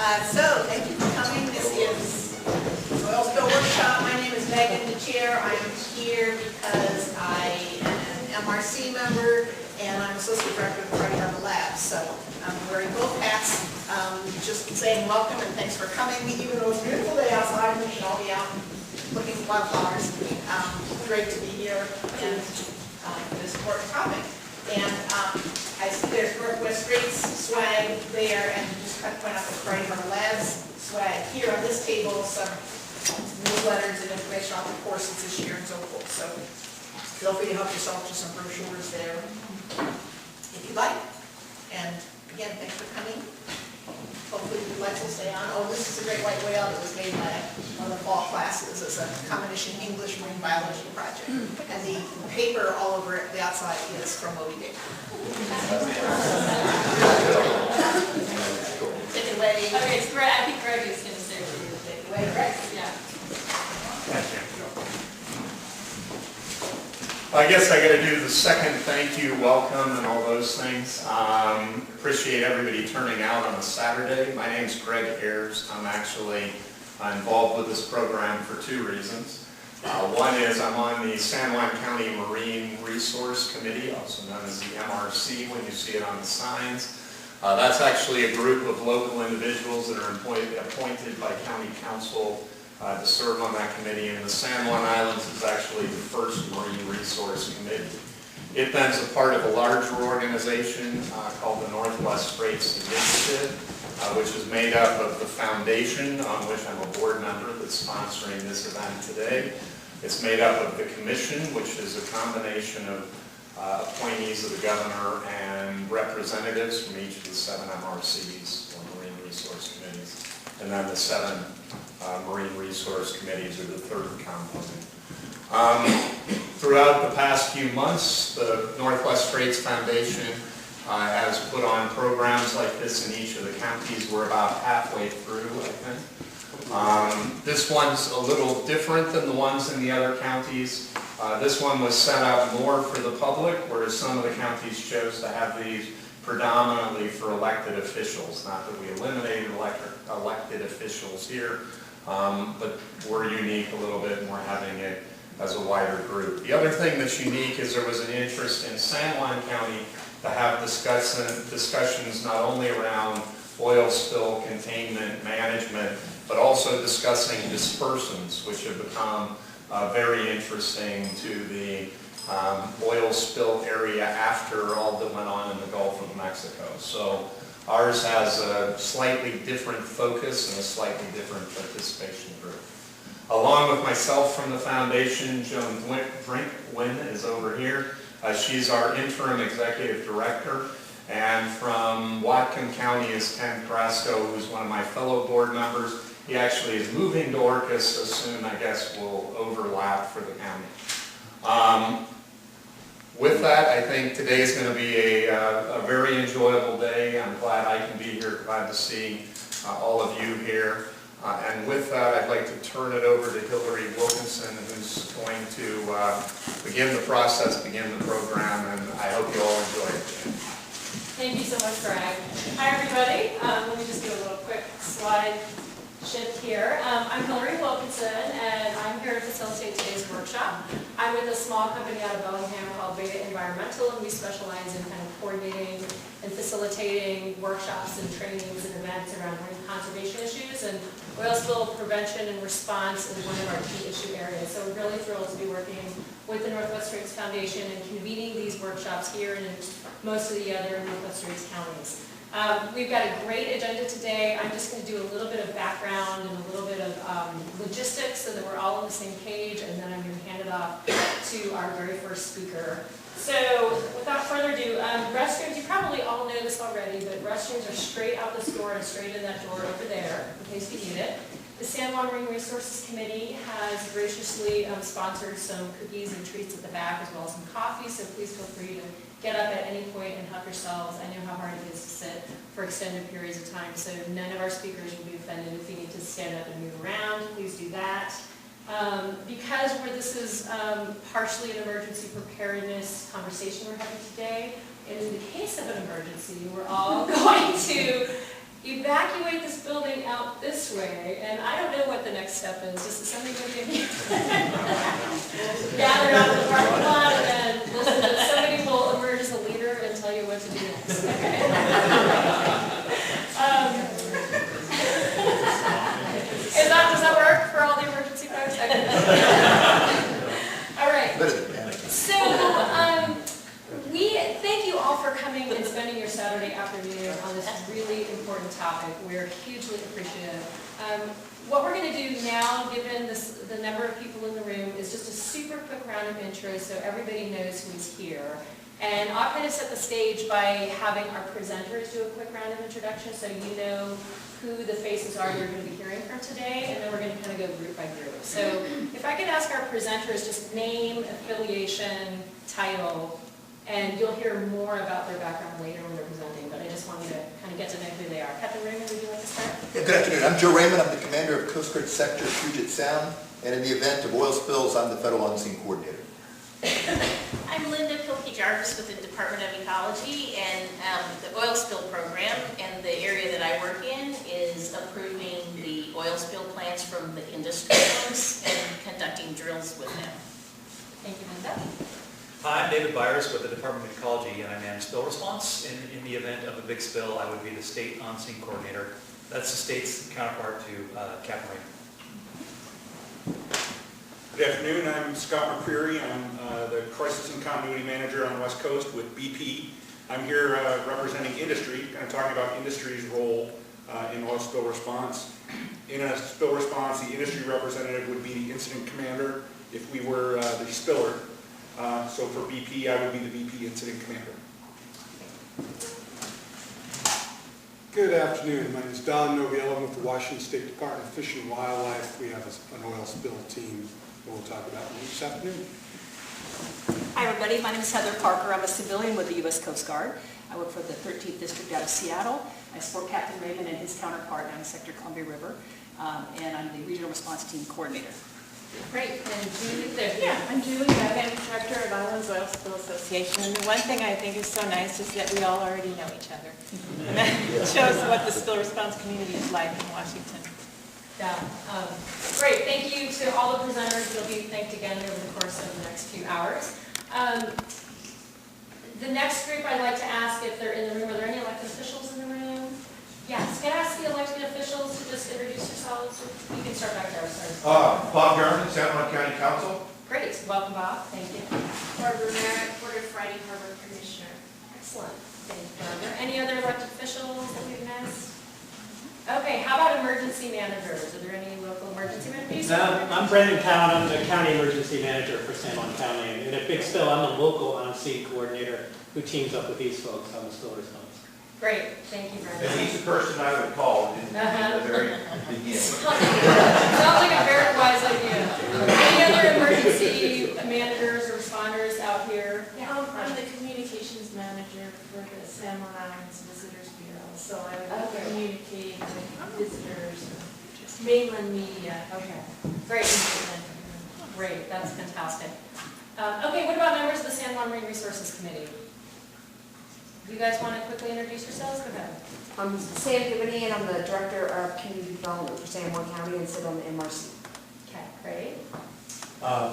So, thank you for coming. This is Oil Spill Workshop. My name is Megan, the chair. I am here because I am an MRC member and I'm associate director of the Friday Harbor Lab. So, I'm wearing both hats. Just saying welcome and thanks for coming. Even though it's a beautiful day outside, we should all be out looking at wildflowers. Great to be here and this important topic. And I see there's Northwest Straits swag there, and just kind of point out the Friday Harbor Labs swag here on this table, some newsletters and information on the courses this year and so forth. So feel free to help yourself to some brochures there if you'd like. And again, thanks for coming. Hopefully the lights will stay on. Oh, this is a great white whale that was made by one of the fall classes. It's a combination English marine biology project. And the paper all over it, the outside is from Moby Dick. Take it away. Okay, it's Greg. I think Greg is going to say what you're Take it away, Greg. Yeah. I guess I got to do the second thank you, welcome, and all those things. Appreciate everybody turning out on a Saturday. My name is Greg Ayers. I'm actually involved with this program for two reasons. One is I'm on the San Juan County Marine Resource Committee, also known as the MRC when you see it on the signs. That's actually a group of local individuals that are appointed by county council to serve on that committee, and the San Juan Islands is actually the first Marine Resource Committee. It then is a part of a larger organization called the Northwest Straits Initiative, which is made up of the foundation, on which I'm a board member that's sponsoring this event today. It's made up of the commission, which is a combination of appointees of the governor and representatives from each of the 7 MRCs, or Marine Resource Committees, and then the 7 Marine Resource Committees are the third component. Throughout the past few months, the Northwest Straits Foundation has put on programs like this in each of the counties. We're about halfway through, I think. This one's a little different than the ones in the other counties. This one was set up more for the public, whereas some of the counties chose to have these predominantly for elected officials. Not that we eliminated elected officials here, but we're unique a little bit, and we're having it as a wider group. The other thing that's unique is there was an interest in San Juan County to have discussions not only around oil spill containment management, but also discussing dispersants, which have become very interesting to the oil spill area after all that went on in the Gulf of Mexico. So ours has a slightly different focus and a slightly different participation group. Along with myself from the foundation, Joan Drinkwin is over here. She's our interim executive director. And from Whatcom County is Ken Carrasco, who's one of my fellow board members. He actually is moving to Orcas, so soon I guess we'll overlap for the county. With that, I think today is going to be a very enjoyable day. I'm glad I can be here, glad to see all of you here. And with that, I'd like to turn it over to Hillary Wilkinson, who's going to begin the process, begin the program, and I hope you all enjoy it. Thank you so much, Greg. Hi, everybody. Let me just do a little quick slide shift here. I'm Hillary Wilkinson, and I'm here to facilitate today's workshop. I'm with a small company out of Bellingham called Beta Environmental, and we specialize in kind of coordinating and facilitating workshops and trainings and events around marine conservation issues, and oil spill prevention and response is one of our key issue areas. So we're really thrilled to be working with the Northwest Straits Foundation and convening these workshops here and in most of the other Northwest Straits counties. We've got a great agenda today. I'm just going to do a little bit of background and a little bit of logistics so that we're all on the same page, and then I'm going to hand it off to our very first speaker. So without further ado, restrooms, you probably all know this already, but restrooms are straight out this door and straight in that door over there, in case you need it. The San Juan Marine Resources Committee has graciously sponsored some cookies and treats at the back, as well as some coffee, so please feel free to get up at any point and help yourselves. I know how hard it is to sit for extended periods of time, so none of our speakers will be offended if you need to stand up and move around. Please do that. Because this is partially an emergency preparedness conversation we're having today, and in the case of an emergency, we're all going to evacuate this building out this way, and I don't know what the next step is. Just is somebody going to gather out in the parking lot and listen to somebody will emerge as a leader and tell you what to do next. Okay. Does that work for all the emergency folks? Okay. All right. So, we thank you all for coming and spending your Saturday afternoon on this really important topic. We're hugely appreciative. What we're going to do now, given the number of people in the room, is just a super quick round of intros so everybody knows who's here. And I'll kind of set the stage by having our presenters do a quick round of introduction so you know who the faces are you're going to be hearing from today, and then we're going to kind of go group by group. So if I could ask our presenters just name, affiliation, title, and you'll hear more about their background later when they're presenting, but I just want you to kind of get to know who they are. Captain Raymond, would you like to start? Yeah, good afternoon. I'm Joe Raymond. I'm the commander of Coast Guard Sector Puget Sound, and in the event of oil spills, I'm the federal on-scene coordinator. I'm Linda Pilkey-Jarvis with the Department of Ecology, and the oil spill program, and the area that I work in is approving the oil spill plans from the industrialists and conducting drills with them. Thank you, Linda. Hi, I'm David Byers with the Department of Ecology, and I manage spill response. In the event of a big spill, I would be the state on-scene coordinator. That's the state's counterpart to Captain Raymond. Good afternoon, I'm Scott McCreary. I'm the Crisis and Continuity Manager on the West Coast with BP. I'm here representing industry, kind of talking about industry's role in oil spill response. In a spill response, the industry representative would be the incident commander if we were the spiller. So for BP, I would be the BP incident commander. Good afternoon. My name is Don Noviello. I'm with the Washington State Department of Fish and Wildlife. We have an oil spill team that we'll talk about this afternoon. Hi everybody, my name is Heather Parker. I'm a civilian with the U.S. Coast Guard. I work for the 13th District out of Seattle. I support Captain Raymond and his counterpart down in Sector Columbia River, and I'm the Regional Response Team Coordinator. Great, and Julie there. Yeah, I'm Julie Duggan, Director of Islands Oil Spill Association, and the one thing I think is so nice is that we all already know each other. And that shows what the spill response community is like in Washington. Yeah, great. Thank you to all the presenters. You'll be thanked again over the course of the next few hours. The next group I'd like to ask if they're in the room. Are there any elected officials in the room? Yes. Can I ask the elected officials to just introduce yourselves? You can start back there, sorry. Bob Garvin, San Juan County Council. Great. Welcome, Bob. Thank you. Barbara Merritt, Port of Friday Harbor Commissioner. Excellent. Thank you, Barbara. Any other elected officials that we've missed? Okay, how about emergency managers? Are there any local emergency managers? I'm Brendan Cowan. I'm the County Emergency Manager for San Juan County. And in a big spill, I'm the local on-scene coordinator who teams up with these folks on the spill response. Great, thank you, Brendan. And he's the person I would call in the very beginning. Sounds like a very wise idea. Any other emergency managers or responders out here? I'm the Communications Manager for the San Juan Islands Visitors Bureau, so I would communicate with visitors, mainland media. Okay, great. Great, that's fantastic. Okay, what about members of the San Juan Marine Resources Committee? You guys want to quickly introduce yourselves? Go ahead. I'm Sam Gibney, and I'm the Director of Community Development for San Juan County and sit on the MRC. Okay, great.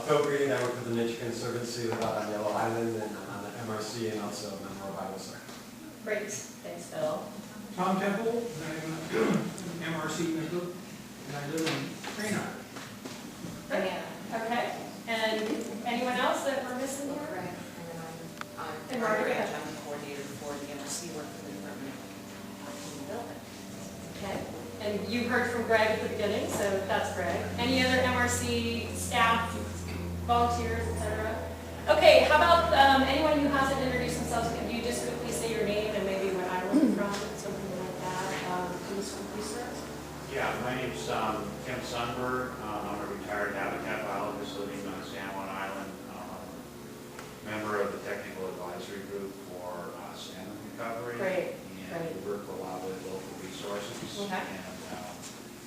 Phil Green, I work for the Nature Conservancy on Yellow Island, and I'm on the MRC and also a member of IWSR. Great, thanks, Phil. Tom Temple, I'm an MRC member, and I live in Raynard. Okay, and anyone else that we're missing here? And Margaret, I'm the coordinator for the MRC work for the Department of Development. Okay, and you heard from Greg at the beginning, so that's Greg. Any other MRC staff, volunteers, etc.? Okay, how about anyone who hasn't introduced themselves? Can you just quickly say your name and maybe what island you're from, something like that? Please, sir. Yeah, my name's Tim Sundberg. I'm a retired habitat biologist living on San Juan Island, member of the technical advisory group for salmon recovery. Great. And we work a lot with local resources. Okay. And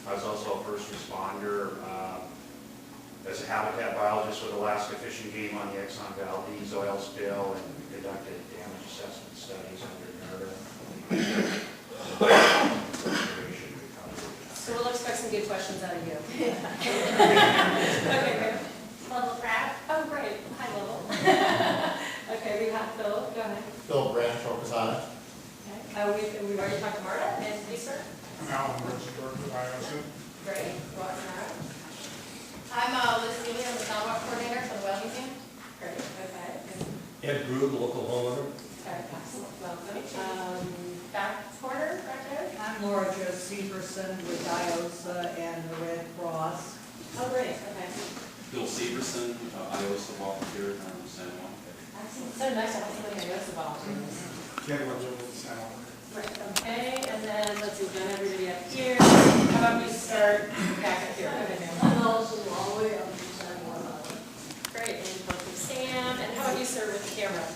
I was also a first responder as a habitat biologist with Alaska Fish and Game on the Exxon Valdez oil spill, and we conducted damage assessment studies under NERDA. questions out of you. Okay, great. Level Pratt. Oh, great, high level. Okay, we have Phil, go ahead. Phil Branch, Oksana. Okay, we've already talked to Marta, and you, sir? I'm Alan Rosenberg with IOSA. Great, welcome, Marta. I'm Liz Seeley, I'm the sidewalk coordinator for the Whale Museum. Great, okay. Ed Brood, local homeowner. Okay, excellent, welcome. Back corner, right there? I'm Laura Jo Severson with IOSA and the Red Cross. Oh, great, okay. Bill Severson, IOSA volunteer from San Juan. Excellent, so nice to have somebody who knows about it. Ken Windsor with Sound. Right, okay, and then let's see, we've done everybody up here. How about we start back up here? Okay, ma'am. I'm also all the way up to San Juan. Great, and welcome Sam, and how about you, sir, with the camera?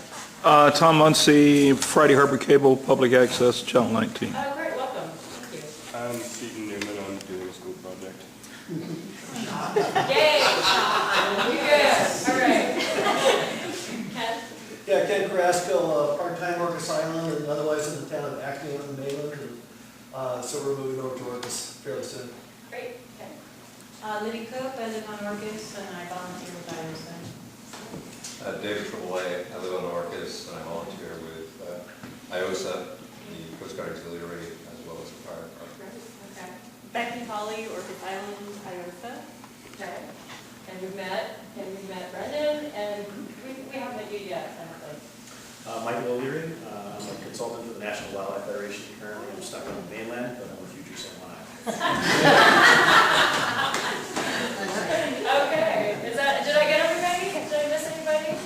Tom Muncy, Friday Harbor Cable, Public Access, Channel 19. Oh, great, welcome, thank you. I'm Seton Newman, I'm doing a school project. Yay, you good, all right. Ken? Yeah, Ken Carrasco, part-time Orcas Island and otherwise in the town of Acme on the mainland. And, so we're moving over to Orcas fairly soon. Great, okay. Liddy Cook, I live on Orcas and I volunteer with IOSA. David Tremblay, I live on Orcas and I volunteer with IOSA, the Coast Guard Auxiliary, as well as the fire department. Okay. Becky Holly, Orcas Island, IOSA. Okay, and we've met Brendan, and we haven't met you yet, I don't think. Michael O'Leary, I'm a consultant for the National Wildlife Federation currently. I'm stuck on the mainland, but I'm a future San Juan Island. Okay, did I get everybody? Did I miss anybody?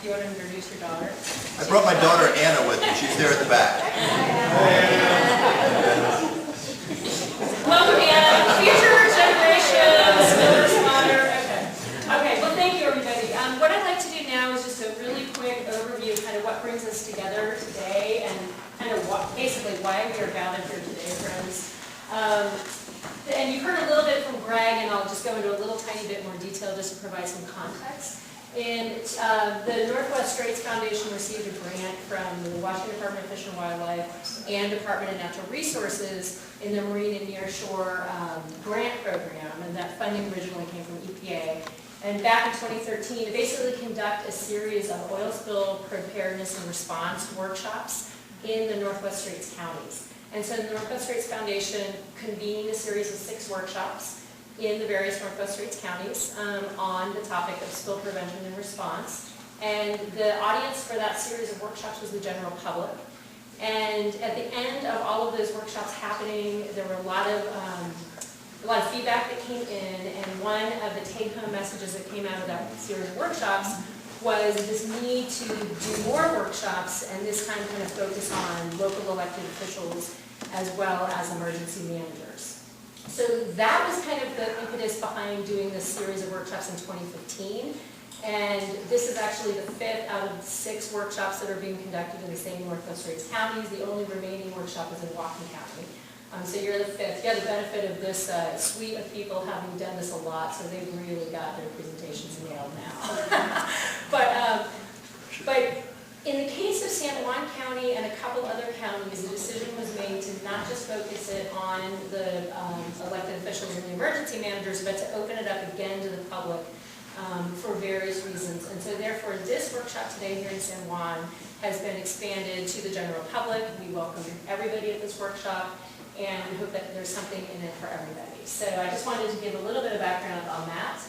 You want to introduce your daughter? I brought my daughter Anna with me. She's there at the back. Welcome, Anna. Future generations, responder. Okay, well, thank you, everybody. What I'd like to do now is just a really quick overview of kind of what brings us together today and kind of basically why we are gathered here today, friends. And you heard a little bit from Greg, and I'll just go into a little tiny bit more detail just to provide some context. And the Northwest Straits Foundation received a grant from the Washington Department of Fish and Wildlife and Department of Natural Resources in the Marine and Nearshore grant program, and that funding originally came from EPA. And back in 2013, to basically conduct a series of oil spill preparedness and response workshops in the Northwest Straits counties. And so the Northwest Straits Foundation convened a series of 6 workshops in the various Northwest Straits counties on the topic of spill prevention and response. And the audience for that series of workshops was the general public. And at the end of all of those workshops happening, there were a lot of feedback that came in, and one of the take-home messages that came out of that series of workshops was this need to do more workshops, and this time kind of focus on local elected officials as well as emergency managers. So that was kind of the impetus behind doing this series of workshops in 2015. And this is actually the 5th out of 6 workshops that are being conducted in the same Northwest Straits counties. The only remaining workshop is in Whatcom County. So you're the 5th. You have the benefit of this suite of people having done this a lot, so they've really got their presentations nailed now. But in the case of San Juan County and a couple other counties, the decision was made to not just focus it on the elected officials and the emergency managers, but to open it up again to the public for various reasons. And so therefore, this workshop today here in San Juan has been expanded to the general public. We welcome everybody at this workshop, and we hope that there's something in it for everybody. So I just wanted to give a little bit of background on that.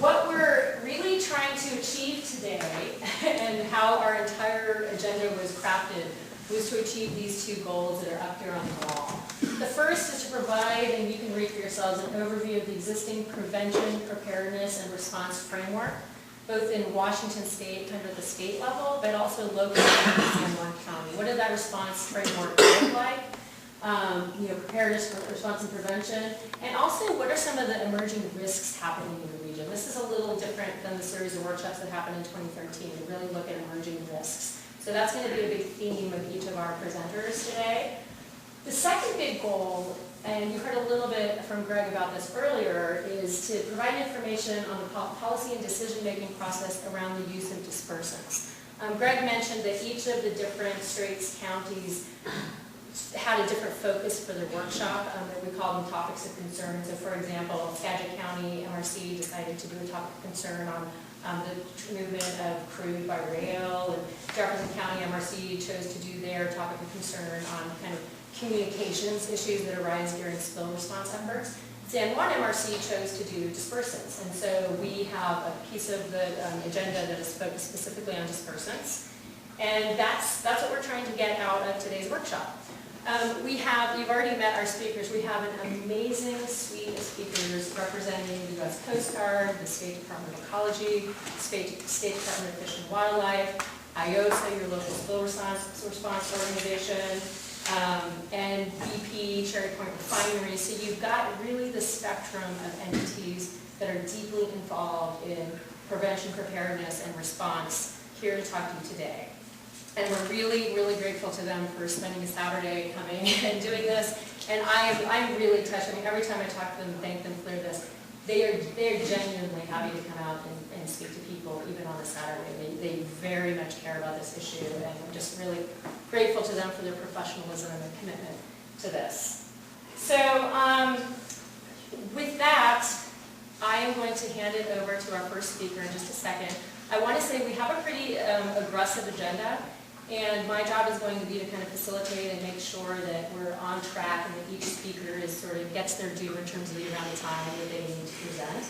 What we're really trying to achieve today, and how our entire agenda was crafted, was to achieve these 2 goals that are up here on the wall. The first is to provide, and you can read for yourselves, an overview of the existing prevention, preparedness, and response framework, both in Washington State, kind of at the state level, but also locally in San Juan County. What did that response framework look like? Preparedness, response, and prevention, and also what are some of the emerging risks happening in the region. This is a little different than the series of workshops that happened in 2013 to really look at emerging risks. So that's going to be a big theme of each of our presenters today. The second big goal, and you heard a little bit from Greg about this earlier, is to provide information on the policy and decision-making process around the use of dispersants. Greg mentioned that each of the different Straits counties had a different focus for the workshop, that we call them topics of concern. So for example, Skagit County MRC decided to do a topic of concern on the movement of crude by rail, and Jefferson County MRC chose to do their topic of concern on kind of communications issues that arise during spill response efforts. San Juan MRC chose to do dispersants, and so we have a piece of the agenda that is focused specifically on dispersants, and that's what we're trying to get out of today's workshop. You've already met our speakers. We have an amazing suite of speakers representing the U.S. Coast Guard, the State Department of Ecology, State Department of Fish and Wildlife, IOSA, your local spill response organization, and BP, Cherry Point Refinery. So you've got really the spectrum of entities that are deeply involved in prevention, preparedness, and response here to talk to you today. And we're really, really grateful to them for spending a Saturday coming and doing this. And I'm really touched. I mean, every time I talk to them and thank them for this, they are genuinely happy to come out and speak to people, even on a Saturday. They very much care about this issue, and I'm just really grateful to them for their professionalism and their commitment to this. So with that, I am going to hand it over to our first speaker in just a second. I want to say we have a pretty aggressive agenda, and my job is going to be to kind of facilitate and make sure that we're on track and that each speaker is sort of gets their due in terms of the amount of time that they need to present.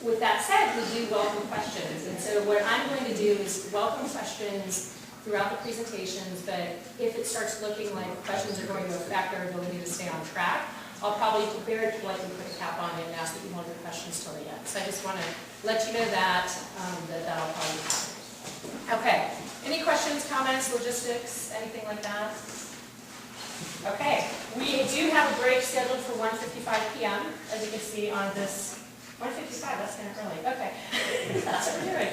With that said, we do welcome questions, and so what I'm going to do is welcome questions throughout the presentations, but if it starts looking like questions are going to affect our ability to stay on track, I'll probably very politely put a cap on it and ask that you hold your questions till the end. So I just want to let you know that, that'll probably happen. Okay, any questions, comments, logistics, anything like that? Okay, we do have a break scheduled for 1:55 p.m., as you can see on this. 1:55, that's kind of early. Okay, that's what we're doing.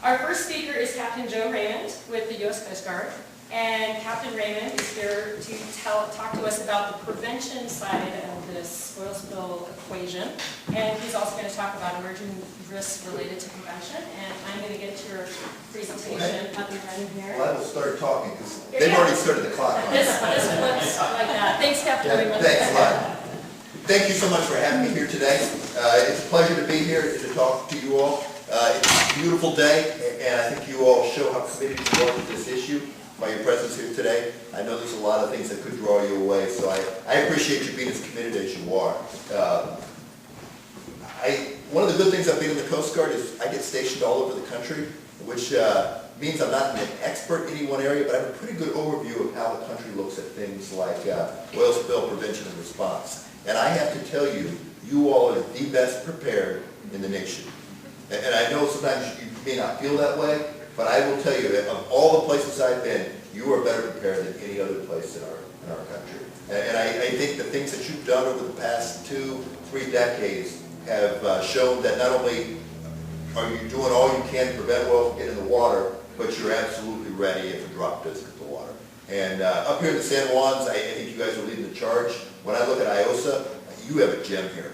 Our first speaker is Captain Joe Raymond with the U.S. Coast Guard. And Captain Raymond is here to talk to us about the prevention side of this oil spill equation. And he's also going to talk about emerging risks related to prevention. And I'm going to get your presentation up and running here. Well, I will start talking because they've already started the clock on. This flips like that. Thanks, Captain Raymond. Thanks a lot. Thank you so much for having me here today. It's a pleasure to be here to talk to you all. It's a beautiful day, and I think you all show how committed you are to this issue by your presence here today. I know there's a lot of things that could draw you away, so I appreciate you being as committed as you are. One of the good things of being in the Coast Guard is I get stationed all over the country, which means I'm not an expert in any one area, but I have a pretty good overview of how the country looks at things like oil spill prevention and response. And I have to tell you, you all are the best prepared in the nation. And I know sometimes you may not feel that way, but I will tell you that of all the places I've been, you are better prepared than any other place in our country. And I think the things that you've done over the past 2-3 decades have shown that not only are you doing all you can to prevent oil from getting in the water, but you're absolutely ready if a drop does hit the water. And up here in the San Juans, I think you guys are leading the charge. When I look at IOSA, you have a gem here.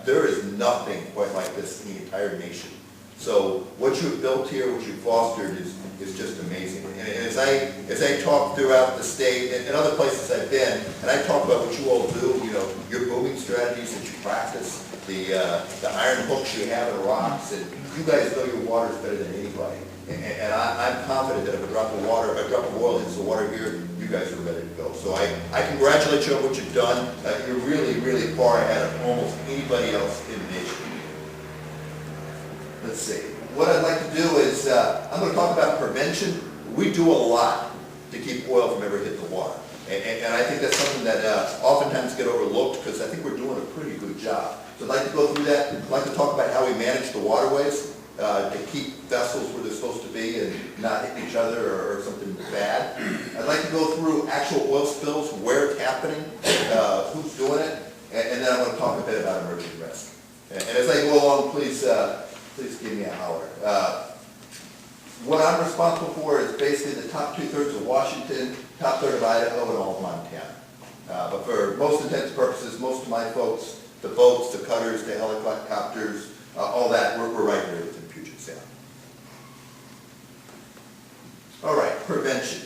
There is nothing quite like this in the entire nation. So what you've built here, what you've fostered is just amazing. And as I talk throughout the state and other places I've been, and I talk about what you all do, you know, your booming strategies that you practice, the iron hooks you have in rocks, and you guys know your water is better than anybody. And I'm confident that if a drop of oil hits the water here, you guys are ready to go. So I congratulate you on what you've done. You're really, really far ahead of almost anybody else in the nation. Let's see. What I'd like to do is, I'm going to talk about prevention. We do a lot to keep oil from ever hitting the water. And I think that's something that oftentimes get overlooked because I think we're doing a pretty good job. So I'd like to go through that. I'd like to talk about how we manage the waterways to keep vessels where they're supposed to be and not hit each other or something bad. I'd like to go through actual oil spills, where it's happening, who's doing it, and then I'm going to talk a bit about emerging risk. And as I go along, please give me a holler. What I'm responsible for is basically the top 2/3 of Washington, top third of Idaho, and all of Montana. But for most intents and purposes, most of my folks, the boats, the cutters, the helicopters, all that, we're right here within Puget Sound. All right, prevention.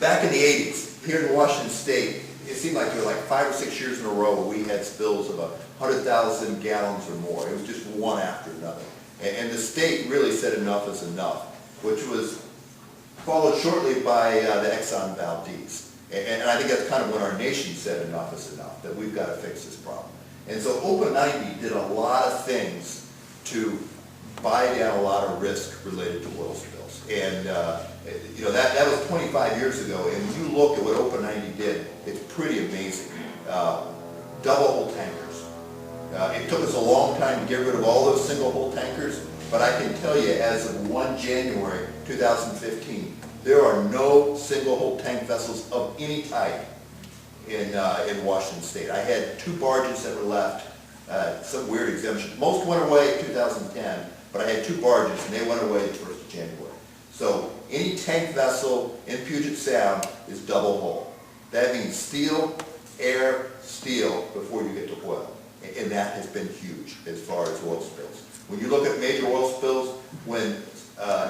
back in the 80s, here in Washington State, it seemed like there were like 5 or 6 years in a row where we had spills of 100,000 gallons or more. It was just one after another. And the state really said enough is enough, which was followed shortly by the Exxon Valdez. And I think that's kind of when our nation said enough is enough, that we've got to fix this problem. And so Open 90 did a lot of things to buy down a lot of risk related to oil spills. And you know, that was 25 years ago, and when you look at what Open 90 did, it's pretty amazing. Double hull tankers. It took us a long time to get rid of all those single hull tankers, but I can tell you as of 1 January 2015, there are no single hull tank vessels of any type in Washington State. I had 2 barges that were left, some weird exemption. Most went away in 2010, but I had 2 barges and they went away the 1st of January. So any tank vessel in Puget Sound is double hull. That means steel, air, steel before you get to oil. And that has been huge as far as oil spills. When you look at major oil spills, when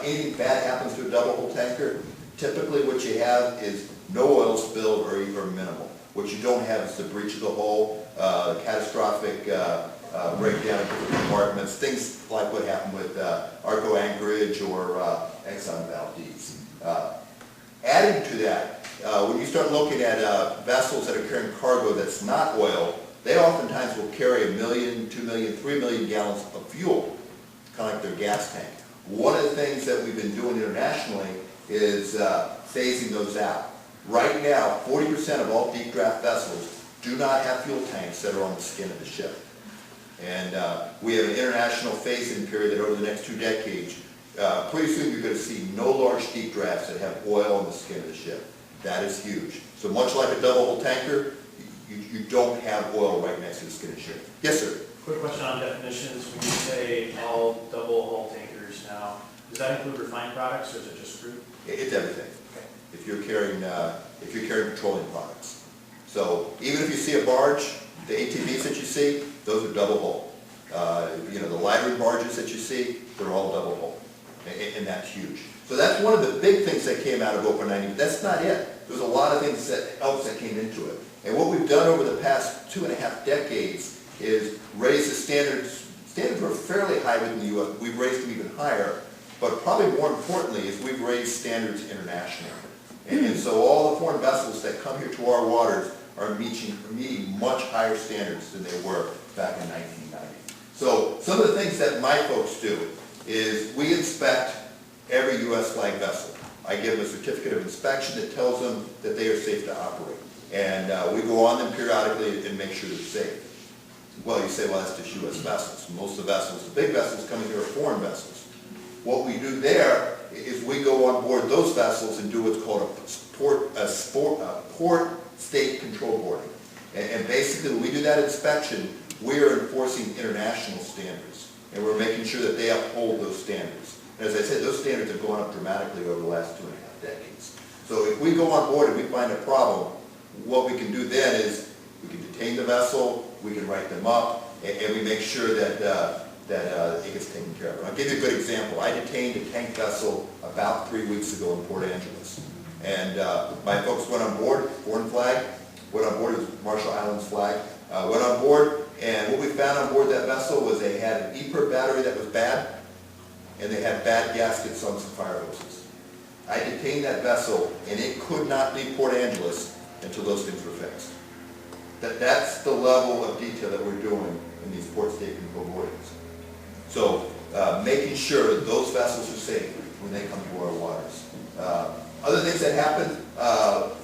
anything bad happens to a double hull tanker, typically what you have is no oil spill or minimal. What you don't have is the breach of the hull, catastrophic breakdown of different compartments, things like what happened with Arco Anchorage or Exxon Valdez. Adding to that, when you start looking at vessels that are carrying cargo that's not oil, they oftentimes will carry 1 million, 2 million, 3 million gallons of fuel, kind of like their gas tank. One of the things that we've been doing internationally is phasing those out. Right now, 40% of all deep draft vessels do not have fuel tanks that are on the skin of the ship. And we have an international phase-in period that over the next 2 decades, pretty soon you're going to see no large deep drafts that have oil on the skin of the ship. That is huge. So much like a double hull tanker, you don't have oil right next to the skin of the ship. Yes, sir? Quick question on definitions. When you say all double hull tankers now, does that include refined products or is it just crude? It's everything. Okay. If you're carrying petroleum products. So even if you see a barge, the ATVs that you see, those are double hull. You know, the lighter barges that you see, they're all double hull. And that's huge. So that's one of the big things that came out of Open 90, but that's not it. There's a lot of things else that came into it. And what we've done over the past 2.5 decades is raise the standards. Standards were fairly high within the U.S. We've raised them even higher. But probably more importantly is we've raised standards internationally. And so all the foreign vessels that come here to our waters are meeting much higher standards than they were back in 1990. So some of the things that my folks do is we inspect every U.S. flag vessel. I give them a certificate of inspection that tells them that they are safe to operate. And we go on them periodically and make sure they're safe. Well, you say, well, that's just U.S. vessels. Most of the vessels, the big vessels coming here are foreign vessels. What we do there is we go on board those vessels and do what's called a port state control boarding. And basically when we do that inspection, we are enforcing international standards. And we're making sure that they uphold those standards. And as I said, those standards have gone up dramatically over the last 2.5 decades. So if we go on board and we find a problem, what we can do then is we can detain the vessel, we can write them up, and we make sure that it gets taken care of. I'll give you a good example. I detained a tank vessel about 3 weeks ago in Port Angeles. And my folks went on board, foreign flag, went on board, it was Marshall Islands flag, went on board, and what we found on board that vessel was they had an EPIRB battery that was bad, and they had bad gaskets on some fire hoses. I detained that vessel, and it could not leave Port Angeles until those things were fixed. That's the level of detail that we're doing in these port state control boardings. So making sure that those vessels are safe when they come to our waters. Other things that happen,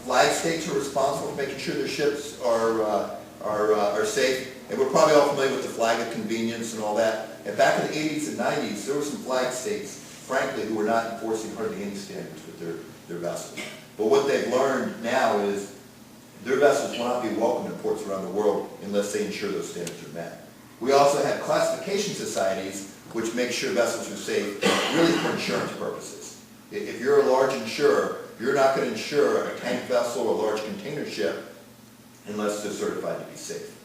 flag states are responsible for making sure their ships are safe. And we're probably all familiar with the flag of convenience and all that. And back in the 80s and 90s, there were some flag states, frankly, who were not enforcing hardly any standards with their vessels. But what they've learned now is their vessels will not be welcome in ports around the world unless they ensure those standards are met. We also have classification societies which make sure vessels are safe really for insurance purposes. If you're a large insurer, you're not going to insure a tank vessel or a large container ship unless they're certified to be safe.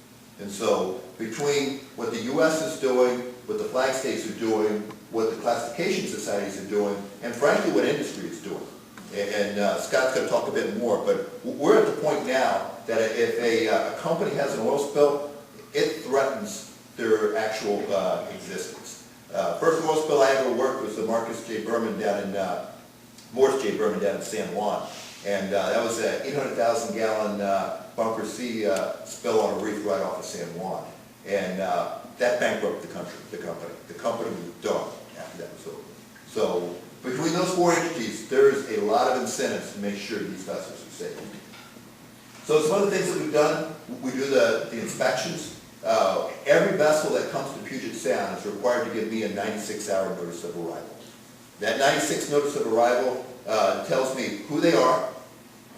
And so between what the U.S. is doing, what the flag states are doing, what the classification societies are doing, and frankly what industry is doing. And Scott's going to talk a bit more, but we're at the point now that if a company has an oil spill, it threatens their actual existence. First oil spill I ever worked was the Morris J. Berman down in San Juan. And that was an 800,000 gallon bunker C spill on a reef right off of San Juan. And that bankrupted the company. The company was done after that was over. So between those four entities, there's a lot of incentives to make sure these vessels are safe. So some of the things that we've done, we do the inspections. Every vessel that comes to Puget Sound is required to give me a 96-hour notice of arrival. That 96 notice of arrival tells me who they are,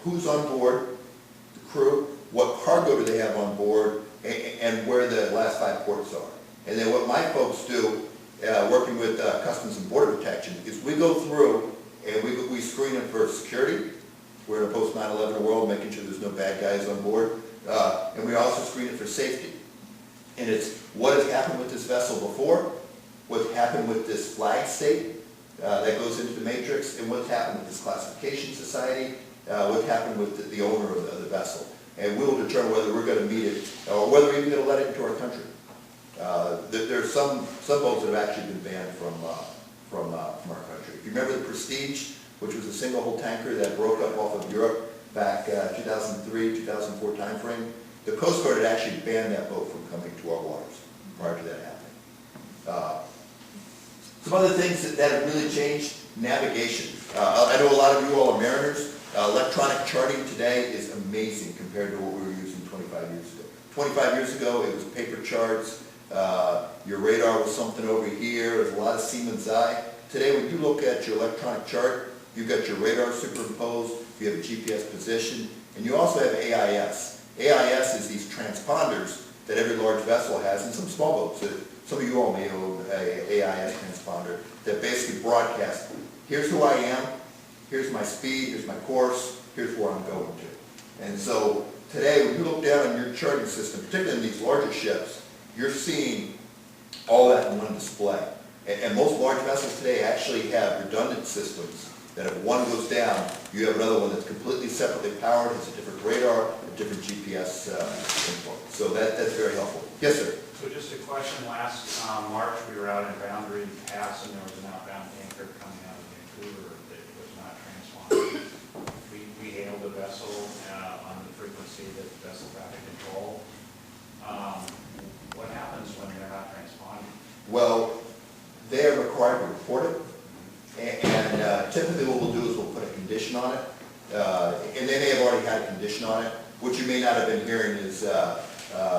who's on board, the crew, what cargo do they have on board, and where the last 5 ports are. And then what my folks do, working with Customs and Border Protection, is we go through and we screen them for security. We're in a post 9/11 world, making sure there's no bad guys on board. And we also screen it for safety. And it's what has happened with this vessel before, what happened with this flag state that goes into the matrix, and what's happened with this classification society, what happened with the owner of the vessel. And we'll determine whether we're going to meet it, or whether we're even going to let it into our country. There's some boats that have actually been banned from our country. If you remember the Prestige, which was a single hull tanker that broke up off of Europe back 2003, 2004 timeframe, the Coast Guard had actually banned that boat from coming to our waters prior to that happening. Some other things that have really changed, navigation. I know a lot of you all are mariners. Electronic charting today is amazing compared to what we were using 25 years ago. 25 years ago, it was paper charts. Your radar was something over here. There's a lot of seaman's eye. Today, when you look at your electronic chart, you've got your radar superimposed, you have a GPS position, and you also have AIS. AIS is these transponders that every large vessel has, and some small boats. Some of you all may own an AIS transponder that basically broadcasts, here's who I am, here's my speed, here's my course, here's where I'm going to. And so today, when you look down on your charting system, particularly in these larger ships, you're seeing all that in one display. And most large vessels today actually have redundant systems that if one goes down, you have another one that's completely separately powered, has a different radar, a different GPS input. So that's very helpful. Yes, sir? So just a question, last March we were out in Boundary Pass and there was an outbound tanker coming out of Vancouver that was not transponded. We hailed the vessel on the frequency that vessel traffic control. What happens when they're not transponding? Well, they are required to report it. And typically what we'll do is we'll put a condition on it. And they may have already had a condition on it. What you may not have been hearing is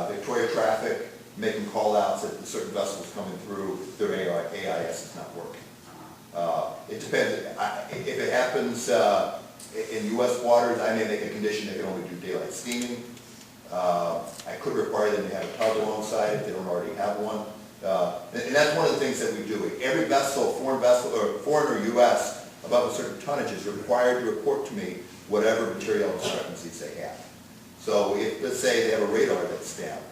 Victoria Traffic making call-outs that certain vessels coming through, their AIS is not working. It depends. If it happens in U.S. waters, I may make a condition they can only do daylight steaming. I could require them to have a tug alongside if they don't already have one. And that's one of the things that we do. Every vessel, foreign or U.S., above a certain tonnage is required to report to me whatever material discrepancies they have. So if, let's say, they have a radar that's down,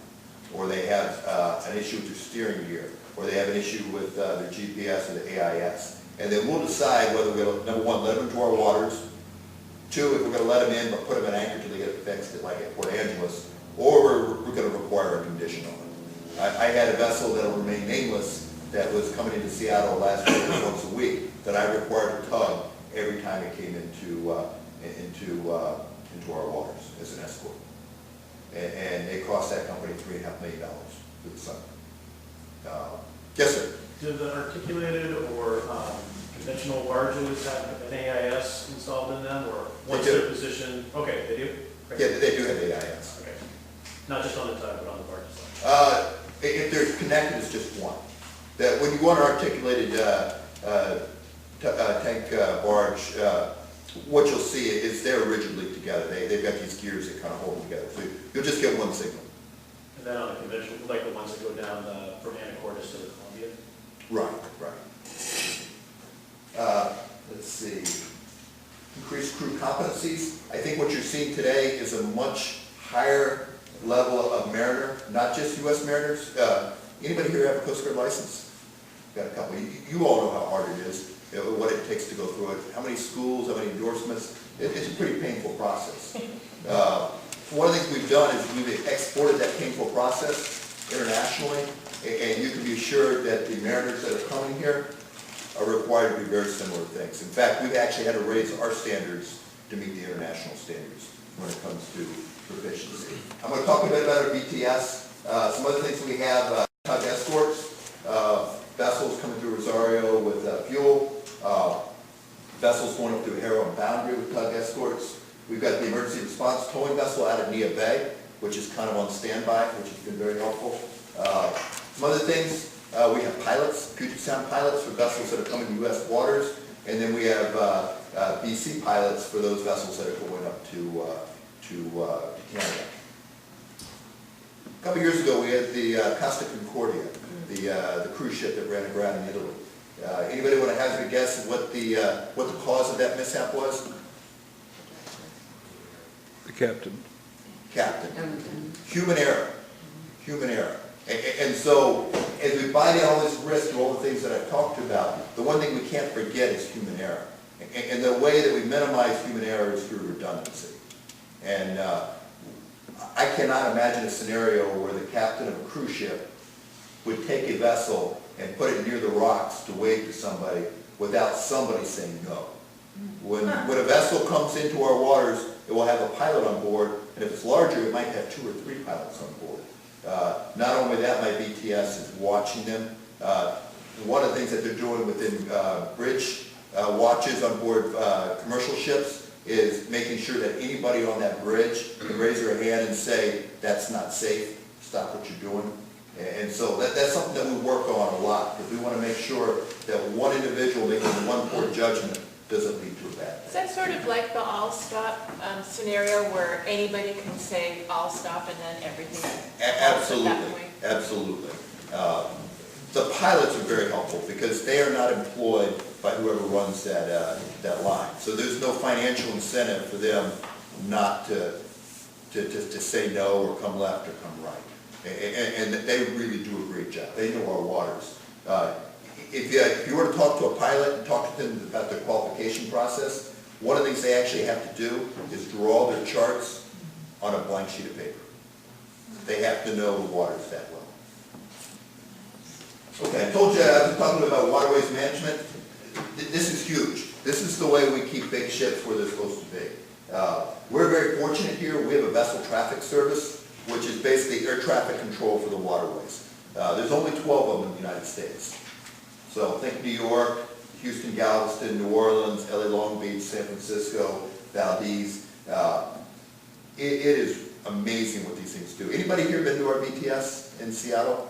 or they have an issue with their steering gear, or they have an issue with their GPS or the AIS, and then we'll decide whether we're going to, number one, let them into our waters, two, if we're going to let them in but put them in anchor till they get it fixed, like at Port Angeles, or we're going to require a condition on it. I had a vessel that will remain nameless that was coming into Seattle last week once a week that I required to tug every time it came into our waters as an escort. And it cost that company $3.5 million for the summer. Yes, sir? Do the articulated or conventional barges have an AIS installed in them, or what's their position? Okay, they do? Yeah, they do have AIS. Okay. Not just on the tug, but on the barge side? If they're connected, it's just one. That when you want an articulated tank barge, what you'll see is they're rigidly together. They've got these gears that kind of hold them together. So you'll just get one signal. And then on the conventional, like the ones that go down from Anacortes to the Columbia? Right. Let's see. Increased crew competencies. I think what you're seeing today is a much higher level of mariner, not just U.S. mariners. Anybody here have a Coast Guard license? Got a couple. You all know how hard it is. what it takes to go through it, how many schools, how many endorsements. It's a pretty painful process. One of the things we've done is we've exported that painful process internationally, and you can be assured that the mariners that are coming here are required to do very similar things. In fact, we've actually had to raise our standards to meet the international standards when it comes to proficiency. I'm going to talk a bit about our BTS. Some other things we have, tug escorts, vessels coming through Rosario with fuel, vessels going up through Harrow and Boundary with tug escorts. We've got the emergency response towing vessel out of Nia Bay, which is kind of on standby, which has been very helpful. Some other things, we have pilots, Puget Sound pilots for vessels that are coming to U.S. waters, and then we have BC pilots for those vessels that are going up to Canada. A couple years ago, we had the Costa Concordia, the cruise ship that ran aground in Italy. Anybody want to hazard a guess at what the cause of that mishap was? The captain. Human error. Human error. And so, as we buy down all this risk and all the things that I've talked about, the one thing we can't forget is human error. And the way that we minimize human error is through redundancy. And I cannot imagine a scenario where the captain of a cruise ship would take a vessel and put it near the rocks to wave to somebody without somebody saying no. When a vessel comes into our waters, it will have a pilot on board, and if it's larger, it might have 2 or 3 pilots on board. Not only that, my BTS is watching them. One of the things that they're doing within bridge watches on board commercial ships is making sure that anybody on that bridge can raise their hand and say, that's not safe, stop what you're doing. And so that's something that we work on a lot, because we want to make sure that one individual making one poor judgment doesn't lead to a bad thing. Is that sort of like the all stop scenario where anybody can say all stop and then everything? Absolutely, absolutely. The pilots are very helpful because they are not employed by whoever runs that line. So there's no financial incentive for them not to say no or come left or come right. And they really do a great job. They know our waters. If you were to talk to a pilot and talk to them about their qualification process, one of the things they actually have to do is draw their charts on a blank sheet of paper. They have to know the waters that well. Okay, I told you I was talking about waterways management. This is huge. This is the way we keep big ships where they're supposed to be. We're very fortunate here. We have a vessel traffic service, which is basically air traffic control for the waterways. There's only 12 of them in the United States. So think New York, Houston, Galveston, New Orleans, LA, Long Beach, San Francisco, Valdez. It is amazing what these things do. Anybody here been to our BTS in Seattle?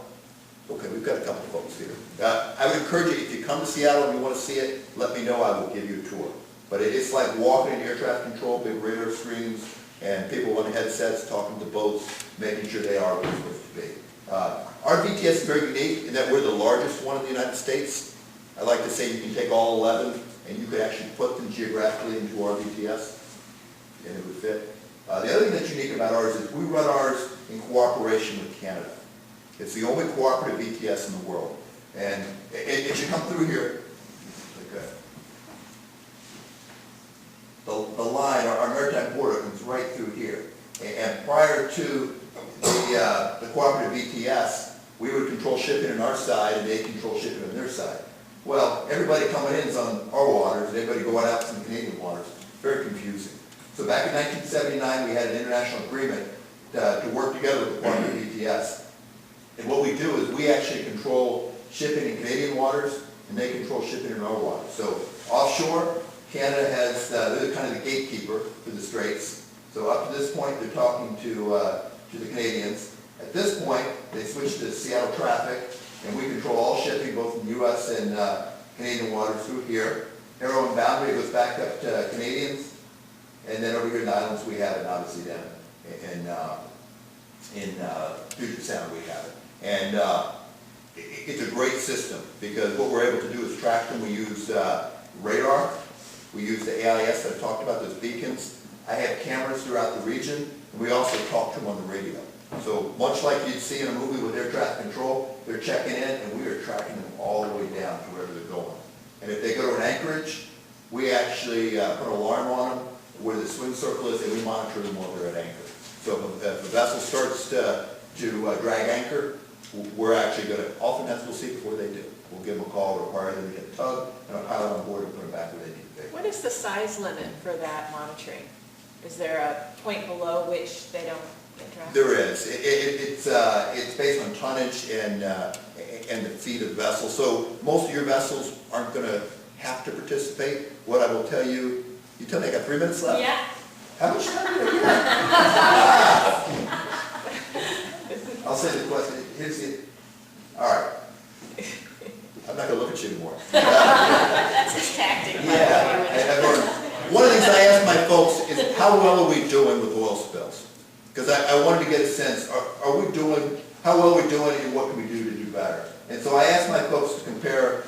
Okay, we've got a couple of folks here. I would encourage you, if you come to Seattle and you want to see it, let me know, I will give you a tour. But it's like walking in air traffic control, big radar screens, and people on headsets talking to boats, making sure they are where they're supposed to be. Our BTS is very unique in that we're the largest one in the United States. I like to say you can take all 11 and you could actually put them geographically into our BTS and it would fit. The other thing that's unique about ours is we run ours in cooperation with Canada. It's the only cooperative BTS in the world. And as you come through here, okay, the line, our maritime border comes right through here. And prior to the cooperative BTS, we would control shipping on our side and they control shipping on their side. Well, everybody coming in is on our waters, and everybody going out from Canadian waters. Very confusing. So back in 1979, we had an international agreement to work together with the cooperative BTS. And what we do is we actually control shipping in Canadian waters, and they control shipping in our waters. So offshore, Canada has, they're kind of the gatekeeper for the straits. So up to this point, they're talking to the Canadians. At this point, they switched to Seattle traffic, and we control all shipping, both in U.S. and Canadian waters through here. Harrow and Boundary goes back up to Canadians, and then over here in the islands we have it, obviously down in Puget Sound we have it. And it's a great system because what we're able to do is track them. We use radar. We use the AIS that I talked about, those beacons. I have cameras throughout the region, and we also talk to them on the radio. So much like you'd see in a movie with air traffic control, they're checking in, and we are tracking them all the way down to wherever they're going. And if they go to an anchorage, we actually put an alarm on them where the swim circle is, and we monitor them while they're at anchor. So if a vessel starts to drag anchor, we're actually going to, oftentimes we'll see before they do. We'll give them a call, require them to get a tug, and a pilot on board and put them back where they need to be. What is the size limit for that monitoring? Is there a point below which they don't interact? There is. It's based on tonnage and the feet of the vessel. So most of your vessels aren't going to have to participate. What I will tell you, you tell me I got 3 minutes left? Yeah. How much time do I get? I'll say the question. Here's the, all right. I'm not going to look at you anymore. That's his tactic. Yeah. I've learned. One of the things I ask my folks is, how well are we doing with oil spills? Because I wanted to get a sense, are we doing, how well are we doing and what can we do to do better? And so I asked my folks to compare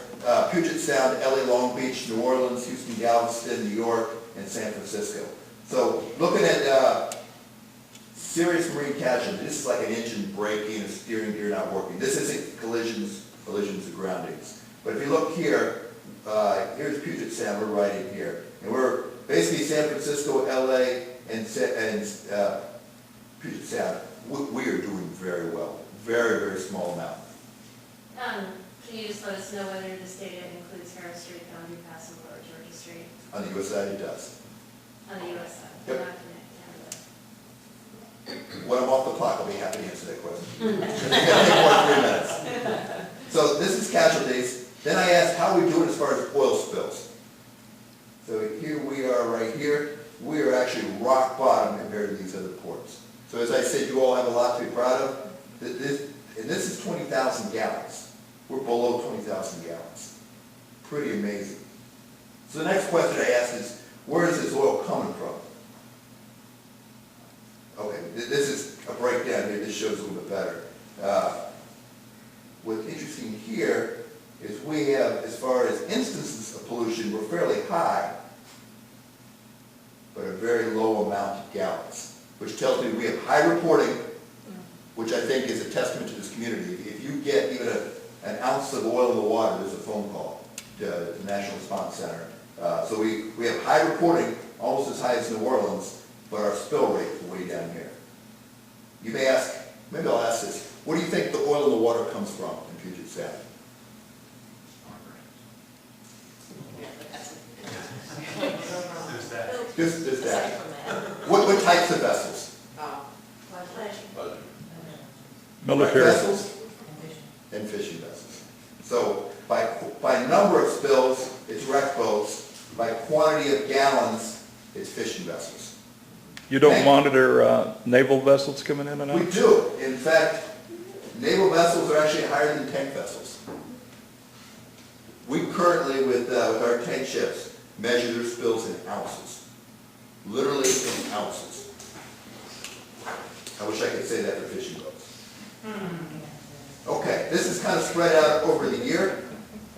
Puget Sound, LA, Long Beach, New Orleans, Houston, Galveston, New York, and San Francisco. So looking at serious marine casualty, this is like an engine breaking, a steering gear not working. This isn't collisions and groundings. But if you look here, here's Puget Sound, we're right in here. And we're basically San Francisco, LA, and Puget Sound. We are doing very well. Very, very small amount. Can you just let us know whether this data includes Harris Strait, Boundary Pass, and Lower Georgia Strait? On the US side, it does. On the US side? Yep. Not Canada. When I'm off the clock, I'll be happy to answer that question. It's going to take more than 3 minutes. So this is casualties. Then I asked how we doing as far as oil spills. So here we are right here. We are actually rock bottom compared to these other ports. So as I said, you all have a lot to be proud of. This is 20,000 gallons. We're below 20,000 gallons. Pretty amazing. So the next question I asked is, where is this oil coming from? Okay, this is a breakdown here. This shows a little bit better. What's interesting here is we have, as far as instances of pollution, we're fairly high, but a very low amount of gallons, which tells me we have high reporting, which I think is a testament to this community. If you get even an ounce of oil in the water, there's a phone call to the National Response Center. So we have high reporting, almost as high as New Orleans, but our spill rate is way down here. You may ask, maybe I'll ask this, where do you think the oil in the water comes from in Puget Sound? Just that. What types of vessels? Military. Vessels and fishing vessels. So by number of spills, it's wreck boats. By quantity of gallons, it's fishing vessels. You don't monitor naval vessels coming in and out? We do. In fact, naval vessels are actually higher than tank vessels. We currently, with our tank ships, measure their spills in ounces. Literally in ounces. I wish I could say that for fishing boats. Okay, this is kind of spread out over the year,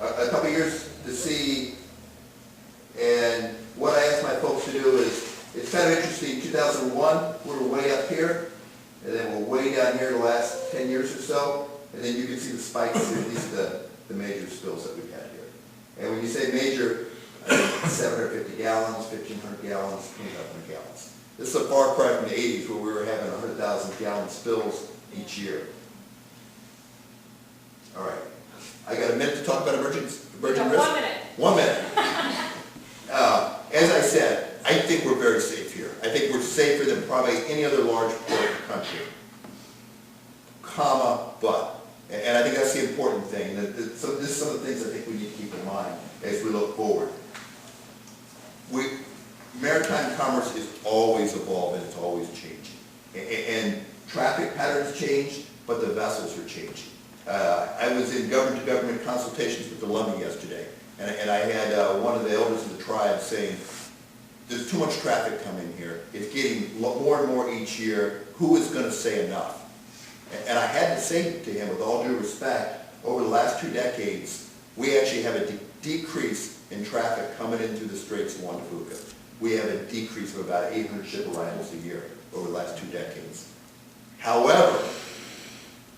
a couple of years to see, and what I asked my folks to do is, it's kind of interesting, 2001, we were way up here, and then we're way down here the last 10 years or so, and then you can see the spikes here, these are the major spills that we've had here. And when you say major, 750 gallons, 1,500 gallons, 2,500 gallons. This is a far cry from the 80s where we were having 100,000 gallon spills each year. All right. I got a minute to talk about emergent risk. 1 minute. 1 minute. As I said, I think we're very safe here. I think we're safer than probably any other large port in the country. But, and I think that's the important thing. So this is some of the things I think we need to keep in mind as we look forward. Maritime commerce is always evolving, it's always changing. And traffic patterns change, but the vessels are changing. I was in government-to-government consultations with the Lummi yesterday, and I had one of the elders of the tribe saying, there's too much traffic coming here. It's getting more and more each year. Who is going to say enough? And I had to say to him, with all due respect, over the last 2 decades, we actually have a decrease in traffic coming into the Straits of Juan de Fuca. We have a decrease of about 800 ship arrivals a year over the last 2 decades. However,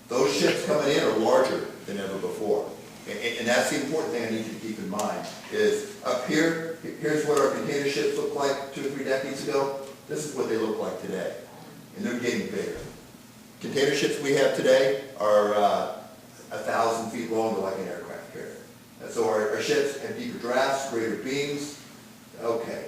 those ships coming in are larger than ever before. And that's the important thing I need you to keep in mind, is up here, here's what our container ships looked like 2 or 3 decades ago. This is what they look like today, and they're getting bigger. Container ships we have today are 1,000 feet long, they're like an aircraft carrier. And so our ships have deeper drafts, greater beams. Okay,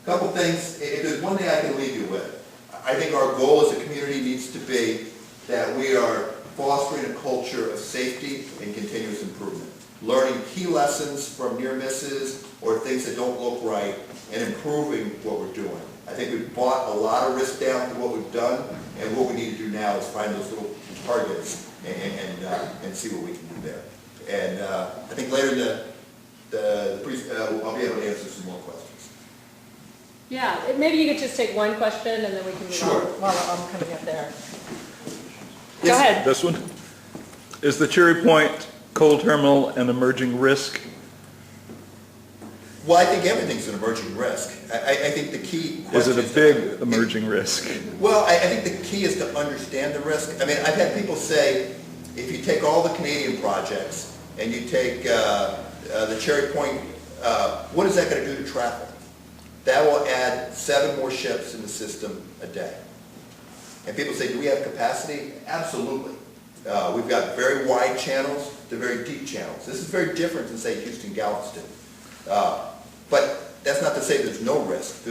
couple things. If there's one thing I can leave you with, I think our goal as a community needs to be that we are fostering a culture of safety and continuous improvement, learning key lessons from near misses or things that don't look right, and improving what we're doing. I think we've brought a lot of risk down to what we've done, and what we need to do now is find those little targets and see what we can do there. And I think later I'll be able to answer some more questions. Yeah, maybe you could just take one question and then we can move Sure. on while I'm coming up there. Go ahead. This one? Is the Cherry Point coal terminal an emerging risk? Well, I think everything's an emerging risk. I think the key Is question it a big emerging risk? Well, I think the key is to understand the risk. I mean, I've had people say, if you take all the Canadian projects and you take the Cherry Point, what is that going to do to traffic? That will add 7 more ships in the system a day. And people say, do we have capacity? Absolutely. We've got very wide channels to very deep channels. This is very different than, say, Houston-Galveston. But that's not to say there's no risk.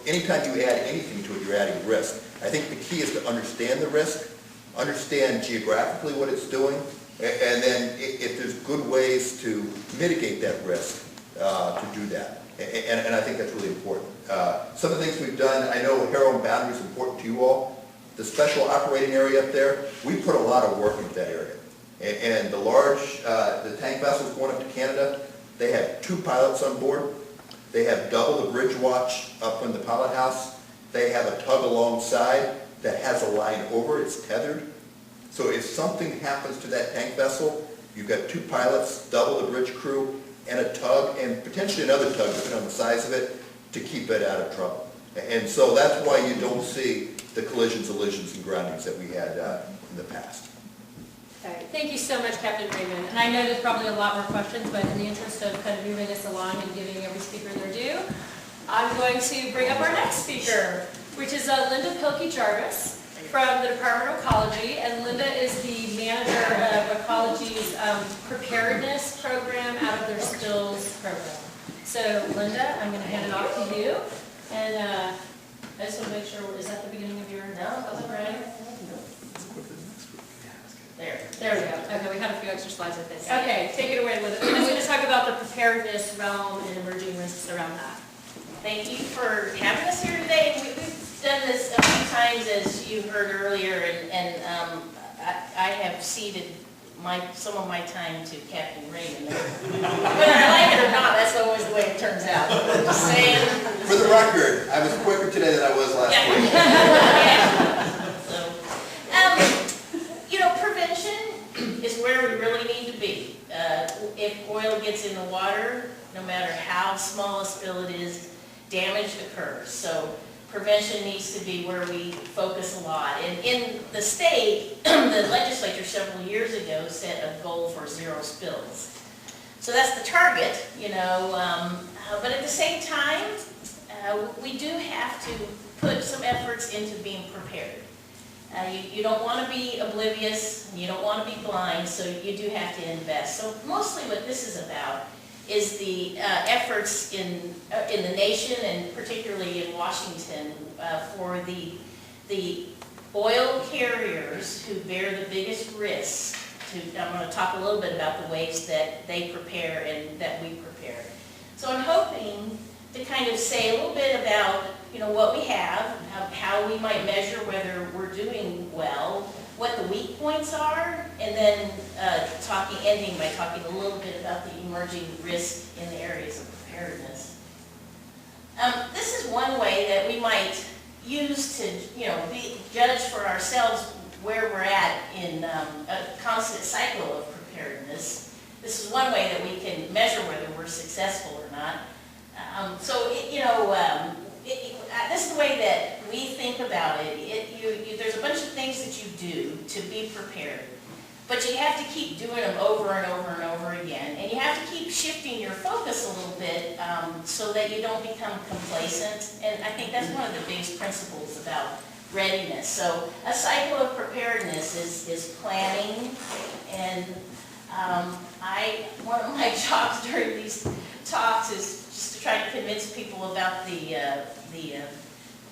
Anytime you add anything to it, you're adding risk. I think the key is to understand the risk, understand geographically what it's doing, and then if there's good ways to mitigate that risk, to do that. And I think that's really important. Some of the things we've done, I know Harrow Boundary is important to you all. The special operating area up there, we put a lot of work into that area. And the tank vessels going up to Canada, they have 2 pilots on board. They have double the bridge watch up in the pilot house. They have a tug alongside that has a line over, it's tethered. So if something happens to that tank vessel, you've got 2 pilots, double the bridge crew, and a tug, and potentially another tug, depending on the size of it, to keep it out of trouble. And so that's why you don't see the collisions, elisions, and groundings that we had in the past. Okay, thank you so much, Captain Raymond. And I know there's probably a lot more questions, but in the interest of kind of moving us along and giving every speaker their due, I'm going to bring up our next speaker, which is Linda Pilkey-Jarvis from the Department of Ecology. And Linda is the manager of Ecology's preparedness program out of their spills program. So Linda, I'm going to hand it off to you. And I just want to make sure, is that the beginning of your? No, that's all right. There we go. Okay, we had a few extra slides with this. Okay, take it away with it. We're just going to talk about the preparedness realm and emerging risks around that. Thank you for having us here today. We've done this a few times, as you heard earlier, and I have ceded some of my time to Captain Raymond. Whether I like it or not, that's always the way it turns out. Just saying. For the record, I was quicker today than I was last week. Prevention is where we really need to be. If oil gets in the water, no matter how small a spill it is, damage occurs. So prevention needs to be where we focus a lot. And in the state, the legislature several years ago set a goal for 0 spills. So that's the target, but at the same time, we do have to put some efforts into being prepared. You don't want to be oblivious, and you don't want to be blind, so you do have to invest. So mostly what this is about is the efforts in the nation, and particularly in Washington, for the oil carriers who bear the biggest risk. I'm going to talk a little bit about the ways that they prepare and that we prepare. So I'm hoping to kind of say a little bit about what we have, how we might measure whether we're doing well, what the weak points are, and then ending by talking a little bit about the emerging risk in the areas of preparedness. This is one way that we might use to judge for ourselves where we're at in a constant cycle of preparedness. This is one way that we can measure whether we're successful or not. This is the way that we think about it. There's a bunch of things that you do to be prepared. But you have to keep doing them over and over and over again. And you have to keep shifting your focus a little bit so that you don't become complacent. And I think that's one of the biggest principles about readiness. So a cycle of preparedness is planning. And one of my jobs during these talks is just to try to convince people about the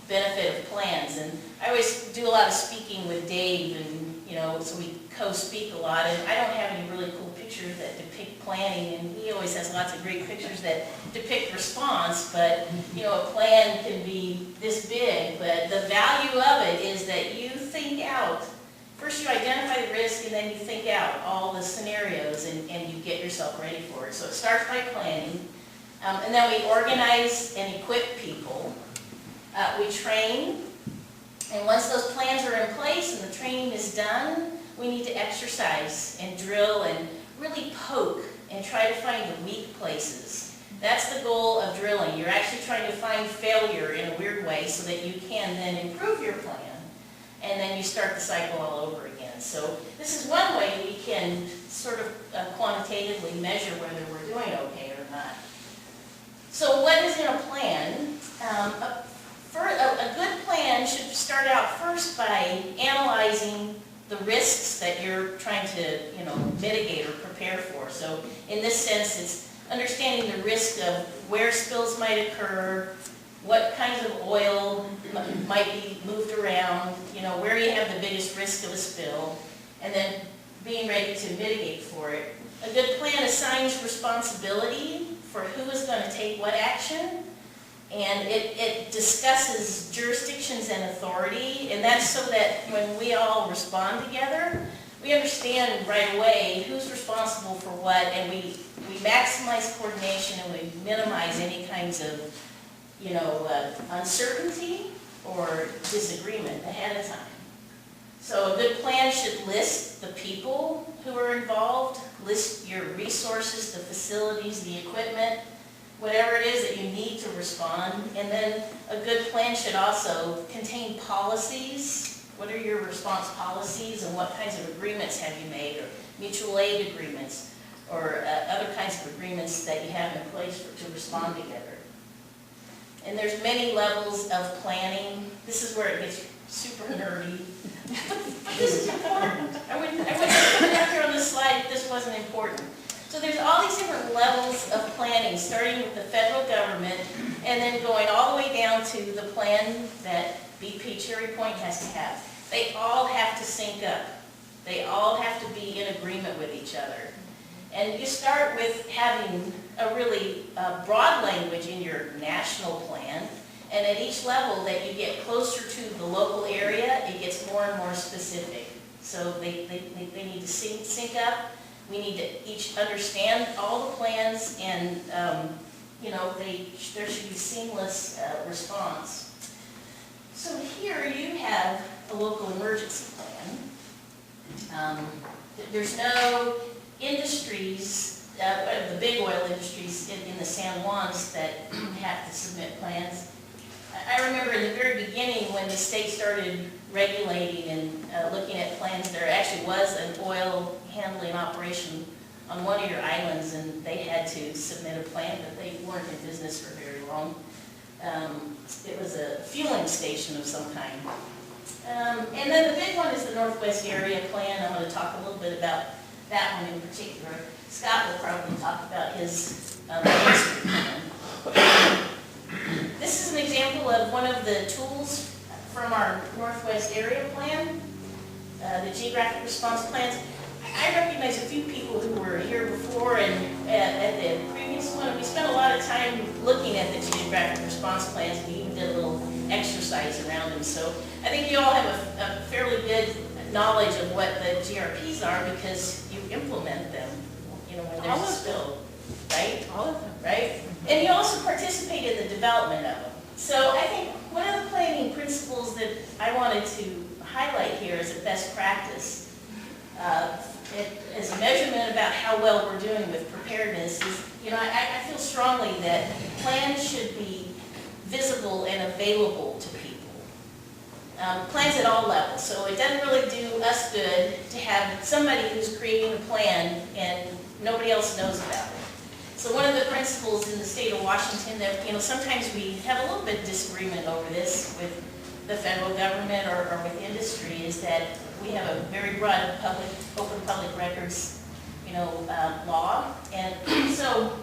benefit of plans. And I always do a lot of speaking with Dave, and so we co-speak a lot. And I don't have any really cool pictures that depict planning, and he always has lots of great pictures that depict response. But a plan can be this big, but the value of it is that you think out. First you identify the risk, and then you think out all the scenarios, and you get yourself ready for it. So it starts by planning, and then we organize and equip people. We train, and once those plans are in place and the training is done, we need to exercise and drill and really poke and try to find the weak places. That's the goal of drilling. You're actually trying to find failure in a weird way so that you can then improve your plan, and then you start the cycle all over again. So this is one way we can sort of quantitatively measure whether we're doing okay or not. So what is in a plan? A good plan should start out first by analyzing the risks that you're trying to, mitigate or prepare for. So in this sense, it's understanding the risk of where spills might occur, what kinds of oil might be moved around, where you have the biggest risk of a spill, and then being ready to mitigate for it. A good plan assigns responsibility for who is going to take what action. And it discusses jurisdictions and authority, and that's so that when we all respond together, we understand right away who's responsible for what, and we maximize coordination and we minimize any kinds of, uncertainty or disagreement ahead of time. So a good plan should list the people who are involved, list your resources, the facilities, the equipment, whatever it is that you need to respond. And then a good plan should also contain policies. What are your response policies, and what kinds of agreements have you made, or mutual aid agreements, or other kinds of agreements that you have in place to respond together. And there's many levels of planning. This is where it gets super nerdy. But this is important. I wouldn't put it up here on this slide if this wasn't important. So there's all these different levels of planning, starting with the federal government, and then going all the way down to the plan that BP Cherry Point has to have. They all have to sync up. They all have to be in agreement with each other. And you start with having a really broad language in your national plan, and at each level that you get closer to the local area, it gets more and more specific. So they need to sync up. We need to each understand all the plans, and there should be seamless response. So here you have a local emergency plan. There's no industries, the big oil industries in the San Juans that have to submit plans. I remember in the very beginning when the state started regulating and looking at plans, there actually was an oil handling operation on one of your islands, and they had to submit a plan, but they weren't in business for very long. It was a fueling station of some kind. And then the big one is the Northwest Area Plan. I'm going to talk a little bit about that one in particular. Scott will probably talk about his history plan. This is an example of one of the tools from our Northwest Area Plan, the geographic response plans. I recognize a few people who were here before, and at the previous one, we spent a lot of time looking at the geographic response plans. We even did a little exercise around them. So I think you all have a fairly good knowledge of what the GRPs are because you implement them, when there's a spill, right? All of them. Right? And you also participate in the development of them. So I think one of the planning principles that I wanted to highlight here as a best practice, as a measurement about how well we're doing with preparedness is, I feel strongly that plans should be visible and available to people. plans at all levels. So it doesn't really do us good to have somebody who's creating a plan and nobody else knows about it. So one of the principles in the state of Washington that, sometimes we have a little bit of disagreement over this with the federal government or with industry is that we have a very broad open public records, law. And so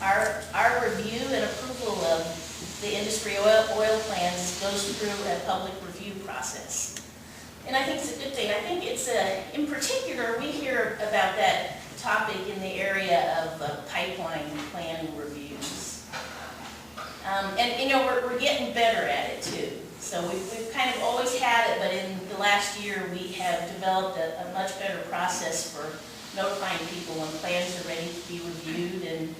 our review and approval of the industry oil plans goes through a public review process. And I think it's a good thing. I think it's in particular, we hear about that topic in the area of pipeline plan reviews. We're getting better at it too. So we've kind of always had it, but in the last year we have developed a much better process for notifying people when plans are ready to be reviewed, and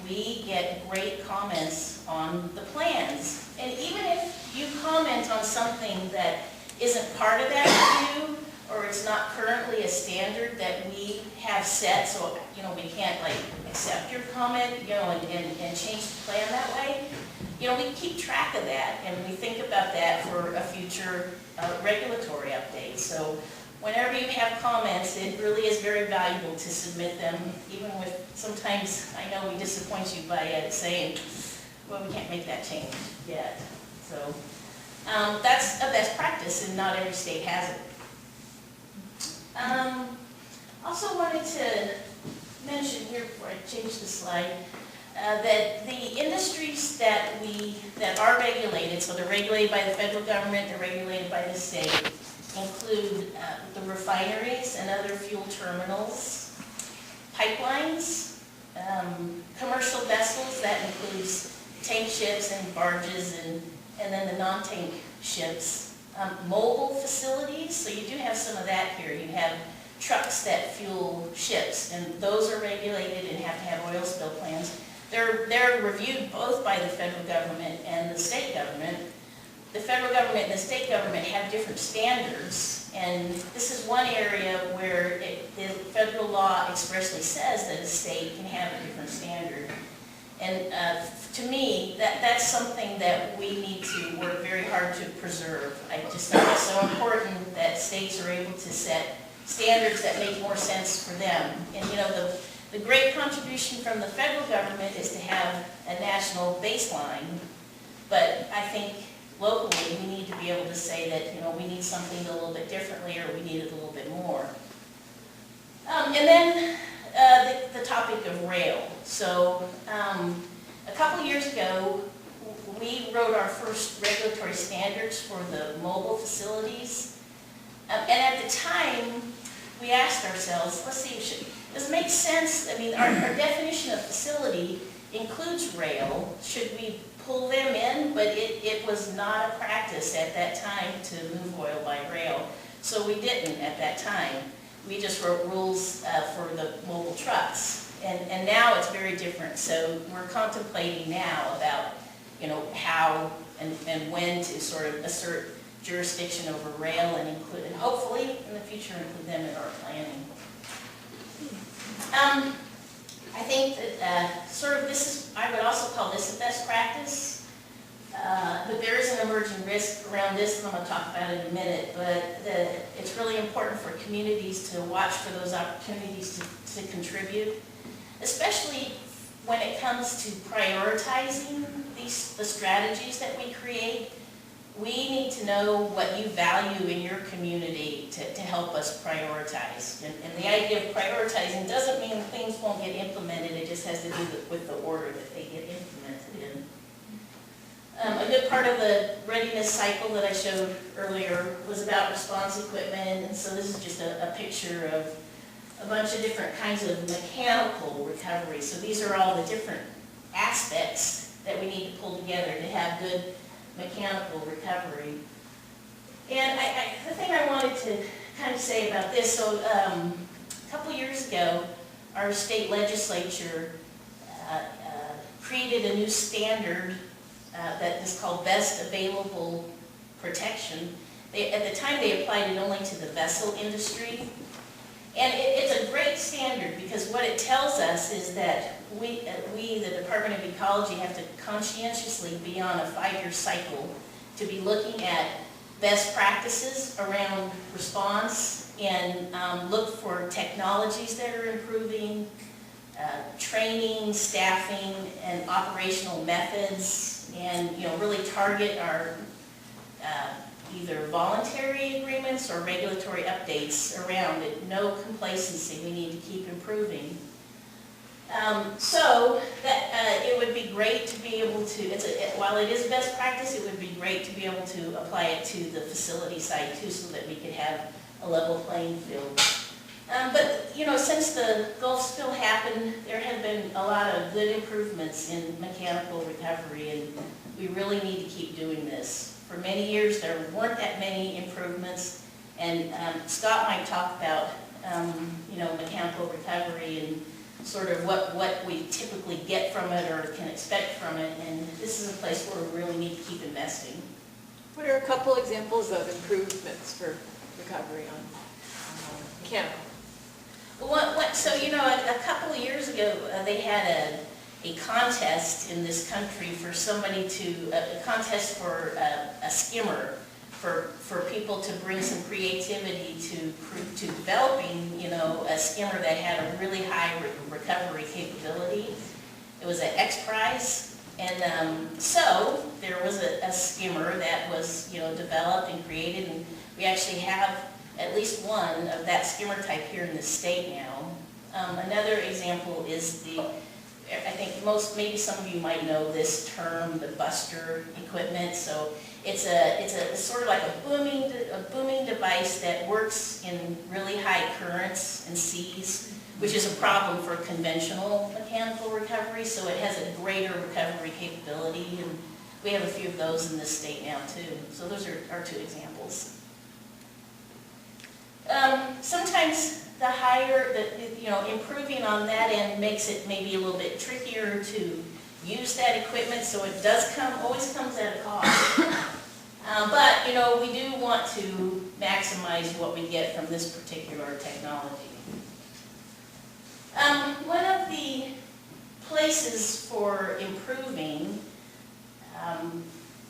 we get great comments on the plans. And even if you comment on something that isn't part of that review, or it's not currently a standard that we have set, so we can't accept your comment, and change the plan that way. We keep track of that, and we think about that for a future regulatory update. So whenever you have comments, it really is very valuable to submit them, even with, sometimes I know we disappoint you by saying, well, we can't make that change yet. So that's a best practice, and not every state has it. Also wanted to mention here before I change the slide, that the industries that are regulated, so they're regulated by the federal government, they're regulated by the state, include the refineries and other fuel terminals, pipelines, commercial vessels, that includes tank ships and barges, and then the non-tank ships, mobile facilities, so you do have some of that here. You have trucks that fuel ships, and those are regulated and have to have oil spill plans. They're reviewed both by the federal government and the state government. The federal government and the state government have different standards, and this is one area where the federal law expressly says that a state can have a different standard. And to me, that's something that we need to work very hard to preserve. I just think it's so important that states are able to set standards that make more sense for them. And the great contribution from the federal government is to have a national baseline, but I think locally we need to be able to say that we need something a little bit differently, or we need it a little bit more. And then the topic of rail. So a couple years ago, we wrote our first regulatory standards for the mobile facilities. And at the time, we asked ourselves, let's see, does it make sense? I mean, our definition of facility includes rail. Should we pull them in? But it was not a practice at that time to move oil by rail. So we didn't at that time. We just wrote rules for the mobile trucks. And now it's very different. So we're contemplating now about, how and when to sort of assert jurisdiction over rail and include, and hopefully in the future include them in our planning. I think that I would also call this a best practice, but there is an emerging risk around this, and I'm going to talk about it in a minute, but it's really important for communities to watch for those opportunities to contribute, especially when it comes to prioritizing the strategies that we create. We need to know what you value in your community to help us prioritize. And the idea of prioritizing doesn't mean things won't get implemented, it just has to do with the order that they get implemented in. A good part of the readiness cycle that I showed earlier was about response equipment, and so this is just a picture of a bunch of different kinds of mechanical recovery. So these are all the different aspects that we need to pull together to have good mechanical recovery. And the thing I wanted to kind of say about this, so a couple years ago, our state legislature created a new standard that is called Best Available Protection. At the time, they applied it only to the vessel industry. And it's a great standard, because what it tells us is that we, the Department of Ecology, have to conscientiously be on a 5-year cycle to be looking at best practices around response and look for technologies that are improving, training, staffing, and operational methods, and really target our either voluntary agreements or regulatory updates around it. No complacency, we need to keep improving. So that it would be great to be able to, while it is best practice, it would be great to be able to apply it to the facility side too, so that we could have a level playing field. But since the Gulf spill happened, there have been a lot of good improvements in mechanical recovery, and we really need to keep doing this. For many years, there weren't that many improvements, and Scott might talk about mechanical recovery and sort of what we typically get from it or can expect from it, and this is a place where we really need to keep investing. What are a couple examples of improvements for recovery on mechanical? So, a couple of years ago, they had a contest in this country for somebody a contest for a skimmer, for people to bring some creativity to developing, a skimmer that had a really high recovery capability. It was an X Prize, and so there was a skimmer that was, developed and created, and we actually have at least one of that skimmer type here in the state now. Another example is I think maybe some of you might know this term, the buster equipment. So it's sort of like a booming device that works in really high currents and seas, which is a problem for conventional mechanical recovery. So it has a greater recovery capability, and we have a few of those in this state now too. So those are our two examples. Sometimes the higher, improving on that end makes it maybe a little bit trickier to use that equipment, so it always comes at a cost. But, we do want to maximize what we get from this particular technology. One of the places for improving,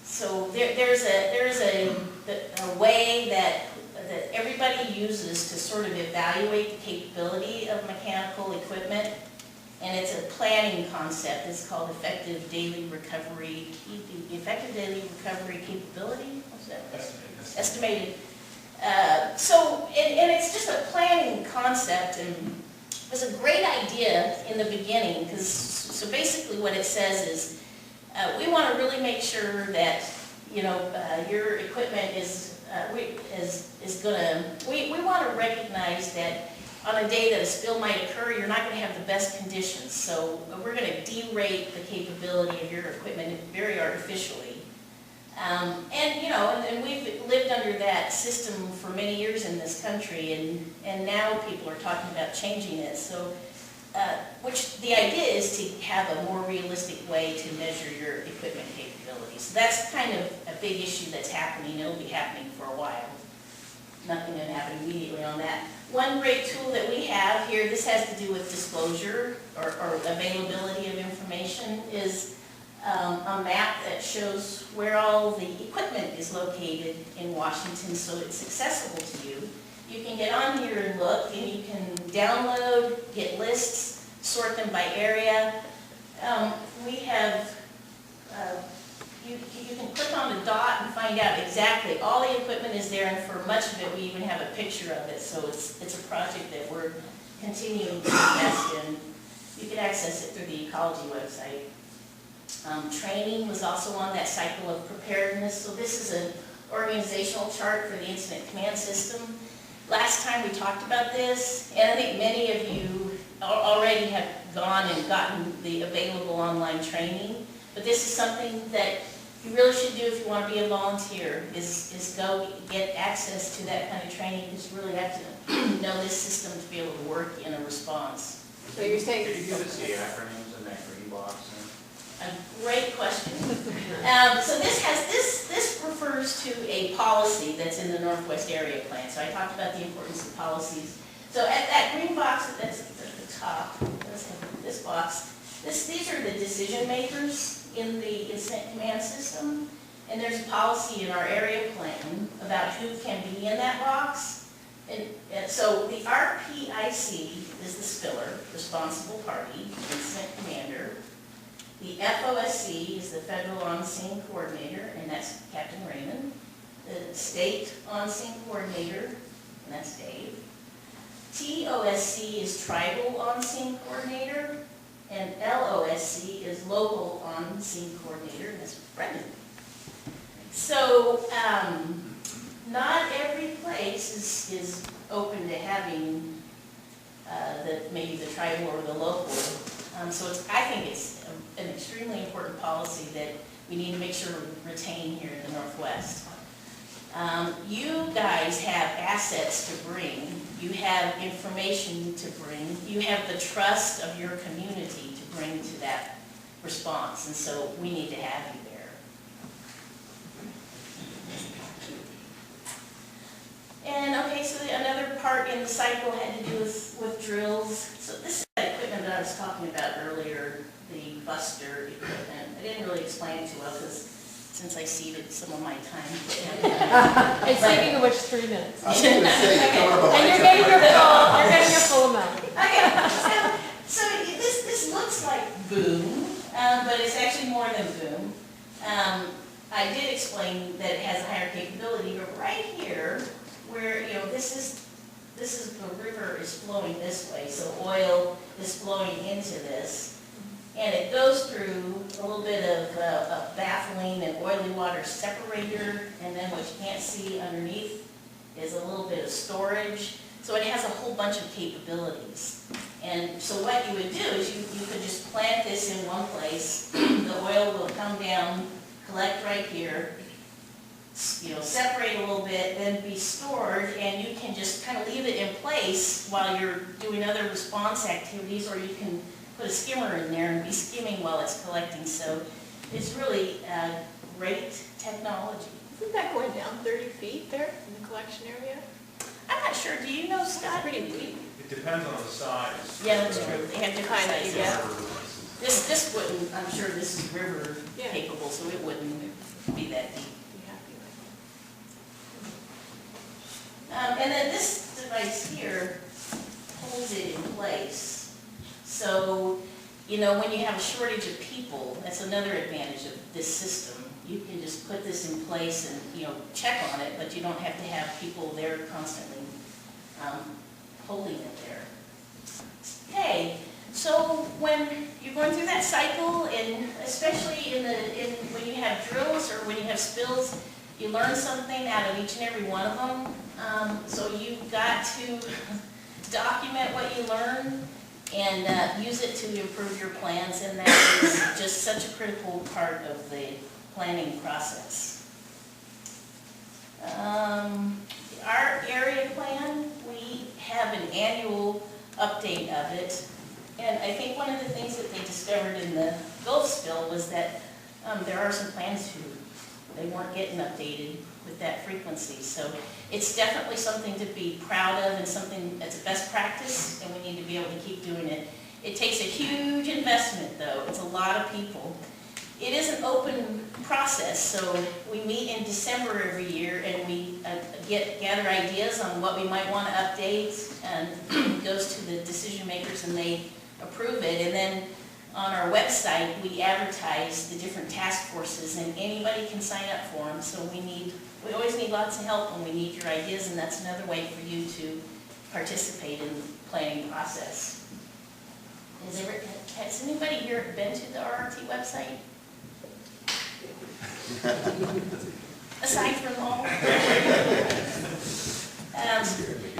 so there's a way that everybody uses to sort of evaluate the capability of mechanical equipment, and it's a planning concept. It's called effective daily recovery capability. What's that? Estimated. So it's just a planning concept, and it was a great idea in the beginning, because so basically what it says is we want to really make sure that your equipment we want to recognize that on a day that a spill might occur, you're not going to have the best conditions. So we're going to derate the capability of your equipment very artificially. And we've lived under that system for many years in this country, and now people are talking about changing it. So, which the idea is to have a more realistic way to measure your equipment capabilities. So that's kind of a big issue that's happening. It'll be happening for a while. Nothing going to happen immediately on that. One great tool that we have here, this has to do with disclosure or availability of information, is a map that shows where all the equipment is located in Washington, so it's accessible to you. You can get on here and look, and you can download, get lists, sort them by area. We have, you can click on the dot and find out exactly all the equipment is there, and for much of it we even have a picture of it, so it's a project that we're continuing to invest in. You can access it through the ecology website. Training was also on that cycle of preparedness, so this is an organizational chart for the incident command system. Last time we talked about this, and I think many of you already have gone and gotten the available online training, but this is something that you really should do if you want to be a volunteer, is go get access to that kind of training, because you really have to know this system to be able to work in a response. So you're saying... Could you give us the acronyms in that green box? A great question. So this refers to a policy that's in the Northwest Area Plan. So I talked about the importance of policies. So at that green box that's at the top, this box, these are the decision makers in the incident command system. And there's a policy in our area plan about about who can be in that box. And so the RPIC is the spiller, responsible party, incident commander. The FOSC is the Federal On-Scene Coordinator, and that's Captain Raymond. The State On-Scene Coordinator, and that's Dave. TOSC is Tribal On-Scene Coordinator, and LOSC is Local On-Scene Coordinator, and that's Brendan. So, not every place is open to having maybe the tribal or the local. So I think it's an extremely important policy that we need to make sure we retain here in the Northwest. You guys have assets to bring. You have information to bring. You have the trust of your community to bring to that response, and so we need to have you there. And okay, so another part in the cycle had to do with drills. So this is that equipment that I was talking about earlier, the buster equipment. I didn't really explain it too well because since I ceded some of my time. It's taking which 3 minutes. I was going to say, you covered up a And you're getting your full amount. Okay, so this looks like boom, but it's actually more than boom. I did explain that it has a higher capability, but right here, where, you know, this is the river is flowing this way, so oil is flowing into this, and it goes through a little bit of a baffling and oily water separator, and then what you can't see underneath is a little bit of storage. So it has a whole bunch of capabilities. And so what you would do is you could just plant this in one place, the oil will come down, collect right here, you know, separate a little bit, then be stored, and you can just kind of leave it in place while you're doing other response activities, or you can put a skimmer in there and be skimming while it's collecting. So it's really great technology. Isn't that going down 30 feet there in the collection area? I'm not sure, do you know, Scott? Pretty deep. It depends on the size. Yeah, that's true, they have different Kind that you sizes. get. This wouldn't, I'm sure this is river Yeah. capable, so it wouldn't be that deep. Be happy with And then this device here holds it in place. So, you know, when you have a shortage of people, that's another advantage of this system. You can just put this in place and, you know, check on it, but you don't have to have people there constantly holding it there. Okay, so when you're going through that cycle, and especially when you have drills or when you have spills, you learn something out of each and every one of them. So you've got to document what you learn and use it to improve your plans, and that is just such a critical part of the planning process. Our area plan, we have an annual update of it, and I think one of the things that they discovered in the Gulf spill was that there are some plans they weren't getting updated with that frequency. So it's definitely something to be proud of and something that's a best practice, and we need to be able to keep doing it. It takes a huge investment though, it's a lot of people. It is an open process, so we meet in December every year and we gather ideas on what we might want to update, and it goes to the decision makers and they approve it. And then on our website, we advertise the different task forces, and anybody can sign up for them. So we always need lots of help, and we need your ideas, and that's another way for you to participate in the planning process. Has anybody here been to the RRT website? Aside from all.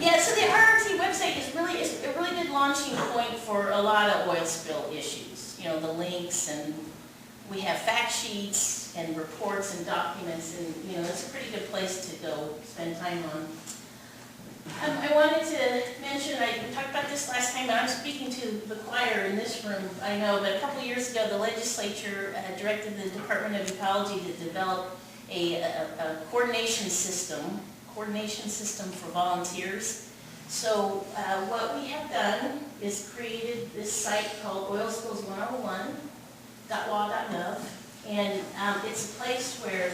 Yeah, so the RRT website is a really good launching point for a lot of oil spill issues. You know, the links, and we have fact sheets and reports and documents, and you know, it's a pretty good place to go spend time on. I wanted to mention, we talked about this last time, but I'm speaking to the choir in this room, I know, but a couple of years ago, the legislature directed the Department of Ecology to develop a coordination system for volunteers. So what we have done is created this site called oilspills101.wa.gov, and it's a place where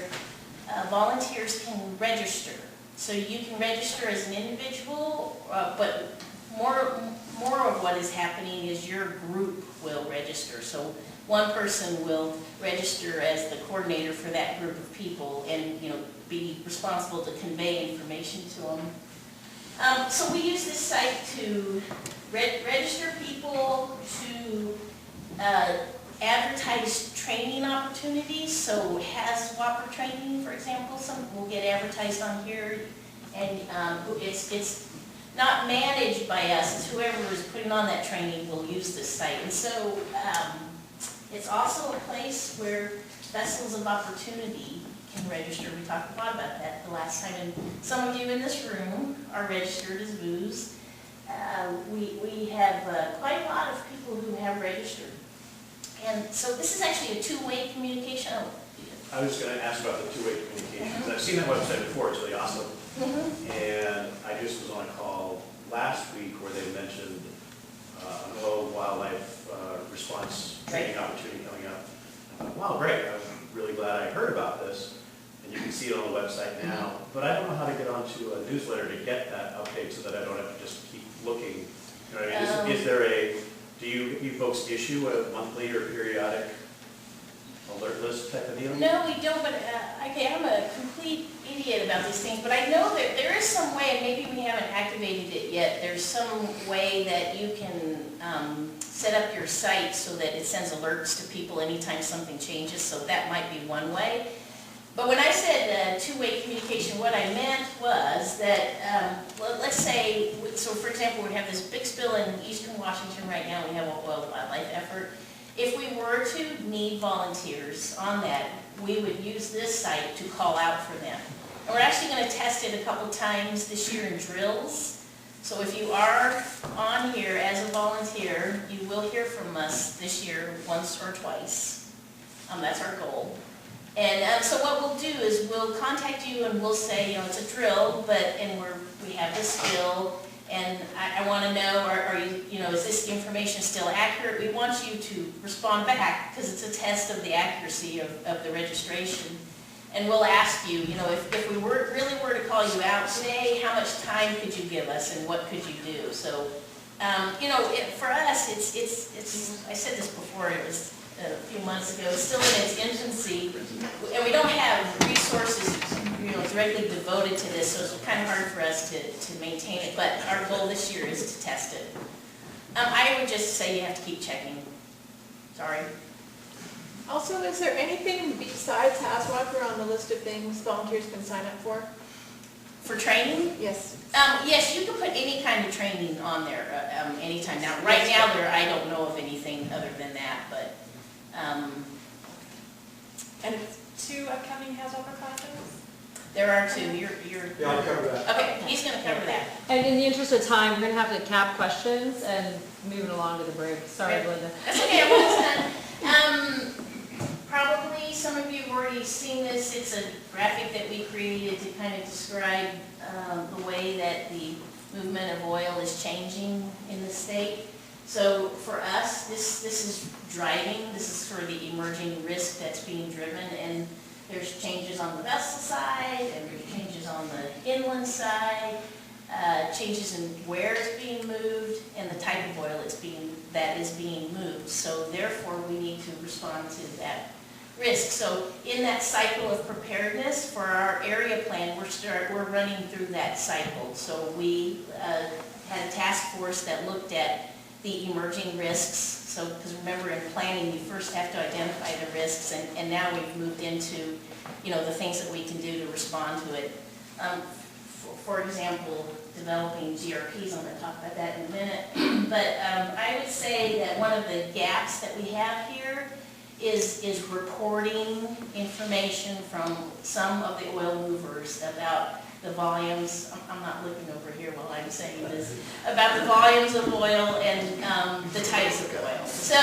volunteers can register. So you can register as an individual, but more of what is happening is your group will register. So one person will register as the coordinator for that group of people and, be responsible to convey information to them. So we use this site to register people, to advertise training opportunities. So HAZWOPER training, for example, some will get advertised on here, and it's not managed by us. It's whoever is putting on that training will use this site. And so it's also a place where vessels of opportunity can register. We talked a lot about that the last time, and some of you in this room are registered as VOOs. We have quite a lot of people who have registered. And so this is actually a two-way communication. I was going to ask about the two-way communications. I've seen that website before, it's really awesome. And I just was on a call last week where they mentioned an oil wildlife response training opportunity coming up. I thought, wow, great, I'm really glad I heard about this. And you can see it on the website now, but I don't know how to get onto a newsletter to get that update so that I don't have to just keep looking. You know what I mean? Is there do you folks issue a monthly or periodic alert list type of deal? No, we don't, but I'm a complete idiot about these things, but I know that there is some way, and maybe we haven't activated it yet, there's some way that you can set up your site so that it sends alerts to people anytime something changes, so that might be one way. But when I said two-way communication, what I meant was that, well, let's say, so for example, we have this big spill in eastern Washington right now, we have an oil wildlife effort. If we were to need volunteers on that, we would use this site to call out for them. And we're actually going to test it a couple times this year in drills. So if you are on here as a volunteer, you will hear from us this year once or twice. That's our goal. And so what we'll do is we'll contact you and we'll say, it's a drill, and we have this spill, and I want to know, are you, is this information still accurate? We want you to respond back because it's a test of the accuracy of the registration. And we'll ask you, if we really were to call you out today, how much time could you give us and what could you do? So, for us, it's I said this before, it was a few months ago, it's still in its infancy, and we don't have resources, directly devoted to this, so it's kind of hard for us to maintain it, but our goal this year is to test it. I would just say you have to keep checking. Sorry. Also, is there anything besides HAZWOPER on the list of things volunteers can sign up for? For training? Yes. Yes, you can put any kind of training on there anytime. Now, right now, I don't know of anything other than that, but. And 2 upcoming HAZWOPER classes? There are 2. Yeah, I'll cover that. Okay, he's going to cover that. And in the interest of time, we're going to have to cap questions and move it along to the break. Sorry, Linda. That's okay, I'm almost done. Probably some of you have already seen this. It's a graphic that we created to kind of describe the way that the movement of oil is changing in the state. So for us, this is driving. This is sort of the emerging risk that's being driven, and there's changes on the vessel side, and there's changes on the inland side, changes in where it's being moved, and the type of oil that is being moved. So therefore, we need to respond to that risk. So in that cycle of preparedness for our area plan, we're running through that cycle. So we had a task force that looked at the emerging risks. So, because remember, in planning, you first have to identify the risks, and now we've moved into, the things that we can do to respond to it. For example, developing GRPs, I'm going to talk about that in a minute. But I would say that one of the gaps that we have here is reporting information from some of the oil movers about the volumes. I'm not looking over here while I'm saying this, about the volumes of oil and the types of oil. So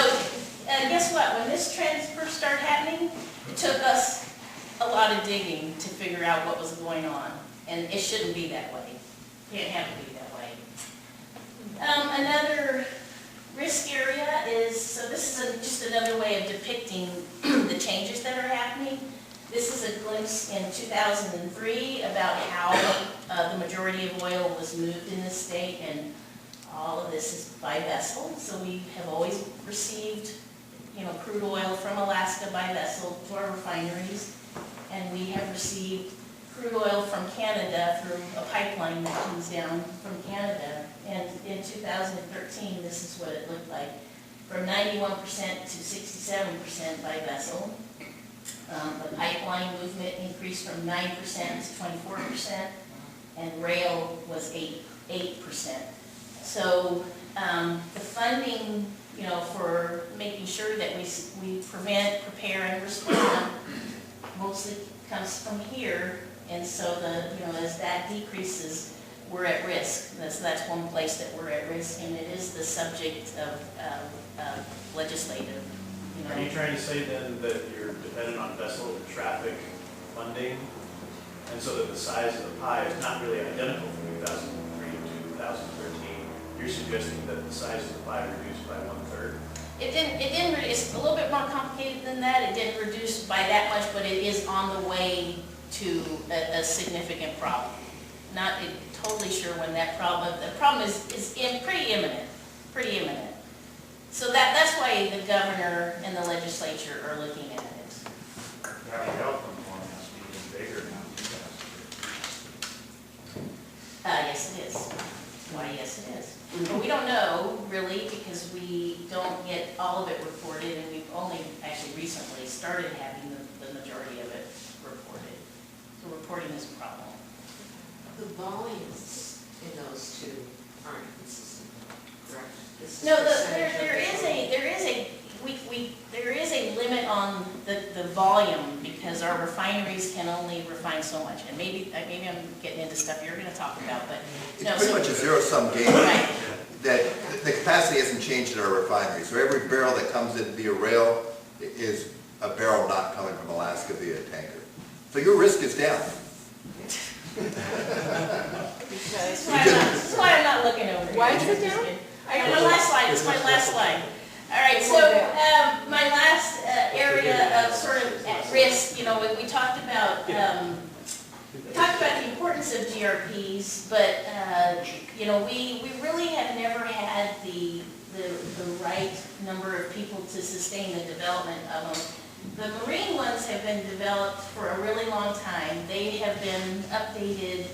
guess what? When this trend first started happening, it took us a lot of digging to figure out what was going on. And it shouldn't be that way. It can't have to be that way. Another risk area is, so this is just another way of depicting the changes that are happening. This is a glimpse in 2003 about how the majority of oil was moved in this state, and all of this is by vessel. So we have always received, crude oil from Alaska by vessel to our refineries, and we have received crude oil from Canada through a pipeline that comes down from Canada. And in 2013, this is what it looked like, from 91% to 67% by vessel. The pipeline movement increased from 9% to 24%, and rail was 8%. So the funding, for making sure that we prevent, prepare, and respond mostly comes from here. And so as that decreases, we're at risk. That's one place that we're at risk, and it is the subject of legislative. Are you trying to say then that you're dependent on vessel and traffic funding, and so that the size of the pie is not really identical from 2003 to 2013? You're suggesting that the size of the pie reduced by 1/3? It didn't, it's a little bit more complicated than that. It didn't reduce by that much, but it is on the way to a significant problem. Not totally sure when the problem is pretty imminent. So that's why the governor and the legislature are looking at it. Our health reform has to be even bigger now. Yes, it is. Why, yes, it is. But we don't know, really, because we don't get all of it reported, and we've only actually recently started having the majority of it reported. So reporting is a problem. The volumes in those two aren't consistent, correct? No, there is a limit on the volume, because our refineries can only refine so much. And maybe I'm getting into stuff you're going to talk about, but no. It's pretty much a zero-sum game. Right. That the capacity hasn't changed in our refinery. So every barrel that comes in via rail is a barrel not coming from Alaska via tanker. So your risk is down. That's why I'm not looking over it. Why is it down? I got my last slide, it's my last slide. All right, so my last area of sort of at risk, we talked about the importance of GRPs, but we really have never had the right number of people to sustain the development of them. The marine ones have been developed for a really long time. They have been updated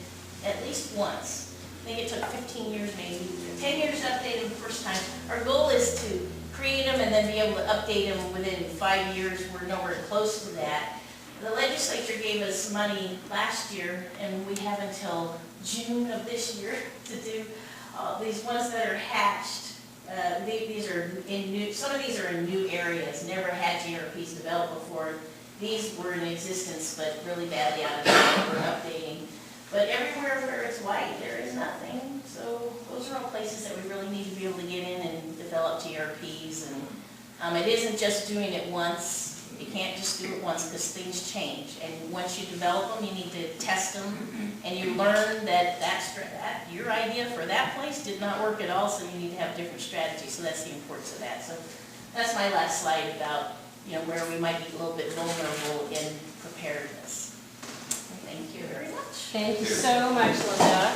at least once. I think it took 15 years, maybe 10 years to update them the first time. Our goal is to create them and then be able to update them within 5 years. We're nowhere close to that. The legislature gave us money last year, and we have until June of this year to do these ones that are hatched. These are some of these are in new areas, never had GRPs developed before. These were in existence, but really badly out of date. We're updating. But everywhere where it's white, there is nothing. So those are all places that we really need to be able to get in and develop GRPs. And it isn't just doing it once. You can't just do it once, because things change. And once you develop them, you need to test them, and you learn that your idea for that place did not work at all, so you need to have different strategies. So that's the importance of that. So that's my last slide about where we might be a little bit vulnerable in preparedness. Thank you very much. Thank you so much, Linda.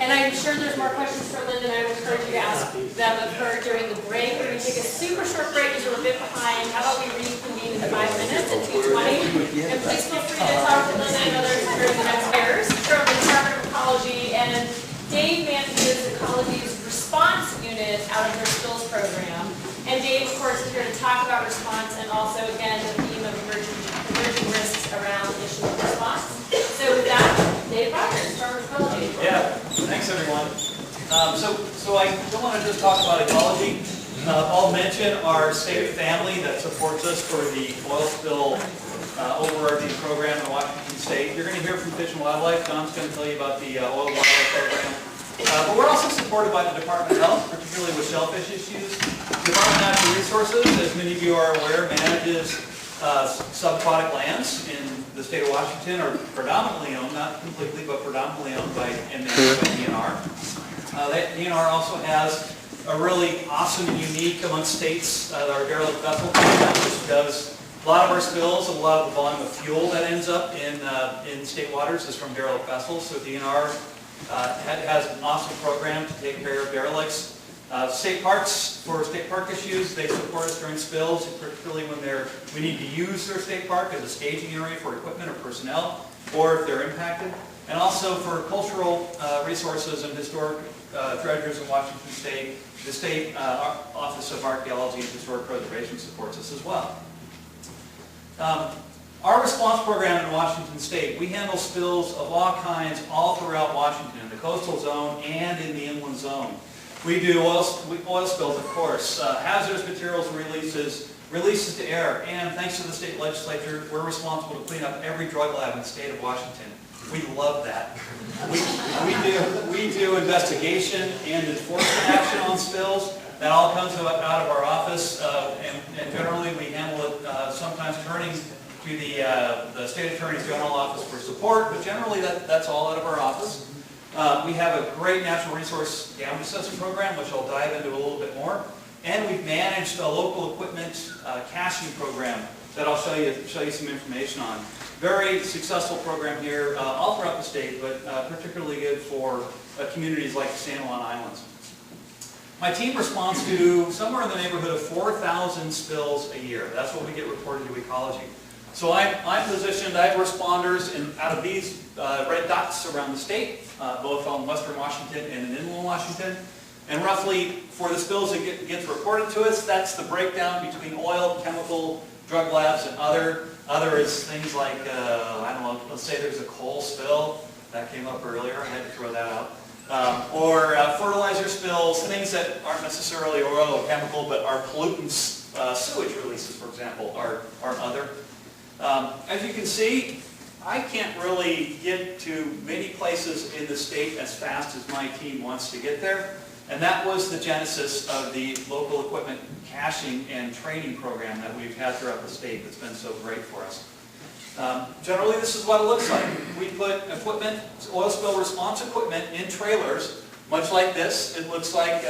And I'm sure there's more questions for Linda, and I would encourage you to ask them of her during the break. We're going to take a super short break because we're a bit behind. How about we reconvene in 5 minutes at 2:20? And please feel free to talk to Linda and others during the next hours from the Department of Ecology. And Dave manages Ecology's response unit out of their skills program. And Dave, of course, is here to talk about response and also, again, the theme of emerging risks around issue of response. So with that, Dave Rogers from Ecology. Yeah, thanks everyone. So I don't want to just talk about ecology. I'll mention our state family that supports us for the oil spill overarching program in Washington State. You're going to hear from Fish and Wildlife. John's going to tell you about the oil and wildlife program. But we're also supported by the Department of Health, particularly with shellfish issues. The Department of Natural Resources, as many of you are aware, manages subaquatic lands in the state of Washington are predominantly owned, not completely, but predominantly owned by and managed by DNR. That DNR also has a really awesome and unique amongst states, our derelict vessel program, which does A lot of our spills and a lot of the volume of fuel that ends up in state waters is from derelict vessels. So DNR has an awesome program to take care of derelicts. State parks, for state park issues, they support us during spills, particularly when we need to use their state park as a staging area for equipment or personnel, or if they're impacted. And also for cultural resources and historic treasures in Washington State, the State Office of Archaeology and Historic Preservation supports us as well. Our response program in Washington State, we handle spills of all kinds all throughout Washington, in the coastal zone and in the inland zone. We do oil spills, of course, hazardous materials releases to air, and thanks to the state legislature, we're responsible to clean up every drug lab in the state of Washington. We love that. We do investigation and enforcement action on spills. That all comes out of our office, and generally we handle it sometimes turning to the State Attorney's General Office for support, but generally that's all out of our office. We have a great natural resource damage assessment program, which I'll dive into a little bit more. And we've managed a local equipment caching program that I'll show you some information on. Very successful program here all throughout the state, but particularly good for communities like the San Juan Islands. My team responds to somewhere in the neighborhood of 4,000 spills a year. That's what we get reported to ecology. So I'm positioned, I have responders out of these red dots around the state, both on western Washington and in inland Washington. And roughly, for the spills that gets reported to us, that's the breakdown between oil, chemical, drug labs, and other. Other is things like, I don't know, let's say there's a coal spill. That came up earlier, I had to throw that out. Or fertilizer spills, things that aren't necessarily oil or chemical, but are pollutants. Sewage releases, for example, are other. As you can see, I can't really get to many places in the state as fast as my team wants to get there. And that was the genesis of the local equipment caching and training program that we've had throughout the state that's been so great for us. Generally, this is what it looks like. We put equipment, oil spill response equipment, in trailers, much like this. It looks like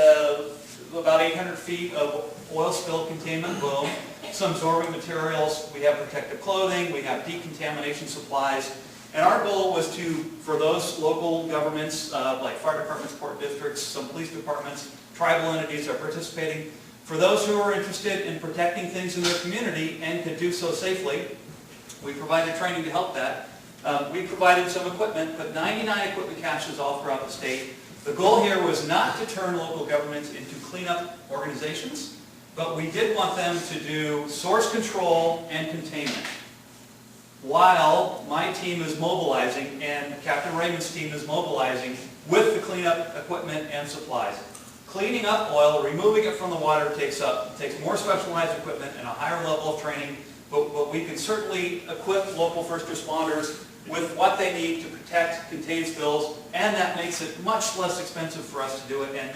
about 800 feet of oil spill containment boom, some absorbing materials, we have protective clothing, we have decontamination supplies, and our goal was for those local governments, like fire departments, port districts, some police departments, tribal entities are participating, for those who are interested in protecting things in their community and could do so safely, we provided training to help that. We provided some equipment, but 99 equipment caches all throughout the state. The goal here was not to turn local governments into cleanup organizations, but we did want them to do source control and containment. While my team is mobilizing and Captain Raymond's team is mobilizing with the cleanup equipment and supplies. Cleaning up oil, removing it from the water takes more specialized equipment and a higher level of training, but we can certainly equip local first responders with what they need to protect, contain spills, and that makes it much less expensive for us to do it and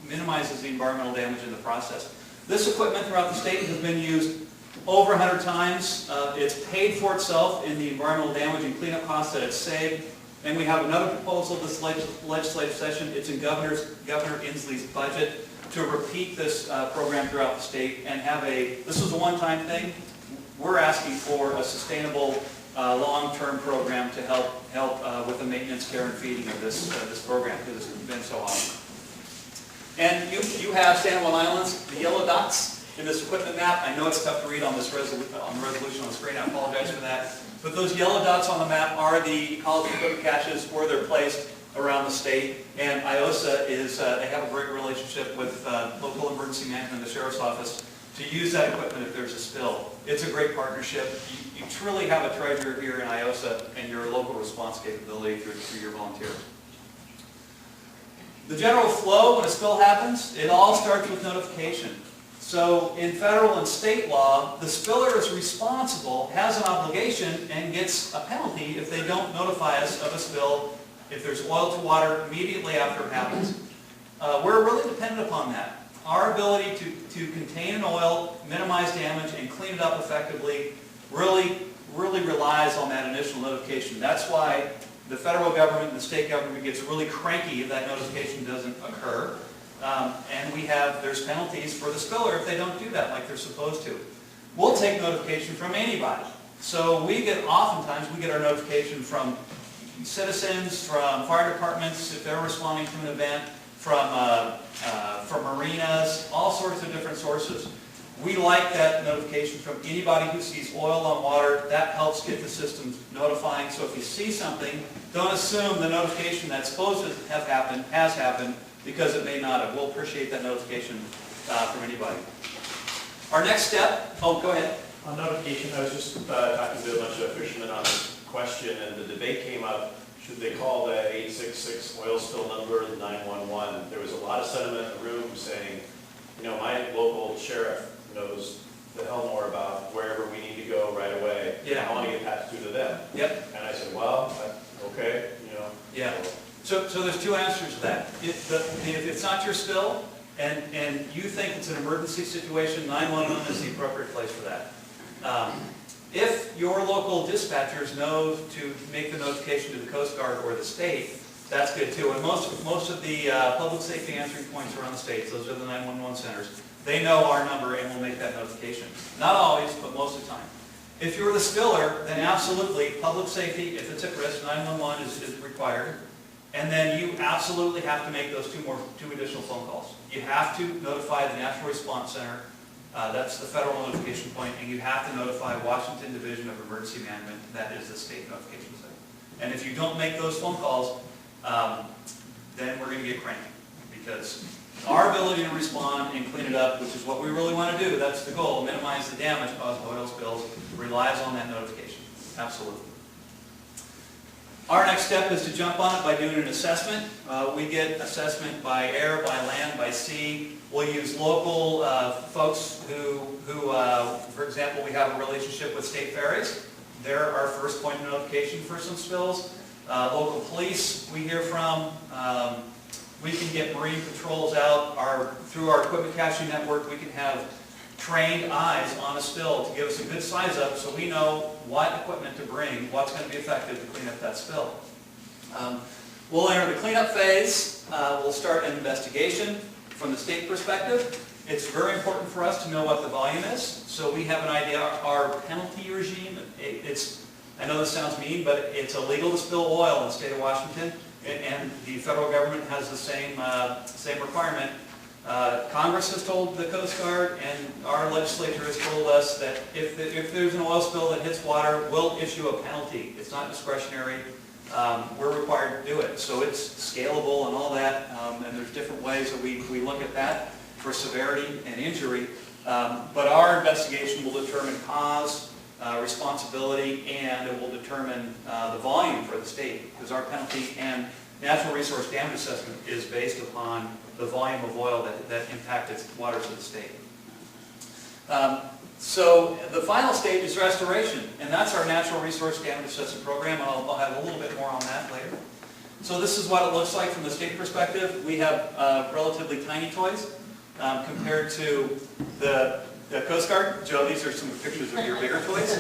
minimizes the environmental damage in the process. This equipment throughout the state has been used over 100 times. It's paid for itself in the environmental damage and cleanup costs that it's saved. And we have another proposal this legislative session. It's in Governor Inslee's budget to repeat this program throughout the state and have this was a one-time thing. We're asking for a sustainable long-term program to help with the maintenance, care, and feeding of this program because it's been so awesome. And you have San Juan Islands, the yellow dots in this equipment map. I know it's tough to read on this on the resolution on the screen. I apologize for that. But those yellow dots on the map are the ecology equipment caches where they're placed around the state. And IOSA they have a great relationship with local emergency management, the Sheriff's Office, to use that equipment if there's a spill. It's a great partnership. You truly have a treasure here in IOSA and your local response capability through your volunteers. The general flow when a spill happens, it all starts with notification. So in federal and state law, the spiller is responsible, has an obligation, and gets a penalty if they don't notify us of a spill, if there's oil to water immediately after it happens. We're really dependent upon that. Our ability to contain an oil, minimize damage, and clean it up effectively really relies on that initial notification. That's why the federal government and the state government gets really cranky if that notification doesn't occur. And there's penalties for the spiller if they don't do that like they're supposed to. we'll take notification from anybody. So oftentimes we get our notification from citizens, from fire departments if they're responding to an event, from marinas, all sorts of different sources. We like that notification from anybody who sees oil on water. That helps get the system notifying. So if you see something, don't assume the notification that's supposed to have happened has happened, because it may not have. We'll appreciate that notification from anybody. Our next step, go ahead. On notification, I was just talking to a bunch of fishermen on this question, and the debate came up, should they call the 866 oil spill number, the 911? There was a lot of sentiment in the room saying, my local sheriff knows the hell more about wherever we need to go right away. Yeah. I want to get passed through to them. Yep. And I said, well, okay, Yeah. So there's two answers to that. If it's not your spill and you think it's an emergency situation, 911 is the appropriate place for that. If your local dispatchers know to make the notification to the Coast Guard or the state, that's good too. And most of the public safety answering points around the states, those are the 911 centers, they know our number and will make that notification. Not always, but most of the time. If you're the spiller, then absolutely, public safety, if it's at risk, 911 is required. And then you absolutely have to make those two additional phone calls. You have to notify the Natural Response Center, that's the federal notification point, and you have to notify Washington Division of Emergency Management, that is the state notification center. And if you don't make those phone calls, then we're going to get cranky, because our ability to respond and clean it up, which is what we really want to do, that's the goal, minimize the damage caused by oil spills, relies on that notification. Absolutely. Our next step is to jump on it by doing an assessment. We get assessment by air, by land, by sea. We'll use local folks who, for example, we have a relationship with state ferries. They're our first point of notification for some spills. Local police we hear from. We can get marine patrols out. Through our equipment caching network, we can have trained eyes on a spill to give us a good size up so we know what equipment to bring, what's going to be effective to clean up that spill. We'll enter the cleanup phase. We'll start an investigation from the state perspective. It's very important for us to know what the volume is, so we have an idea. Our penalty regime, I know this sounds mean, but it's illegal to spill oil in the state of Washington, and the federal government has the same requirement. Congress has told the Coast Guard, and our legislature has told us that if there's an oil spill that hits water, we'll issue a penalty. It's not discretionary. We're required to do it. So it's scalable and all that, and there's different ways that we look at that for severity and injury. But our investigation will determine cause, responsibility, and it will determine the volume for the state, because our penalty and natural resource damage assessment is based upon the volume of oil that impacted waters of the state. So the final stage is restoration, and that's our natural resource damage assessment program, and I'll have a little bit more on that later. So this is what it looks like from the state perspective. We have relatively tiny toys compared to the Coast Guard. Joe, these are some pictures of your bigger toys.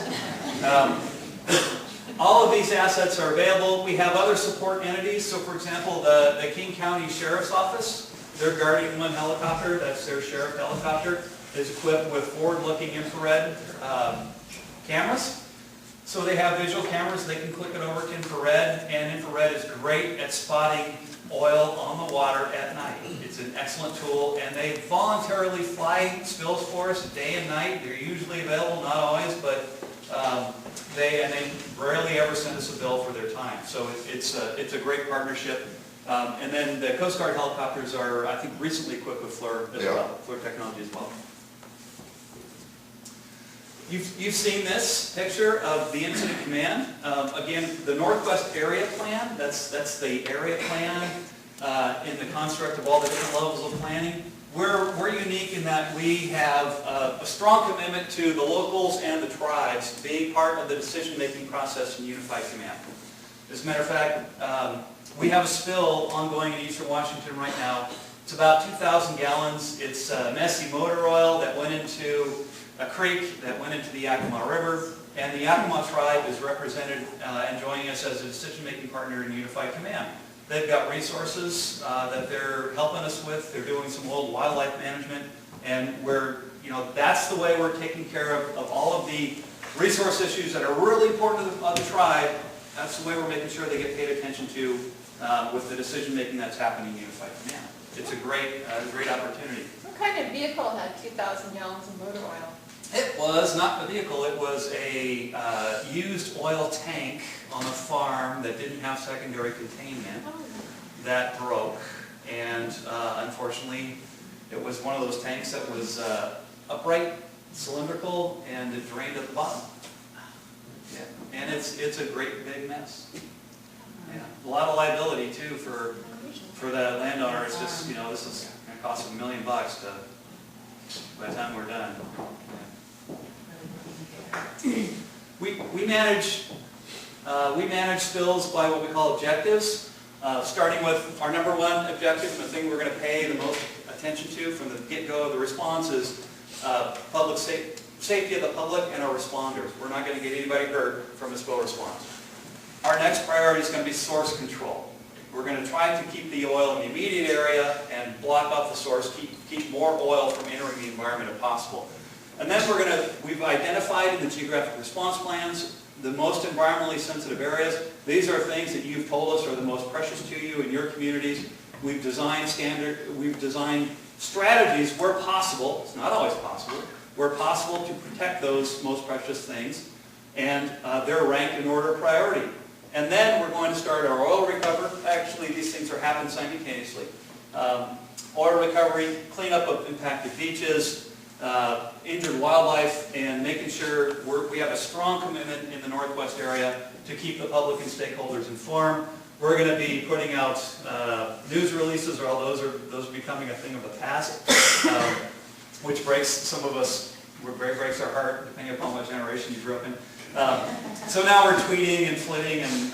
All of these assets are available. We have other support entities. So for example, the King County Sheriff's Office, their Guardian 1 helicopter, that's their sheriff helicopter, is equipped with forward-looking infrared cameras. So they have visual cameras, they can click it over to infrared, and infrared is great at spotting oil on the water at night. It's an excellent tool, and they voluntarily fly spills for us day and night. They're usually available, not always, but they rarely ever send us a bill for their time. So it's a great partnership. And then the Coast Guard helicopters are, I think, recently equipped with FLIR as well, FLIR technology as well. You've seen this picture of the incident command. Again, the Northwest Area Plan, that's the area plan in the construct of all the different levels of planning. We're unique in that we have a strong commitment to the locals and the tribes being part of the decision-making process in Unified Command. As a matter of fact, we have a spill ongoing in eastern Washington right now. It's about 2,000 gallons. It's messy motor oil that went into a creek that went into the Yakima River, and the Yakima tribe is represented and joining us as a decision-making partner in Unified Command. They've got resources that they're helping us with. They're doing some old wildlife management, and we're that's the way we're taking care of all of the resource issues that are really important to the tribe. That's the way we're making sure they get paid attention to with the decision-making that's happening in Unified Command. It's a great opportunity. What kind of vehicle had 2,000 gallons of motor oil? It was not a vehicle, it was a used oil tank on a farm that didn't have secondary containment that broke. And unfortunately, it was one of those tanks that was upright, cylindrical, and it drained at the bottom. Yeah. And it's a great big mess. Yeah. A lot of liability too for the landowner. It's just, this is going to cost $1 million by the time we're done. Yeah. We manage spills by what we call objectives, starting with our number one objective, and the thing we're going to pay the most attention to from the get-go of the response is public safety of the public and our responders. We're not going to get anybody hurt from a spill response. Our next priority is going to be source control. We're going to try to keep the oil in the immediate area and block off the source, keep more oil from entering the environment if possible. And then we've identified in the geographic response plans the most environmentally sensitive areas. These are things that you've told us are the most precious to you in your communities. We've designed strategies where possible, it's not always possible, where possible to protect those most precious things, and they're ranked in order of priority. And then we're going to start our oil recovery. Actually, these things are happening simultaneously. Oil recovery, cleanup of impacted beaches, injured wildlife, and making sure we have a strong commitment in the Northwest area to keep the public and stakeholders informed. We're going to be putting out news releases, or all those are becoming a thing of the past, which breaks some of us, breaks our heart, depending upon what generation you grew up in. So now we're tweeting and flitting and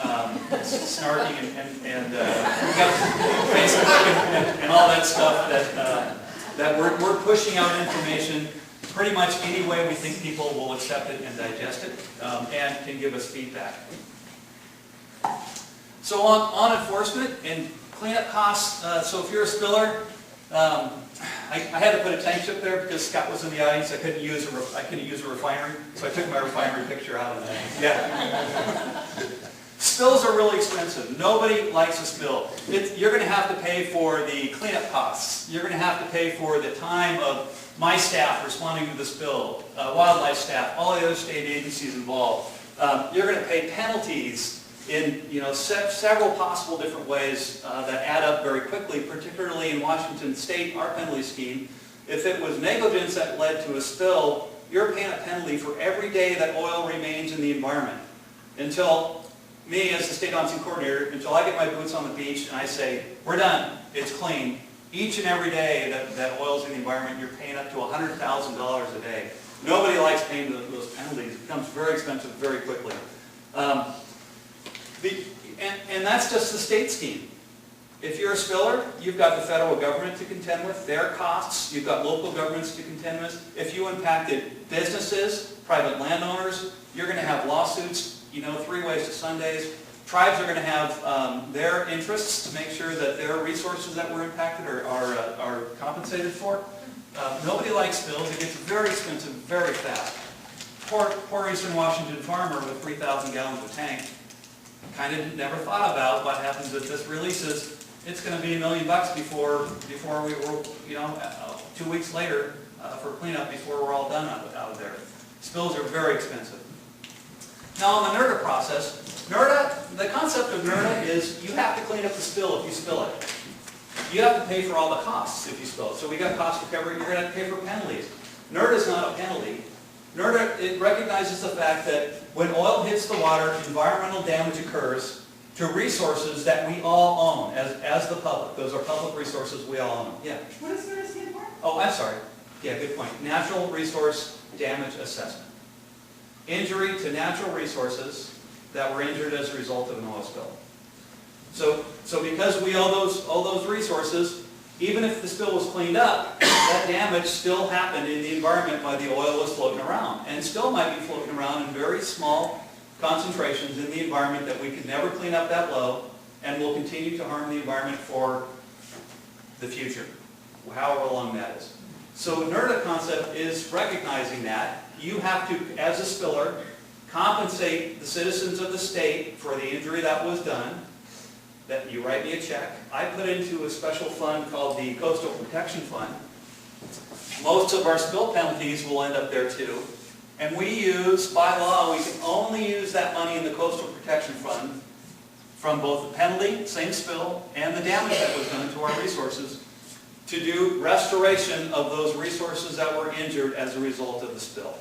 snarking and we got Facebook and all that stuff that we're pushing out information pretty much any way we think people will accept it and digest it and can give us feedback. So on enforcement and cleanup costs, so if you're a spiller, I had to put a tank ship there because Scott was in the audience. I couldn't use a refinery, so I took my refinery picture out of that. Yeah. Spills are really expensive. Nobody likes a spill. You're going to have to pay for the cleanup costs. You're going to have to pay for the time of my staff responding to the spill, wildlife staff, all the other state agencies involved. You're going to pay penalties in several possible different ways that add up very quickly, particularly in Washington State, our penalty scheme. If it was negligence that led to a spill, you're paying a penalty for every day that oil remains in the environment. Until me, as the state on-scene coordinator, until I get my boots on the beach and I say, we're done, it's clean. Each and every day that oil's in the environment, you're paying up to $100,000 a day. Nobody likes paying those penalties. It becomes very expensive very quickly. And that's just the state scheme. If you're a spiller, you've got the federal government to contend with, their costs. You've got local governments to contend with. If you impacted businesses, private landowners, you're going to have lawsuits, 3 ways to Sundays. Tribes are going to have their interests to make sure that their resources that were impacted are compensated for. Nobody likes spills. It gets very expensive very fast. Poor Eastern Washington farmer with 3,000 gallons of tank kind of never thought about what happens if this releases. It's going to be $1 million before we were, 2 weeks later for cleanup before we're all done out of there. Spills are very expensive. Now on the NERDA process, the concept of NERDA is you have to clean up the spill if you spill it. You have to pay for all the costs if you spill it. So we got cost recovery, you're going to have to pay for penalties. NERDA is not a penalty. NERDA, it recognizes the fact that when oil hits the water, environmental damage occurs to resources that we all own as the public. Those are public resources we all own. Yeah? What does NERDA stand for? Oh, I'm sorry. Yeah, good point. Natural Resource Damage Assessment. Injury to natural resources that were injured as a result of an oil spill. So because we owe those resources, even if the spill was cleaned up, that damage still happened in the environment while the oil was floating around, and still might be floating around in very small concentrations in the environment that we could never clean up that low, and will continue to harm the environment for the future, however long that is. So NERDA concept is recognizing that you have to, as a spiller, compensate the citizens of the state for the injury that was done, that you write me a check. I put into a special fund called the Coastal Protection Fund. Most of our spill penalties will end up there too. And we use, by law, we can only use that money in the Coastal Protection Fund from both the penalty, same spill, and the damage that was done to our resources to do restoration of those resources that were injured as a result of the spill.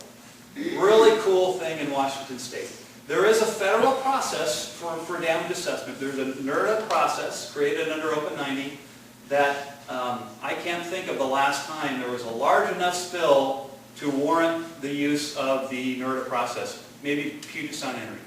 Really cool thing in Washington State. There is a federal process for damage assessment. There's a NERDA process created under Open 90 that I can't think of the last time there was a large enough spill to warrant the use of the NERDA process. Maybe Puget Sound Henry,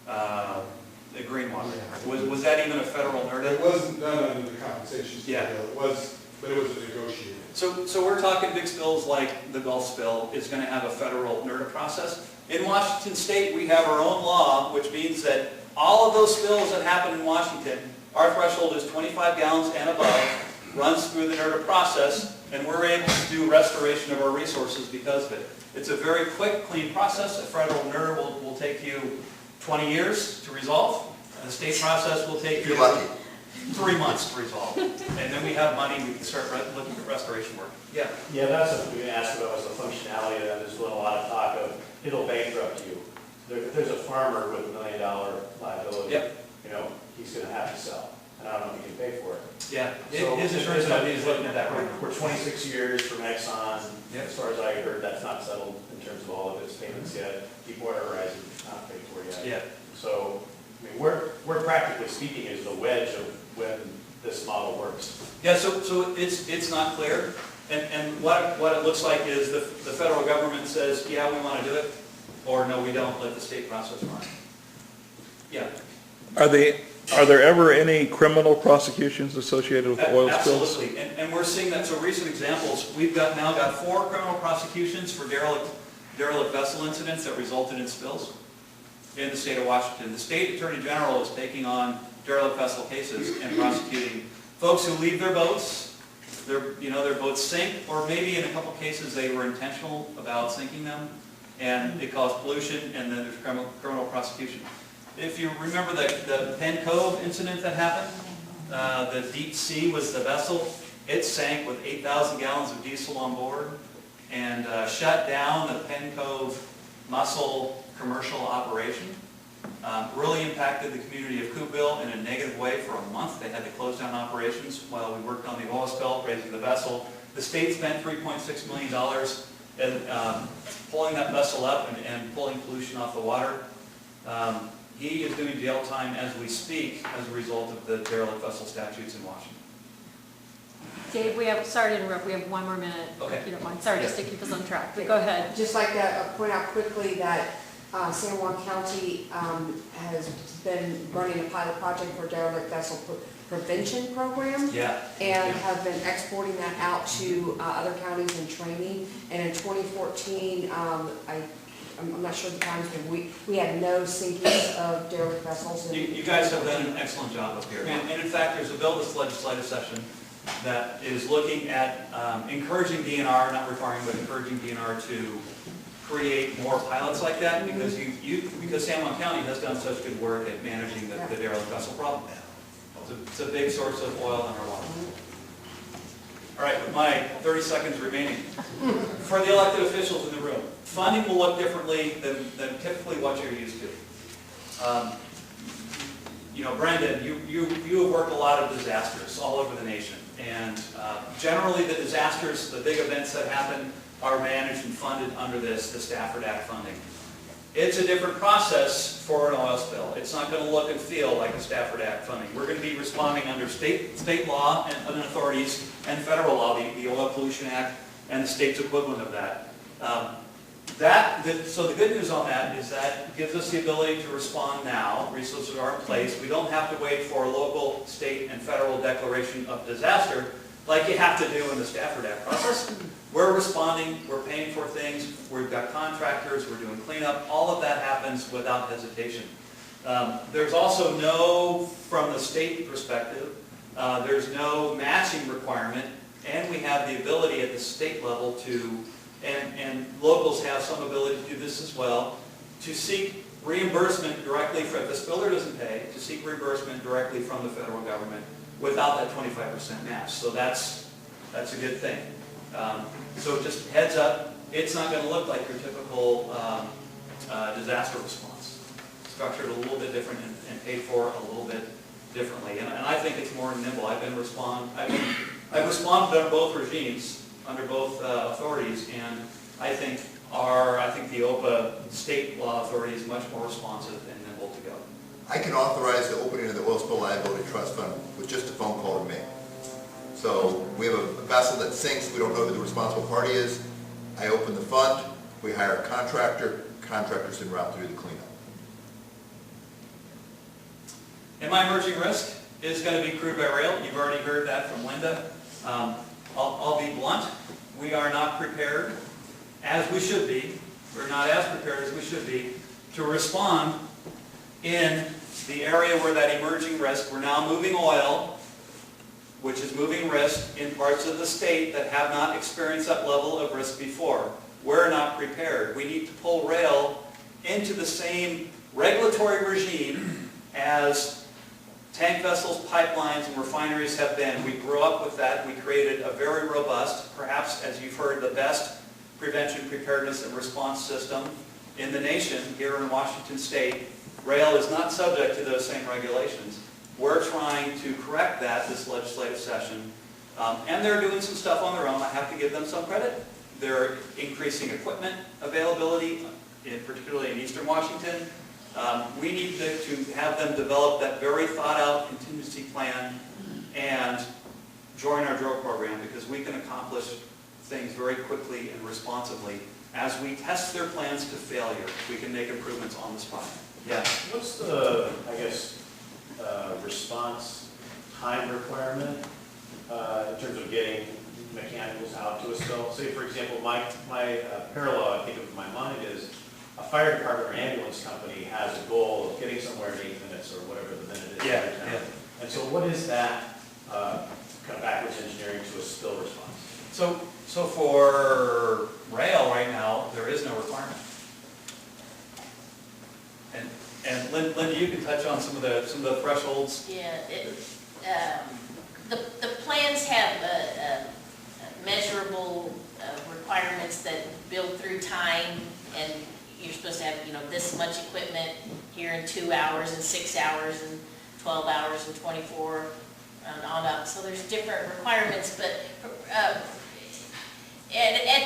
the Greenwater. Was that even a federal NERDA? It wasn't done under the compensation scale. Yeah. It was, but it was negotiated. So we're talking big spills like the Gulf spill is going to have a federal NERDA process. In Washington State, we have our own law, which means that all of those spills that happen in Washington, our threshold is 25 gallons and above, runs through the NERDA process, and we're able to do restoration of our resources because of it. It's a very quick, clean process. A federal NERDA will take you 20 years to resolve. The state process will take you 3 months to resolve. And then we have money, we can start looking at restoration work. Yeah. Yeah, that's something we asked about, was the functionality of that. There's been a lot of talk of, it'll bankrupt you. If there's a farmer with $1 million liability, Yep. you know, he's going to have to sell. And I don't know if he can pay for it. Yeah, So his insurance company is looking at that right now. We're 26 years from Exxon. Yep. As far as I heard, that's not settled in terms of all of its payments yet. Deepwater Horizon, not paid for yet. Yeah. So, I mean, we're practically speaking is the wedge of when this model works. Yeah, so it's not clear. And what it looks like is the federal government says, yeah, we want to do it, or no, we don't, let the state process run. Yeah. Are there ever any criminal prosecutions associated with oil spills? Absolutely, and we're seeing that. So recent examples, we've now got 4 criminal prosecutions for derelict vessel incidents that resulted in spills in the state of Washington. The state attorney general is taking on derelict vessel cases and prosecuting folks who leave their boats, their boats sink, or maybe in a couple cases they were intentional about sinking them, and it caused pollution, and then there's criminal prosecution. If you remember the Penn Cove incident that happened, the Deep Sea was the vessel. It sank with 8,000 gallons of diesel on board and shut down the Penn Cove mussel commercial operation. Really impacted the community of Coopville in a negative way for a month. They had to close down operations while we worked on the oil spill, raising the vessel. The state spent $3.6 million in pulling that vessel up and pulling pollution off the water. He is doing jail time as we speak as a result of the derelict vessel statutes in Washington. Dave, sorry to interrupt, we have 1 more minute, Okay. if you don't mind. Sorry, just to keep us on track, but go ahead. Just like that, point out quickly that San Juan County has been running a pilot project for derelict vessel prevention program. Yeah. And have been exporting that out to other counties in training. And in 2014, I'm not sure the times, but we had no sinkings of derelict vessels. You guys have done an excellent job up here. And in fact, there's a bill this legislative session that is looking at encouraging DNR, not requiring, but encouraging DNR to create more pilots like that, because because San Juan County has done such good work at managing the derelict vessel problem. It's a big source of oil in our water. All right, with my 30 seconds remaining, for the elected officials in the room, funding will look differently than typically what you're used to. Brendan, you have worked a lot of disasters all over the nation, and generally the disasters, the big events that happen, are managed and funded under the Stafford Act funding. It's a different process for an oil spill. It's not going to look and feel like a Stafford Act funding. We're going to be responding under state law and authorities and federal law, the Oil Pollution Act and the state's equivalent of that. So the good news on that is that gives us the ability to respond now. Resources are in place. We don't have to wait for a local, state, and federal declaration of disaster like you have to do in the Stafford Act process. We're responding, we're paying for things, we've got contractors, we're doing cleanup. All of that happens without hesitation. There's also from the state perspective, there's no matching requirement and we have the ability at the state level to, and locals have some ability to do this as well, to seek reimbursement directly from, if the spiller doesn't pay, to seek reimbursement directly from the federal government without that 25% match. So that's a good thing. So just heads up, it's not going to look like your typical disaster response. Structured a little bit different and paid for a little bit differently. And I think it's more nimble. I've responded under both regimes, under both authorities, and I think the OPA state law authority is much more responsive and nimble to go. I can authorize the opening of the oil spill liability trust fund with just a phone call to me. So we have a vessel that sinks, we don't know who the responsible party is. I open the fund, we hire a contractor's en route to do the cleanup. And my emerging risk is going to be crude by rail. You've already heard that from Linda. I'll be blunt. We are not prepared, as we should be. We're not as prepared as we should be to respond in the area where that emerging risk, we're now moving oil, which is moving risk in parts of the state that have not experienced that level of risk before. We're not prepared. We need to pull rail into the same regulatory regime as tank vessels, pipelines, and refineries have been. We grew up with that. We created a very robust, perhaps, as you've heard, the best prevention, preparedness, and response system in the nation here in Washington State. Rail is not subject to those same regulations. We're trying to correct that this legislative session, and they're doing some stuff on their own. I have to give them some credit. They're increasing equipment availability, particularly in eastern Washington. We need to have them develop that very thought-out contingency plan and join our drill program, because we can accomplish things very quickly and responsibly. As we test their plans to failure, we can make improvements on the spot. Yeah. What's the, I guess, response time requirement in terms of getting mechanicals out to a spill? Say, for example, my parallel I think of in my mind is a fire department or ambulance company has a goal of getting somewhere in 8 minutes or whatever the minute is. Yeah, right now. yeah. And so what is that kind of backwards engineering to a spill response? So for rail right now, there is no requirement. And Linda, you can touch on some of the thresholds. Yeah, the plans have measurable requirements that build through time, and you're supposed to have, this much equipment here in 2 hours and 6 hours and 12 hours and 24 and on up. So there's different requirements, but at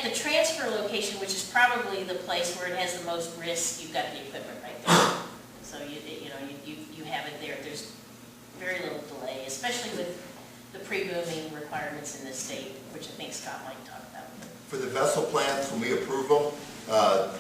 the transfer location, which is probably the place where it has the most risk, you've got the equipment right there. So you have it there. There's very little delay, especially with the pre-booming requirements in this state, which I think Scott might talk about. For the vessel plans, when we approve them,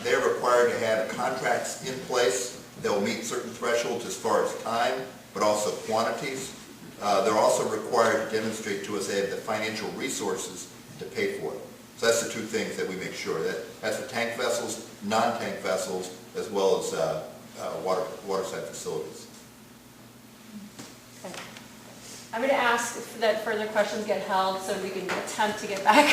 they're required to have contracts in place that will meet certain thresholds as far as time, but also quantities. They're also required to demonstrate to us they have the financial resources to pay for it. So that's the two things that we make sure. That's for tank vessels, non-tank vessels, as well as waterside facilities. Okay. I'm going to ask that further questions get held so we can attempt to get back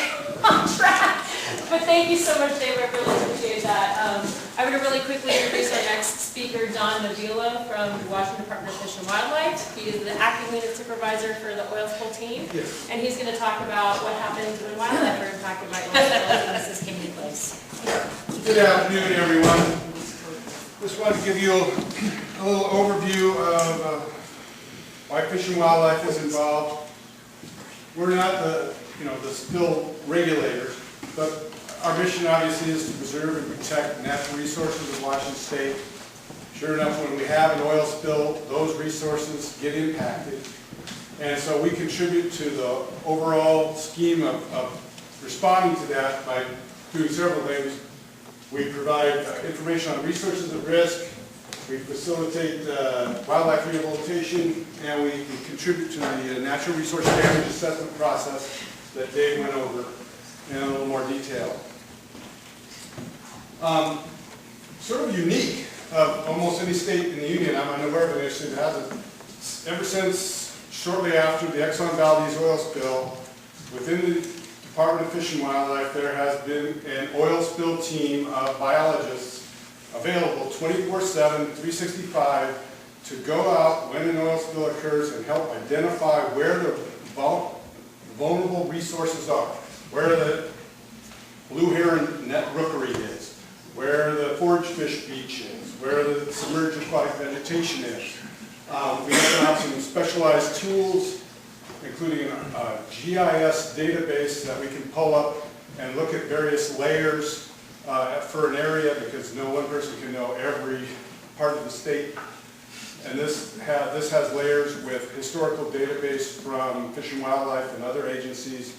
on track. But thank you so much, Dave. I really appreciate that. I'm going to really quickly introduce our next speaker, Don Navila from the Washington Department of Fish and Wildlife. He is the acting unit supervisor for the oil spill team. Yes. And he's going to talk about what happens when wildlife are impacted by oil spills and this is taking place. Good afternoon, everyone. Just wanted to give you a little overview of why Fish and Wildlife is involved. We're not the spill regulators, but our mission obviously is to preserve and protect natural resources of Washington State. Sure enough, when we have an oil spill, those resources get impacted. And so we contribute to the overall scheme of responding to that by doing several things. We provide information on resources at risk, we facilitate wildlife rehabilitation, and we contribute to the natural resource damage assessment process that Dave went over in a little more detail. Sort of unique of almost any state in the union, I'm unaware of any state that hasn't. Ever since shortly after the Exxon Valdez oil spill, within the Department of Fish and Wildlife, there has been an oil spill team of biologists available 24/7, 365 to go out when an oil spill occurs and help identify where the vulnerable resources are, where the blue heron net rookery is, where the forage fish beach is, where the submerged aquatic vegetation is. We also have some specialized tools, including a GIS database that we can pull up and look at various layers for an area, because no one person can know every part of the state. And this has layers with historical database from Fish and Wildlife and other agencies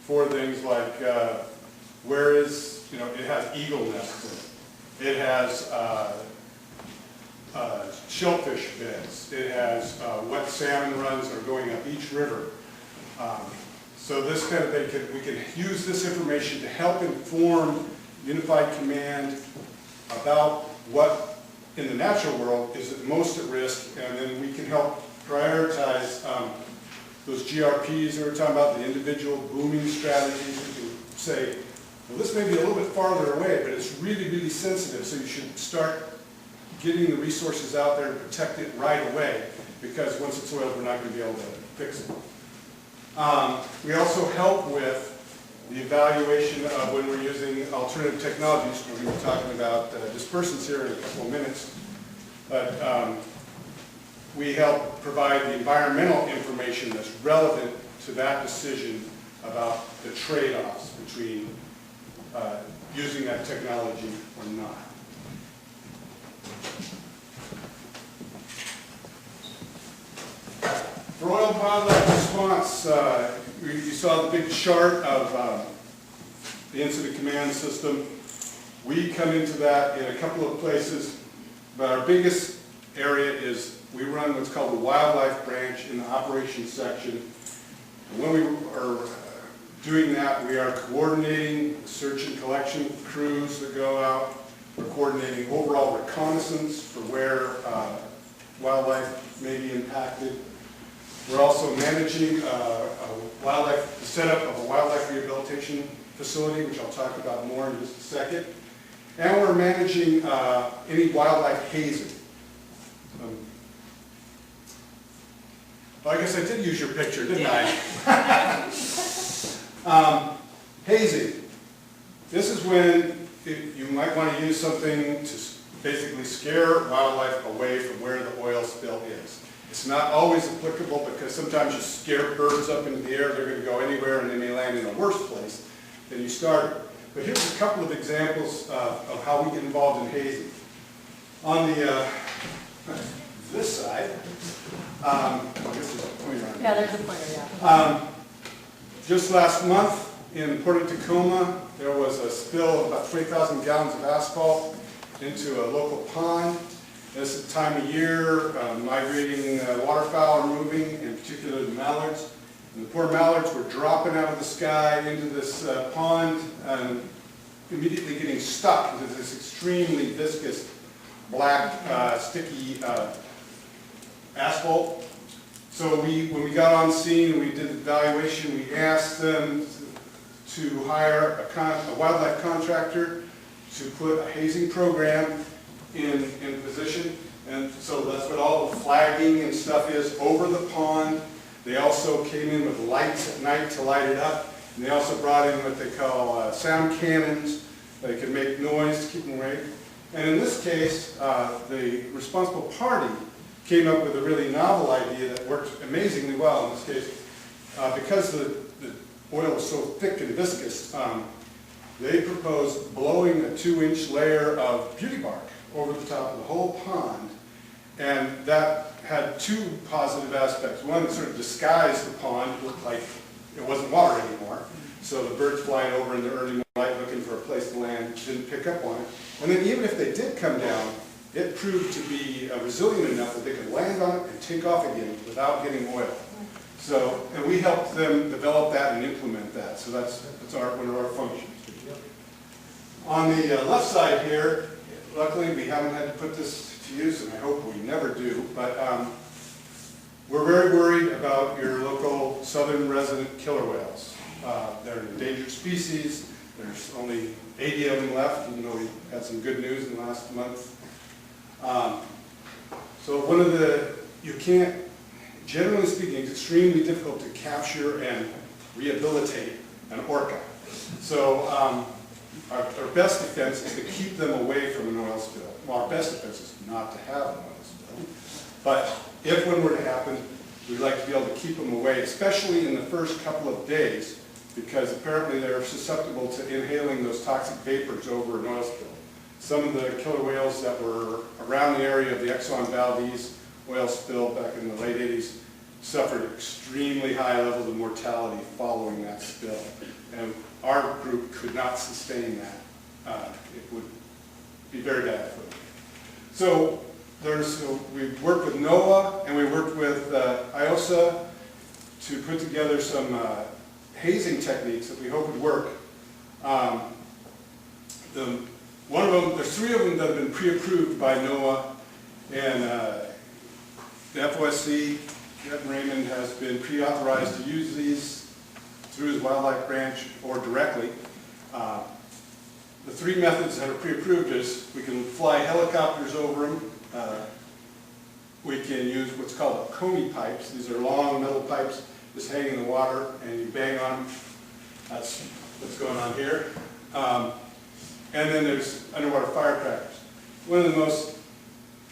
for things like where is, it has eagle nests in it. It has shellfish beds. It has wet salmon runs that are going up each river. So this kind of thing, we can use this information to help inform Unified Command about what in the natural world is at most at risk, and then we can help prioritize those GRPs that we're talking about, the individual booming strategies. We can say, well, this may be a little bit farther away, but it's really, really sensitive, so you should start getting the resources out there and protect it right away, because once it's oiled, we're not going to be able to fix it. We also help with the evaluation of when we're using alternative technologies. We're going to be talking about dispersants here in a couple of minutes. But we help provide the environmental information that's relevant to that decision about the trade-offs between using that technology or not. For oil wildlife response, you saw the big chart of the incident command system. We come into that in a couple of places, but our biggest area is we run what's called the wildlife branch in the operations section. And when we are doing that, we are coordinating search and collection crews that go out. We're coordinating overall reconnaissance for where wildlife may be impacted. We're also managing the setup of a wildlife rehabilitation facility, which I'll talk about more in just a second. And we're managing any wildlife hazing. Well, I guess I did use your picture, didn't I? Hazing. This is when you might want to use something to basically scare wildlife away from where the oil spill is. It's not always applicable, because sometimes you scare birds up into the air, they're going to go anywhere and they may land in a worse place than you started. But here's a couple of examples of how we get involved in hazing. On the this side, I guess there's a pointer on it. Yeah, there's a pointer, yeah. Just last month in Port of Tacoma, there was a spill of about 20,000 gallons of asphalt into a local pond. This is the time of year, migrating waterfowl are moving, in particular the mallards. And the poor mallards were dropping out of the sky into this pond and immediately getting stuck into this extremely viscous, black, sticky asphalt. So when we got on scene and we did the evaluation, we asked them to hire a wildlife contractor to put a hazing program in position. And so that's what all the flagging and stuff is over the pond. They also came in with lights at night to light it up. And they also brought in what they call sound cannons. They can make noise to keep them awake. And in this case, the responsible party came up with a really novel idea that worked amazingly well in this case. Because the oil is so thick and viscous, they proposed blowing a 2-inch layer of beauty bark over the top of the whole pond. And that had two positive aspects. One, it sort of disguised the pond, looked like it wasn't water anymore. So the birds flying over in the early light looking for a place to land didn't pick up on it. And then even if they did come down, it proved to be resilient enough that they could land on it and take off again without getting oil. So, and we helped them develop that and implement that. So that's one of our functions. On the left side here, luckily we haven't had to put this to use, and I hope we never do, but we're very worried about your local southern resident killer whales. They're an endangered species. There's only 80 of them left, even though we had some good news in the last month. So one of the, you can't, generally speaking, it's extremely difficult to capture and rehabilitate an orca. So our best defense is to keep them away from an oil spill. Well, our best defense is not to have an oil spill. But if one were to happen, we'd like to be able to keep them away, especially in the first couple of days, because apparently they're susceptible to inhaling those toxic vapors over an oil spill. Some of the killer whales that were around the area of the Exxon Valdez oil spill back in the late 80s suffered extremely high levels of mortality following that spill. And our group could not sustain that. It would be very bad for them. So we worked with NOAA and we worked with IOSA to put together some hazing techniques that we hope would work. One of them, there's 3 of them that have been pre-approved by NOAA, and the FOSC, Jeff Raymond, has been pre-authorized to use these through his wildlife branch or directly. The 3 methods that are pre-approved is we can fly helicopters over them. We can use what's called comey pipes. These are long metal pipes just hang in the water and you bang on them. That's what's going on here. And then there's underwater firecrackers. One of the most,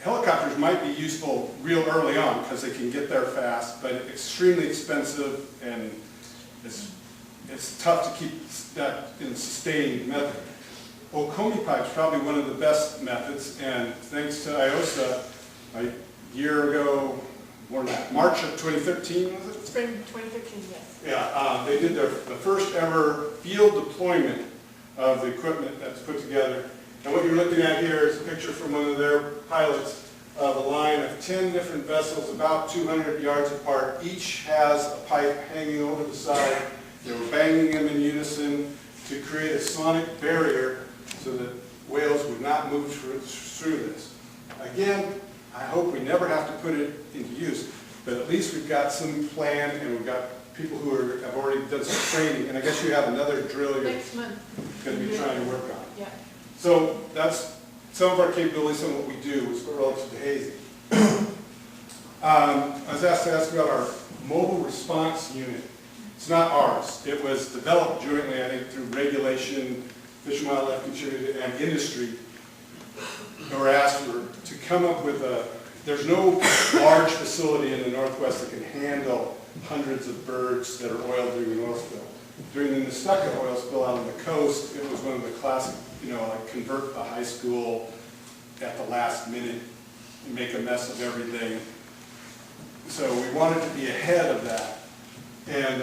helicopters might be useful real early on because they can get there fast, but it's extremely expensive and it's tough to keep that in a sustained method. Well, comey pipe is probably one of the best methods, and thanks to IOSA, a year ago, more than that, March of 2013, was it? Spring 2013, yes. Yeah, they did the first ever field deployment of the equipment that's put together. And what you're looking at here is a picture from one of their pilots of a line of 10 different vessels about 200 yards apart. Each has a pipe hanging over the side. They were banging them in unison to create a sonic barrier so that whales would not move through this. Again, I hope we never have to put it into use, but at least we've got some plan and we've got people who have already done some training, and I guess you have another drill you're Next month. going to be trying to work on. Yeah. So that's some of our capabilities, some of what we do is relative to hazing. I was asked to ask about our mobile response unit. It's not ours. It was developed jointly, I think, through regulation, Fish and Wildlife contributed, and industry. We were asked to come up with there's no large facility in the Northwest that can handle hundreds of birds that are oiled during an oil spill. During the Nestucca oil spill out on the coast, it was one of the classic, like convert a high school at the last minute and make a mess of everything. So we wanted to be ahead of that. And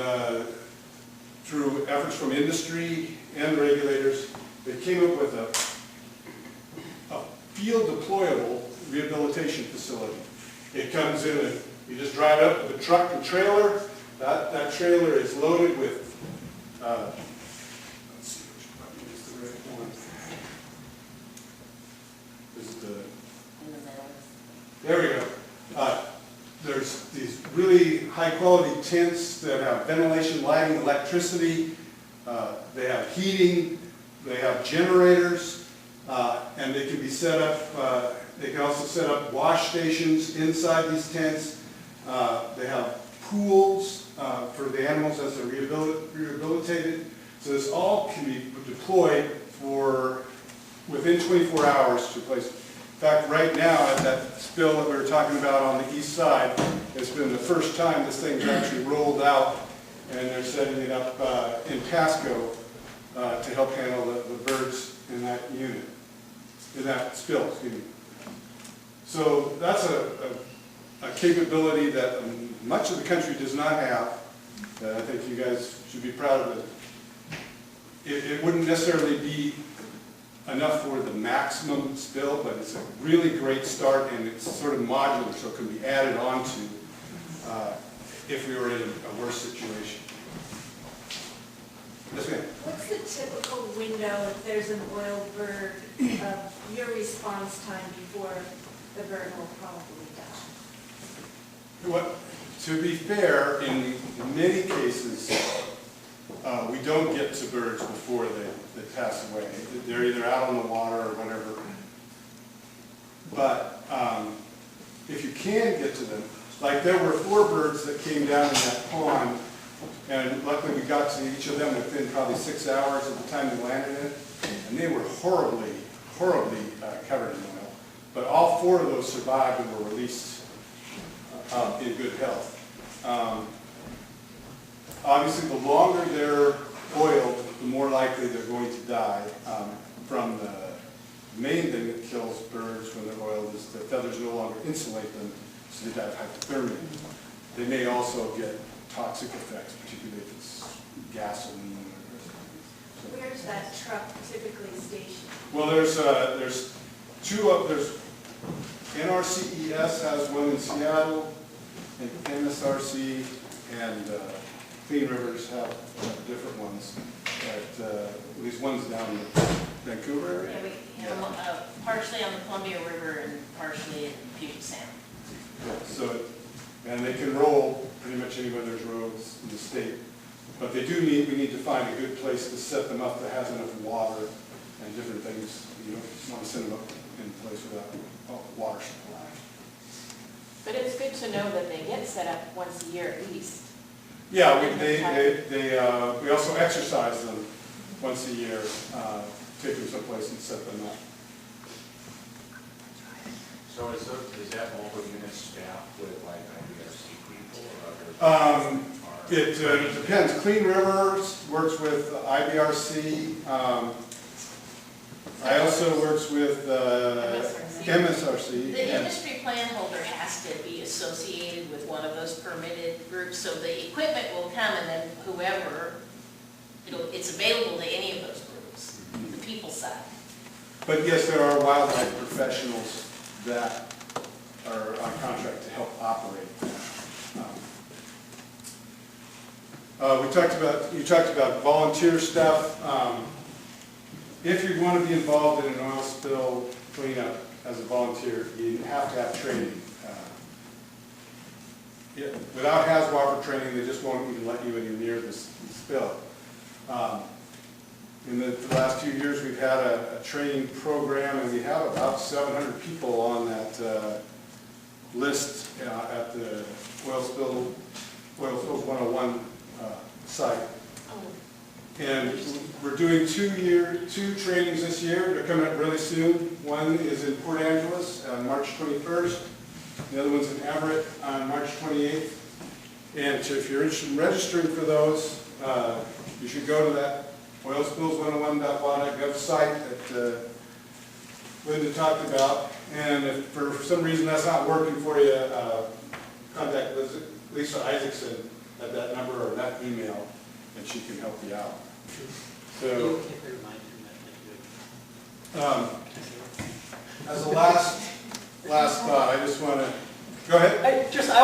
through efforts from industry and regulators, they came up with a field deployable rehabilitation facility. It comes in and you just drive up with a truck and trailer. That trailer is loaded with, let's see which button is the right one. This is there we go. There's these really high quality tents that have ventilation, lighting, electricity. They have heating. They have generators. And they can be set up, they can also set up wash stations inside these tents. They have pools for the animals as they're rehabilitated. So this all can be deployed within 24 hours to a place. In fact, right now, at that spill that we were talking about on the east side, it's been the first time this thing's actually rolled out, and they're setting it up in Pasco to help handle the birds in that unit, in that spill, excuse me. So that's a capability that much of the country does not have, that I think you guys should be proud of it. It wouldn't necessarily be enough for the maximum spill, but it's a really great start, and it's sort of modular, so it can be added on to if we were in a worse situation. Yes, ma'am? What's the typical window if there's an oiled bird of your response time before the bird will probably die? To be fair, in many cases, we don't get to birds before they pass away. They're either out on the water or whatever. But if you can get to them, like there were 4 birds that came down in that pond, and luckily we got to each of them within probably 6 hours of the time we landed in it, and they were horribly covered in oil. But all 4 of those survived and were released in good health. Obviously, the longer they're oiled, the more likely they're going to die from the main thing that kills birds when they're oiled is the feathers no longer insulate them, so they die of hypothermia. They may also get toxic effects, particularly if it's gasoline. Where's that truck typically stationed? Well, there's 2 up, there's NRCES has one in Seattle, and MSRC and Clean Rivers have different ones. At least one's down in the Vancouver area. Yeah, we have them partially on the Columbia River and partially in Puget Sound. Yeah, so, and they can roll pretty much anywhere there's roads in the state. But we need to find a good place to set them up that has enough water and different things. You don't want to send them up in a place without water supply. But it's good to know that they get set up once a year at least. Yeah, we also exercise them once a year, take them someplace and set them up. So is that mobile unit staffed with like IBRC people or other? It depends. Clean Rivers works with IBRC. I also works with MSRC. The industry plan holder has to be associated with one of those permitted groups, so the equipment will come and then whoever, it's available to any of those groups, the people side. But yes, there are wildlife professionals that are on contract to help operate that. You talked about volunteer stuff. If you're going to be involved in an oil spill cleanup as a volunteer, you have to have training. Without HAZWOPER training, they just won't even let you anywhere near the spill. In the last few years, we've had a training program, and we have about 700 people on that list at the Oil Spills 101 site. And we're doing 2 trainings this year. They're coming up really soon. One is in Port Angeles on March 21st. The other one's in Everett on March 28th. And if you're interested in registering for those, you should go to that oilspills101.gov site that Linda talked about. And if for some reason that's not working for you, contact Lisa Isaacson at that number or that email, and she can help you out. So, as a last thought, I just want to, go ahead. I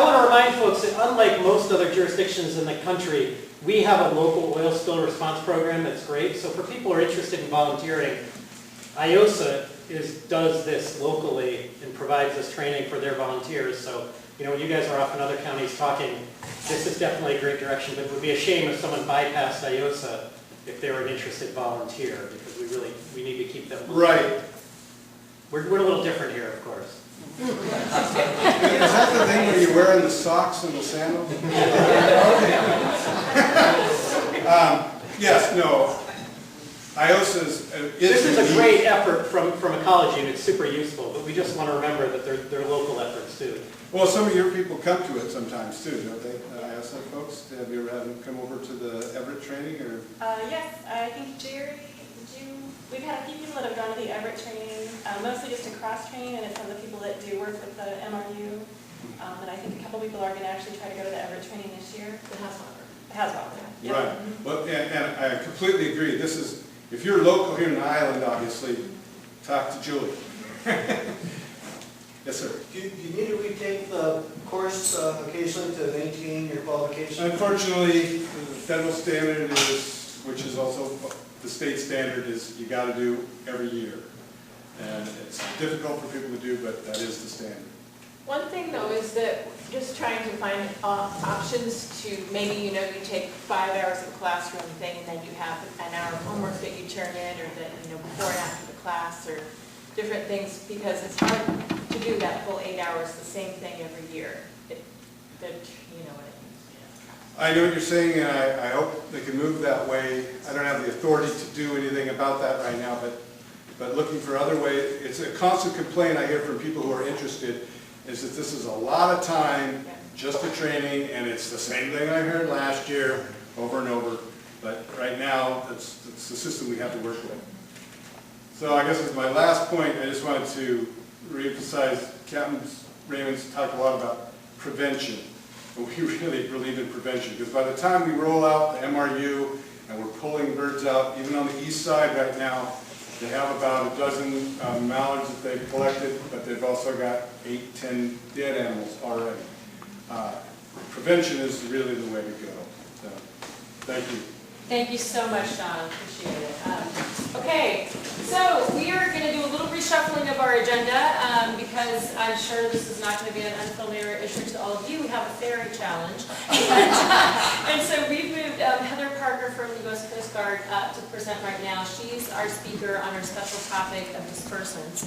want to remind folks that unlike most other jurisdictions in the country, we have a local oil spill response program that's great. So for people who are interested in volunteering, IOSA does this locally and provides this training for their volunteers. So, when you guys are off in other counties talking, this is definitely a great direction, but it would be a shame if someone bypassed IOSA if they were an interested volunteer, because we need to keep them. Right. We're a little different here, of course. Is that the thing where you're wearing the socks and the sandals? Yes, no. IOSA's This is a great effort from ecology, and it's super useful, but we just want to remember that they're local efforts too. Well, some of your people come to it sometimes too, don't they? IOSA folks, have you ever had them come over to the Everett training, or? Yes, I think Jerry, we've had a few people that have gone to the Everett training, mostly just to cross-train, and it's some of the people that do work with the MRU. And I think a couple people are going to actually try to go to the Everett training this year. The HAZWOPER. Yep. Right. Well, and I completely agree. This is, if you're local here in the island, obviously, talk to Julie. Yes, sir. Do you need to retake the course occasionally to maintain your qualification? Unfortunately, the federal standard is, which is also the state standard, is you got to do every year. And it's difficult for people to do, but that is the standard. One thing though is that just trying to find options to, maybe, you take 5 hours of classroom thing, and then you have an hour of homework that you turn in, or that, before and after the class, or different things, because it's hard to do that full 8 hours, the same thing every year. What I know what you're saying, and I hope they can move that way. I don't have the authority to do anything about that right now, but looking for other ways. It's a constant complaint I hear from people who are interested, is that this is a lot of time just for training, and it's the same thing I heard last year over and over. But right now, it's the system we have to work with. So I guess as my last point, I just wanted to reemphasize, Captain Raymond's talked a lot about prevention. And we really believe in prevention, because by the time we roll out the MRU and we're pulling birds out, even on the east side right now, they have about a dozen mallards that they've collected, but they've also got 8, 10 dead animals already. Prevention is really the way to go. So, thank you. Thank you so much, Sean. Appreciate it. Okay, so we are going to do a little reshuffling of our agenda because I'm sure this is not going to be an unfamiliar issue to all of you. We have a ferry challenge. And so we've moved Heather Parker from the U.S. Coast Guard to present right now. She's our speaker on our special topic of dispersants.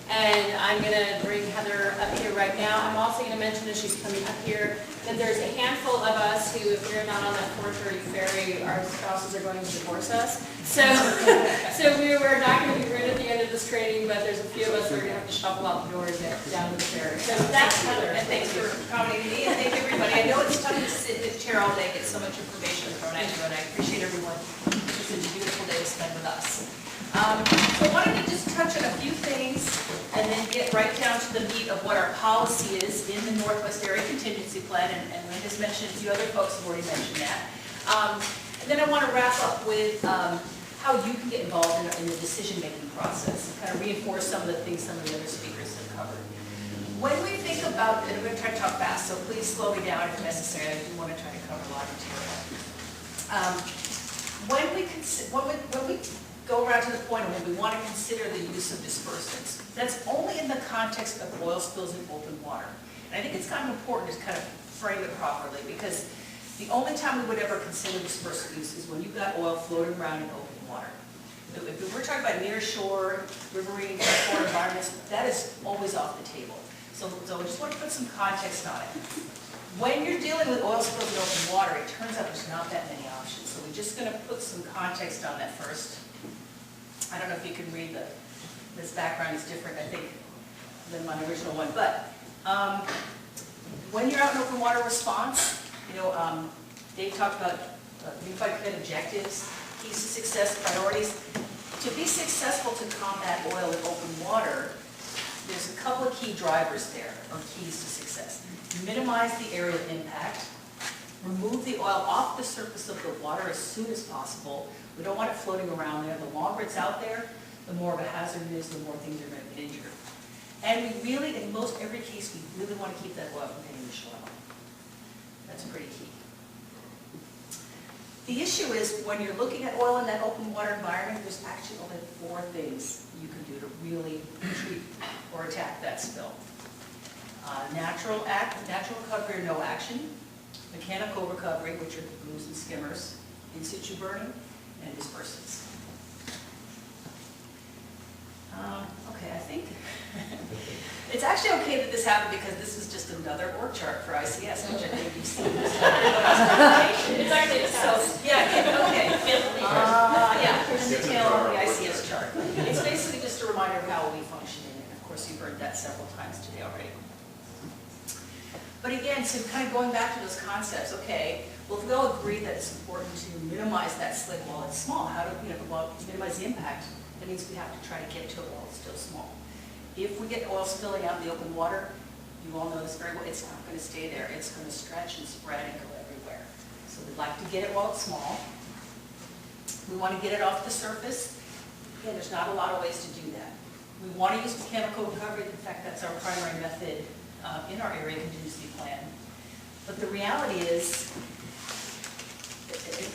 And I'm going to bring Heather up here right now. I'm also going to mention as she's coming up here that there's a handful of us who, if you're not on that 4:30 ferry, our spouses are going to divorce us. So we're not going to be rude at the end of this training, but there's a few of us that are going to have to shuffle out the door to get down to the ferry. So that's Heather. And thanks for accommodating me, and thank everybody. I know it's tough to sit in the chair all day, get so much information thrown at you, and I appreciate everyone. It's a beautiful day to spend with us. So I wanted to just touch on a few things and then get right down to the meat of what our policy is in the Northwest Area Contingency Plan, and Linda's mentioned, a few other folks have already mentioned that. And then I want to wrap up with how you can get involved in the decision-making process, and kind of reinforce some of the things some of the other speakers have covered. When we think about, and I'm going to try to talk fast, so please slow me down if necessary. I do want to try to cover a lot of material. When we go around to the point when we want to consider the use of dispersants, that's only in the context of oil spills in open water. And I think it's kind of important to kind of frame it properly, because the only time we would ever consider dispersant use is when you've got oil floating around in open water. If we're talking about near shore, riverine, freshwater environments, that is always off the table. So I just want to put some context on it. When you're dealing with oil spills in open water, it turns out there's not that many options. So we're just going to put some context on that first. I don't know if you can read this background is different, I think, than my original one. But when you're out in open water response, Dave talked about unified command objectives, keys to success, priorities. To be successful to combat oil in open water, there's a couple of key drivers there, or keys to success. Minimize the area of impact. Remove the oil off the surface of the water as soon as possible. We don't want it floating around there. The longer it's out there, the more of a hazard it is, the more things are going to get injured. And we really, in most every case, we really want to keep that oil from hitting the shore. That's pretty key. The issue is, when you're looking at oil in that open water environment, there's actually only 4 things you can do to really treat or attack that spill. Natural recovery or no action, mechanical recovery, which are the booms and skimmers, in situ burning, and dispersants. Okay, I think it's actually okay that this happened, because this is just another org chart for ICS, which I think you've seen. It's actually a test. Okay. Here's the detail on the ICS chart. It's basically just a reminder of how we function, and of course you've heard that several times today already. But again, so kind of going back to those concepts, okay, well, if we all agree that it's important to minimize that slip while it's small, how do we minimize the impact? That means we have to try to get to it while it's still small. If we get oil spilling out in the open water, you all know this very well, it's not going to stay there. It's going to stretch and spread and go everywhere. So we'd like to get it while it's small. We want to get it off the surface. Again, there's not a lot of ways to do that. We want to use mechanical recovery. In fact, that's our primary method in our area contingency plan. But the reality is,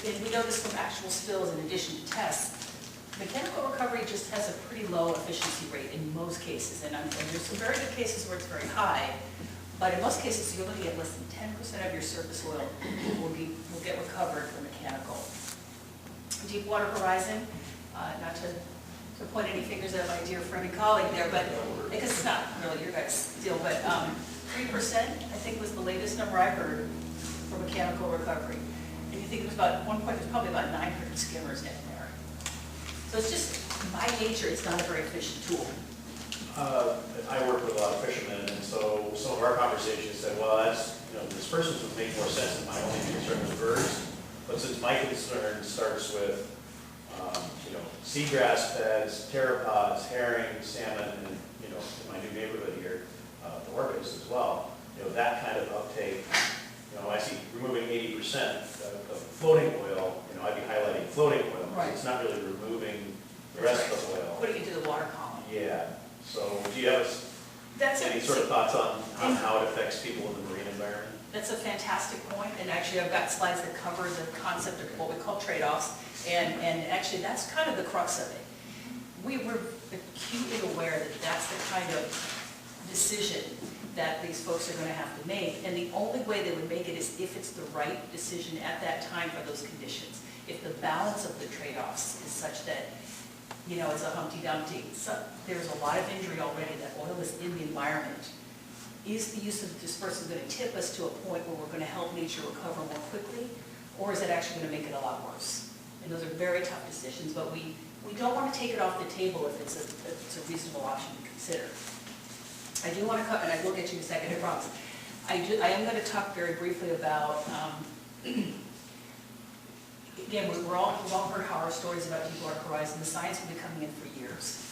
and we know this from actual spills in addition to tests, mechanical recovery just has a pretty low efficiency rate in most cases. And there's some very good cases where it's very high, But in most cases, you're looking at less than 10% of your surface oil will get recovered from mechanical. Deepwater Horizon, not to point any fingers at my dear friend and colleague there, but because it's not really your guys' deal, but 3% I think was the latest number I heard for mechanical recovery. And you think it was about, at one point, there's probably about 900 skimmers down there. So it's just, by nature, it's not a very efficient tool. I work with a lot of fishermen, and so some of our conversations said, well, that's, dispersants would make more sense if my only concern was birds. But since my concern starts with, seagrass beds, pteropods, herring, salmon, and, in my new neighborhood here, the orcas as well, that kind of uptake, I see removing 80% of floating oil, I'd be highlighting floating oil, because Right. it's not really removing the rest of the oil. Putting it into the water column. Yeah, so do you have any sort of thoughts on how it affects people in the marine environment? That's a fantastic point, and actually I've got slides that cover the concept of what we call trade-offs, and actually that's kind of the crux of it. We were acutely aware that that's the kind of decision that these folks are going to have to make, and the only way they would make it is if it's the right decision at that time for those conditions. If the balance of the trade-offs is such that, it's a Humpty Dumpty, so there's a lot of injury already, that oil is in the environment. Is the use of the dispersant going to tip us to a point where we're going to help nature recover more quickly, or is it actually going to make it a lot worse? And those are very tough decisions, but we don't want to take it off the table if it's a reasonable option to consider. I do want to cut, and I will get you in a second, I promise. I am going to talk very briefly about, again, we've all heard horror stories about Deepwater Horizon. The science will be coming in for years.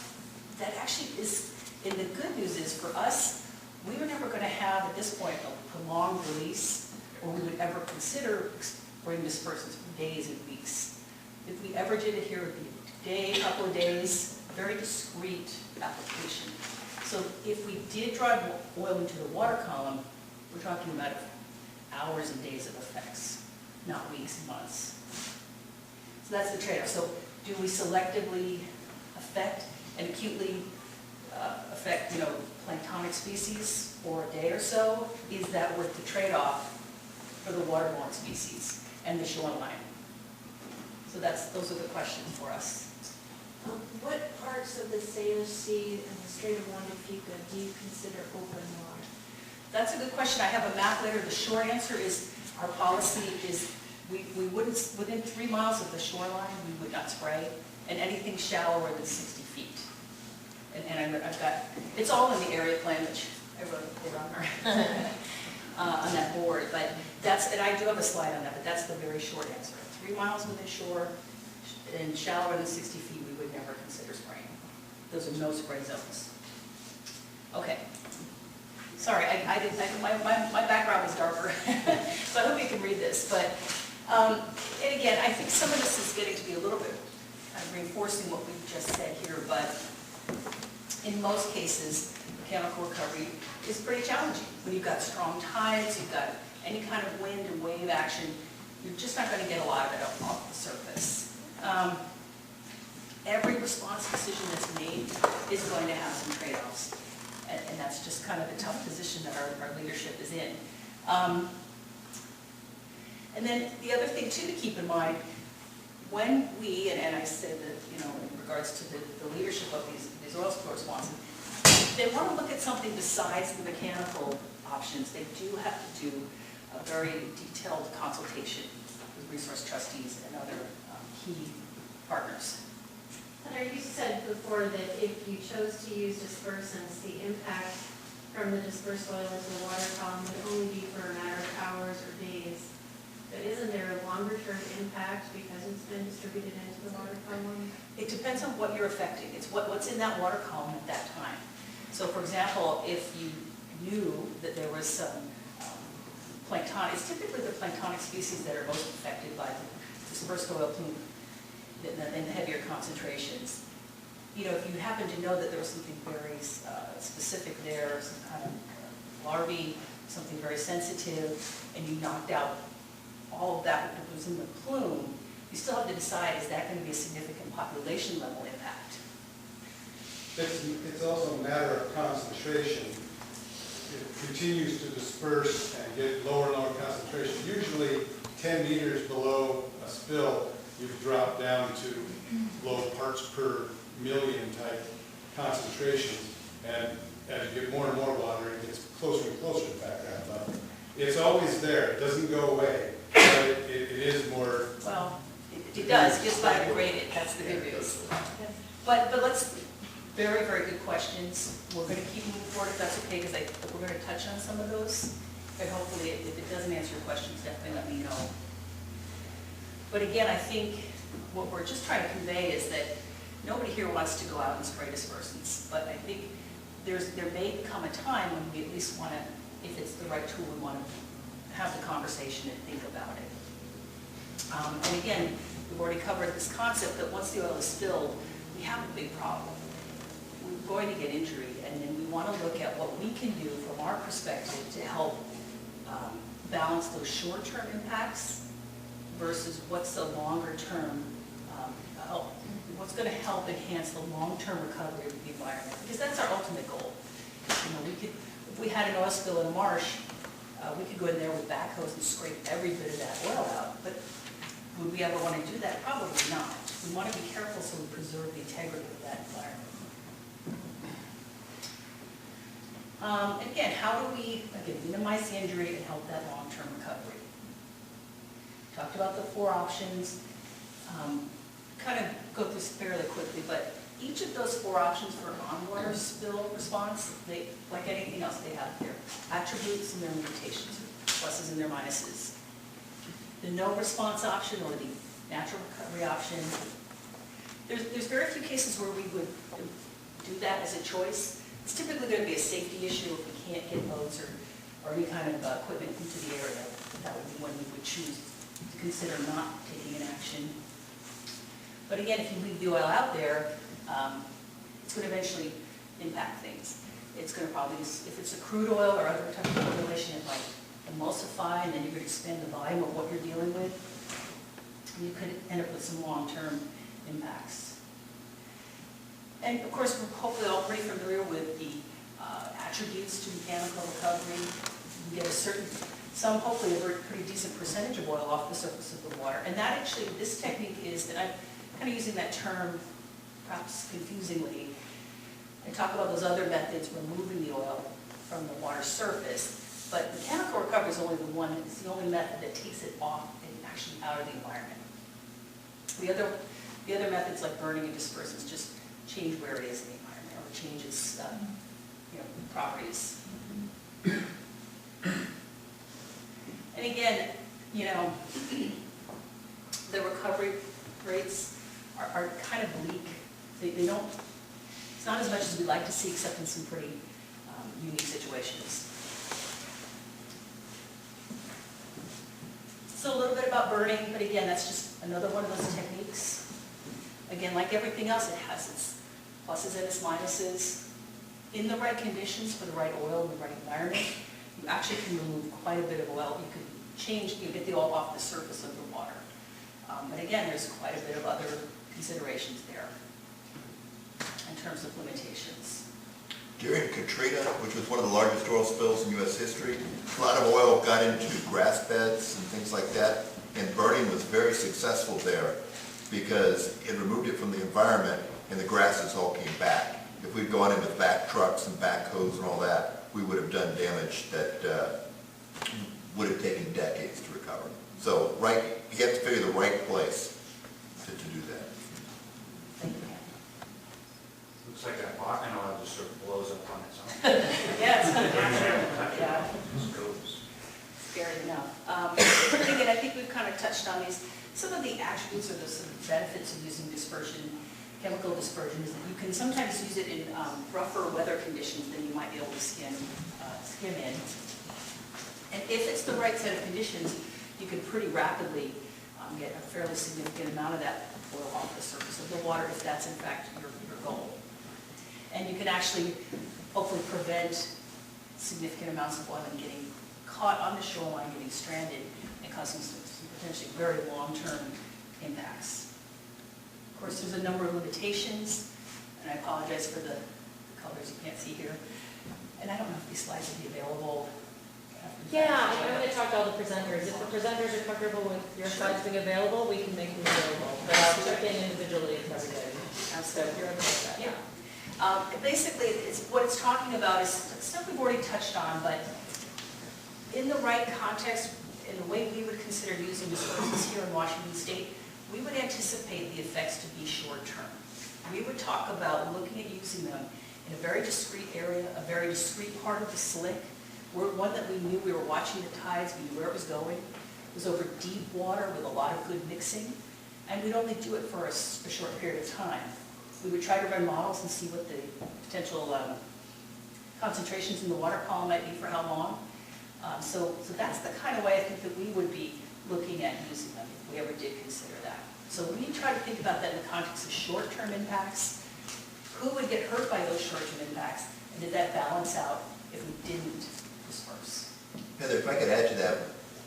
That actually is, and the good news is for us, we were never going to have, at this point, a prolonged release, or we would ever consider spraying dispersants for days and weeks. If we ever did it here, it would be a day, a couple of days, a very discrete application. So if we did drive oil into the water column, we're talking about hours and days of effects, not weeks and months. So that's the trade-off. So do we selectively affect and acutely affect, planktonic species for a day or so? Is that worth the trade-off for the waterborne species and the shoreline? So those are the questions for us. What parts of the Salish Sea and the Strait of Juan de Fuca do you consider open water? That's a good question. I have a map later. The short answer is our policy is we wouldn't, within 3 miles of the shoreline, we would not spray, and anything shallower than 60 feet. And I've got, it's all in the area plan, which I wrote it on that board, but and I do have a slide on that, but that's the very short answer. 3 miles within shore and shallower than 60 feet, we would never consider spraying. Those are no spray zones. Okay. Sorry, my background is darker, so I hope you can read this. But, and again, I think some of this is getting to be a little bit reinforcing what we've just said here, but in most cases, mechanical recovery is pretty challenging. When you've got strong tides, you've got any kind of wind and wave action, you're just not going to get a lot of it off the surface. Every response decision that's made is going to have some trade-offs, and that's just kind of the tough position that our leadership is in. And then the other thing too to keep in mind, when we, and I said that, in regards to the leadership of these oil spill responses, they want to look at something besides the mechanical options. They do have to do a very detailed consultation with resource trustees and other key partners. Heather, you said before that if you chose to use dispersants, the impact from the dispersed oil into the water column would only be for a matter of hours or days. But isn't there a longer-term impact because it's been distributed into the water column? It depends on what you're affecting. It's what's in that water column at that time. So, for example, if you knew that there was some plankton, it's typically the planktonic species that are most affected by the dispersed oil plume in the heavier concentrations. If you happen to know that there was something very specific there, some kind of larvae, something very sensitive, and you knocked out all of that that was in the plume, you still have to decide, is that going to be a significant population level impact? It's also a matter of concentration. it continues to disperse and get lower and lower concentration. Usually 10 meters below a spill, you've dropped down to low parts per million type concentrations. And as you get more and more water, it gets closer and closer to background level. It's always there, it doesn't go away, but it is more. Well, it does, just biodegraded, that's the good news. But let's, very, very good questions. We're going to keep moving forward if that's okay, because we're going to touch on some of those. And hopefully, if it doesn't answer your questions, definitely let me know. But again, I think what we're just trying to convey is that nobody here wants to go out and spray dispersants. But I think there may come a time when we at least want to, if it's the right tool, we want to have the conversation and think about it. And again, we've already covered this concept that once the oil is spilled, we have a big problem. We're going to get injury, and then we want to look at what we can do from our perspective to help balance those short-term impacts versus what's the longer-term help, what's going to help enhance the long-term recovery of the environment, because that's our ultimate goal. You know, if we had an oil spill in a marsh, we could go in there with backhoes and scrape every bit of that oil out, but would we ever want to do that? Probably not. We want to be careful so we preserve the integrity of that environment. And again, how do we, minimize the injury and help that long-term recovery? Talked about the 4 options. Kind of go through this fairly quickly, but each of those 4 options for on-water spill response, like anything else, they have their attributes and their limitations, pluses and their minuses. The no response option or the natural recovery option, there's very few cases where we would do that as a choice. It's typically going to be a safety issue if we can't get boats or any kind of equipment into the area. That would be when we would choose to consider not taking an action. But again, if you leave the oil out there, it's going to eventually impact things. It's going to probably, if it's a crude oil or other type of formulation, it might emulsify, and then you're going to expand the volume of what you're dealing with. And you could end up with some long-term impacts. And of course, we're hopefully all pretty familiar with the attributes to mechanical recovery. You can get some hopefully a pretty decent percentage of oil off the surface of the water. And that actually, this technique is that I'm kind of using that term perhaps confusingly. I talk about those other methods removing the oil from the water surface, but mechanical recovery is only it's the only method that takes it off and actually out of the environment. The other methods like burning and dispersants just change where it is in the environment or change its properties. And again, the recovery rates are kind of bleak. They don't, it's not as much as we'd like to see, except in some pretty unique situations. So a little bit about burning, but again, that's just another one of those techniques. Again, like everything else, it has its pluses and its minuses. In the right conditions for the right oil in the right environment, you actually can remove quite a bit of oil. You can get the oil off the surface of the water. But again, there's quite a bit of other considerations there in terms of limitations. During Katrina, which was one of the largest oil spills in U.S. history, a lot of oil got into grass beds and things like that, and burning was very successful there because it removed it from the environment and the grasses all came back. If we'd gone in with back trucks and backhoes and all that, we would have done damage that would have taken decades to recover. So you have to figure the right place to do that. Thank you. Looks like that Bakken oil just sort of blows up on its own. Yeah, it's yeah. Just goes. Scary enough. But again, I think we've kind of touched on these. Some of the attributes or the sort of benefits of using dispersion, chemical dispersion, is that you can sometimes use it in rougher weather conditions than you might be able to skim in. And if it's the right set of conditions, you can pretty rapidly get a fairly significant amount of that oil off the surface of the water if that's in fact your goal. And you can actually hopefully prevent significant amounts of oil from getting caught on the shoreline, getting stranded, and causing some potentially very long-term impacts. Of course, there's a number of limitations, and I apologize for the colors you can't see here. And I don't know if these slides will be available. Yeah, I'm going to talk to all the presenters. If the presenters are comfortable with your slides being available, we can make them available. But I'll check in individually with everybody. So if you're okay with that. Yeah. Basically, what it's talking about is stuff we've already touched on, but in the right context, in the way we would consider using dispersants here in Washington State, we would anticipate the effects to be short-term. We would talk about looking at using them in a very discrete area, a very discrete part of the slick, one that we knew we were watching the tides, we knew where it was going. It was over deep water with a lot of good mixing, and we'd only do it for a short period of time. We would try to run models and see what the potential concentrations in the water column might be for how long. So that's the kind of way I think that we would be looking at using them if we ever did consider that. So we try to think about that in the context of short-term impacts. Who would get hurt by those short-term impacts? And did that balance out if we didn't disperse? Heather, if I could add to that,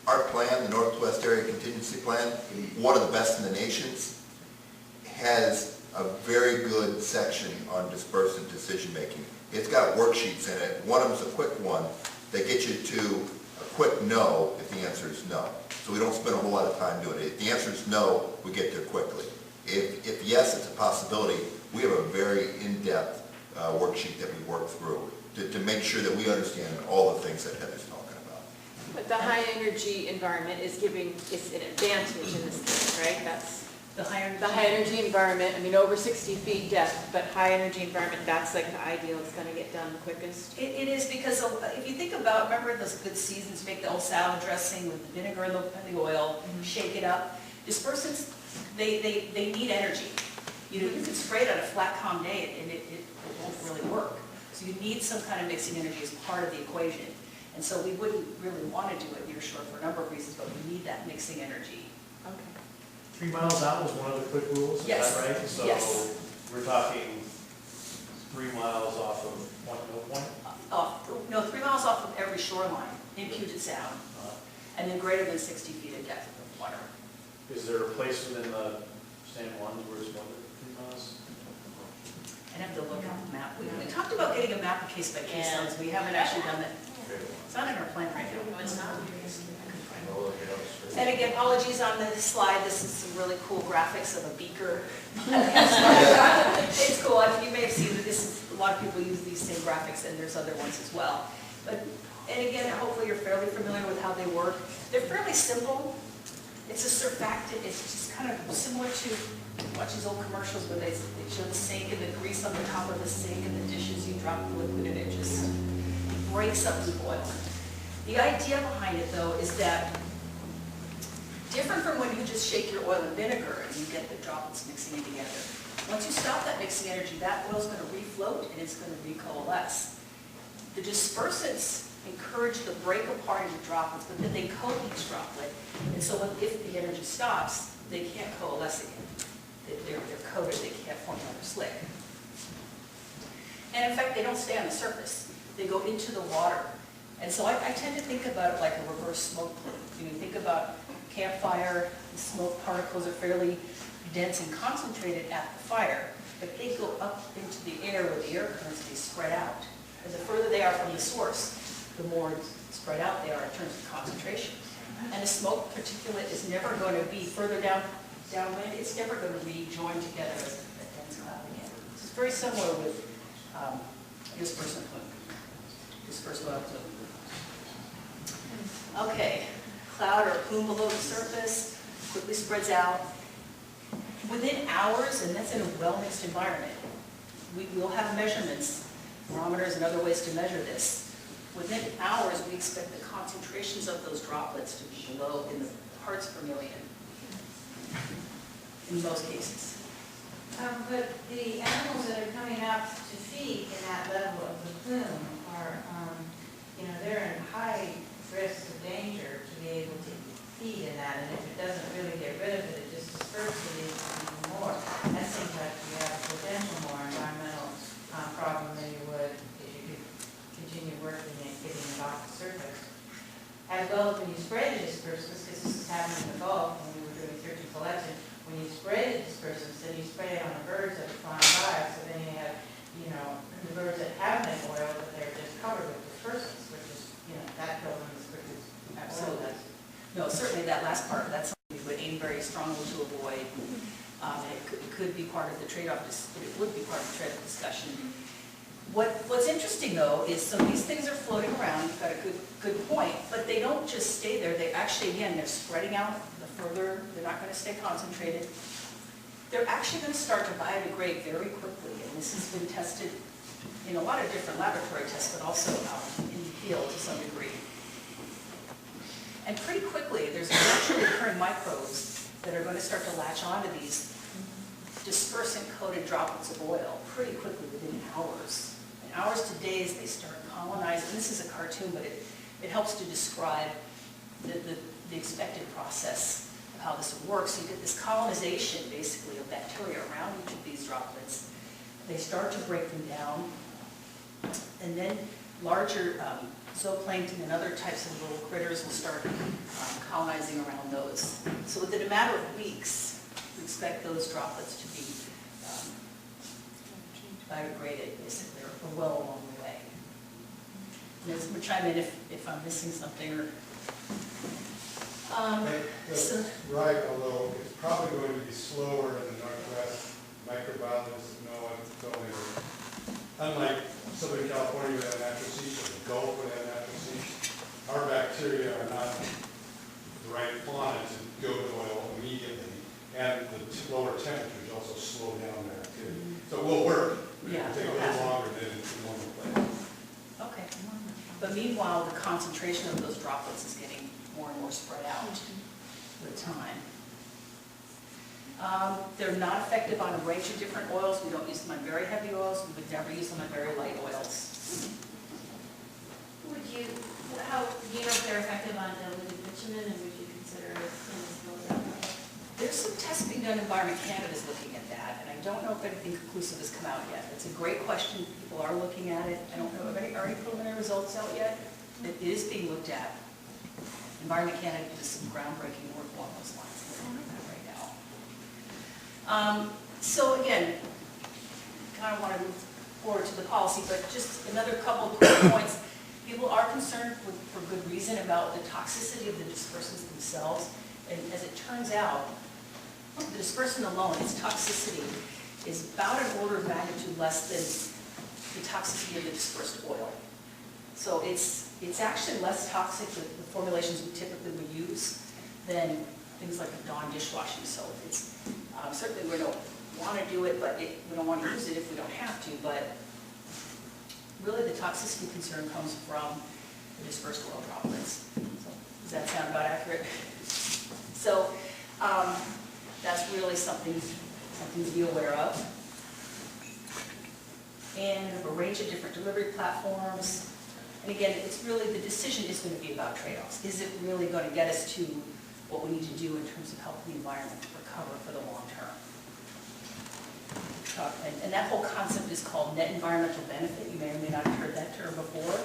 our plan, the Northwest Area Contingency Plan, one of the best in the nations, has a very good section on dispersant decision-making. It's got worksheets in it. One of them's a quick one that gets you to a quick no if the answer is no. So we don't spend a whole lot of time doing it. If the answer is no, we get there quickly. If yes, it's a possibility, we have a very in-depth worksheet that we work through to make sure that we understand all the things that Heather's talking about. But the high energy environment is an advantage in this case, right? That's the high energy environment. I mean, over 60 feet depth, but high energy environment, that's like the ideal. It's going to get done the quickest. It is, because if you think about, remember those good seasons, make the old salad dressing with the vinegar and the oil, shake it up. Dispersants, they need energy. You can spray it on a flat, calm day and it won't really work. So you need some kind of mixing energy as part of the equation. And so we wouldn't really want to do it near shore for a number of reasons, but we need that mixing energy. Okay. 3 miles out was one of the quick rules, is Yes. that right? So Yes. we're talking 3 miles off of Point Mill Point? No, 3 miles off of every shoreline in Puget Sound, and then greater than 60 feet of depth of water. Is there a place within the San Juan where it's more than 3 miles? I'd have to look at the map. We talked about getting a map of case by case zones. We haven't actually done that. It's not in our plan right now. No, it's not. And again, apologies on this slide. This is some really cool graphics of a beaker. It's cool. You may have seen that a lot of people use these same graphics, and there's other ones as well. And again, hopefully you're fairly familiar with how they work. They're fairly simple. It's a surfactant. It's just kind of similar to watch these old commercials where they show the sink and the grease on the top of the sink and the dishes. You drop the liquid and it just breaks up the oil. The idea behind it, though, is that different from when you just shake your oil and vinegar and you get the droplets mixing in together. Once you stop that mixing energy, that oil's going to refloat and it's going to recoalesce. The dispersants encourage the break apart into droplets, but then they coat each droplet. And so if the energy stops, they can't coalesce again. They're coated, they can't form another slick. And in fact, they don't stay on the surface. They go into the water. And so I tend to think about it like a reverse smoke plume. You think about campfire, the smoke particles are fairly dense and concentrated at the fire, but they go up into the air where the air currents, they spread out. And the further they are from the source, the more spread out they are in terms of concentration. And the smoke particulate is never going to be further downwind, it's never going to rejoin together as a dense cloud again. It's very similar with dispersant plume, dispersed oil plume. Okay, cloud or plume below the surface, quickly spreads out. Within hours, and that's in a well-mixed environment, we'll have measurements, barometers and other ways to measure this. Within hours, we expect the concentrations of those droplets to be below in the parts per million, in most cases. But the animals that are coming out to feed in that level of the plume are, they're in high risk of danger to be able to feed in that, and if it doesn't really get rid of it, it just disperses it even more. That seems like you have a potential more environmental problem than you would if you could continue working and getting it off the surface. As well as when you spray the dispersants, because this is happening in the Gulf when we were doing search and collection, when you spray the dispersants, then you spray it on the birds that are flying by, so then you have, the birds that have been oiled, but they're just that last part, that's something we would aim very strongly to avoid. And it could be part of the trade-off, it would be part of the trade-off discussion. What's interesting though is some of these things are floating around, you've got a good point, but they don't just stay there. They actually, again, they're spreading out the further, they're not going to stay concentrated. They're actually going to start to biodegrade very quickly, and this has been tested in a lot of different laboratory tests, but also out in the field to some degree. And pretty quickly, there's naturally occurring microbes that are going to start to latch onto these dispersant-coated droplets of oil pretty quickly within hours. In hours to days, they start colonizing. And this is a cartoon, but it helps to describe the expected process of how this works. You get this colonization, basically, of bacteria around each of these droplets. They start to break them down, and then larger zooplankton and other types of little critters will start colonizing around those. So within a matter of weeks, we expect those droplets to be biodegraded, basically, or well along the way. And as we chime in if I'm missing something or. Right, although it's probably going to be slower in the Northwest. Microbiologists know it's going. Unlike Southern California with that natural cease, or the Gulf with that natural cease, our bacteria are not the right fauna to go to oil immediately, and the lower temperatures also slow down their activity. So it will work. Yeah, It'll take a little longer than in normal plants. Okay. But meanwhile, the concentration of those droplets is getting more and more spread out with time. They're not effective on a range of different oils. We don't use them on very heavy oils. We would never use them on very light oils. Would you, how, do you know if they're effective on diluted bitumen, and would you consider it in this build-up? There's some tests being done. Environment Canada is looking at that, and I don't know if anything conclusive has come out yet. It's a great question. People are looking at it. I don't know if any preliminary results out yet. It is being looked at. Environment Canada does some groundbreaking work along those lines. We're looking at that right now. So again, kind of want to move forward to the policy, but just another couple of quick points. People are concerned for good reason about the toxicity of the dispersants themselves. And as it turns out, the dispersant alone, its toxicity is about an order of magnitude less than the toxicity of the dispersed oil. So it's actually less toxic, the formulations we typically would use, than things like a Dawn dishwashing soap. It's certainly we don't want to do it, but we don't want to use it if we don't have to. But really, the toxicity concern comes from the dispersed oil droplets. So does that sound about accurate? So that's really something to be aware of. And a range of different delivery platforms. And again, it's really, the decision is going to be about trade-offs. Is it really going to get us to what we need to do in terms of helping the environment recover for the long term? And that whole concept is called net environmental benefit. You may or may not have heard that term before.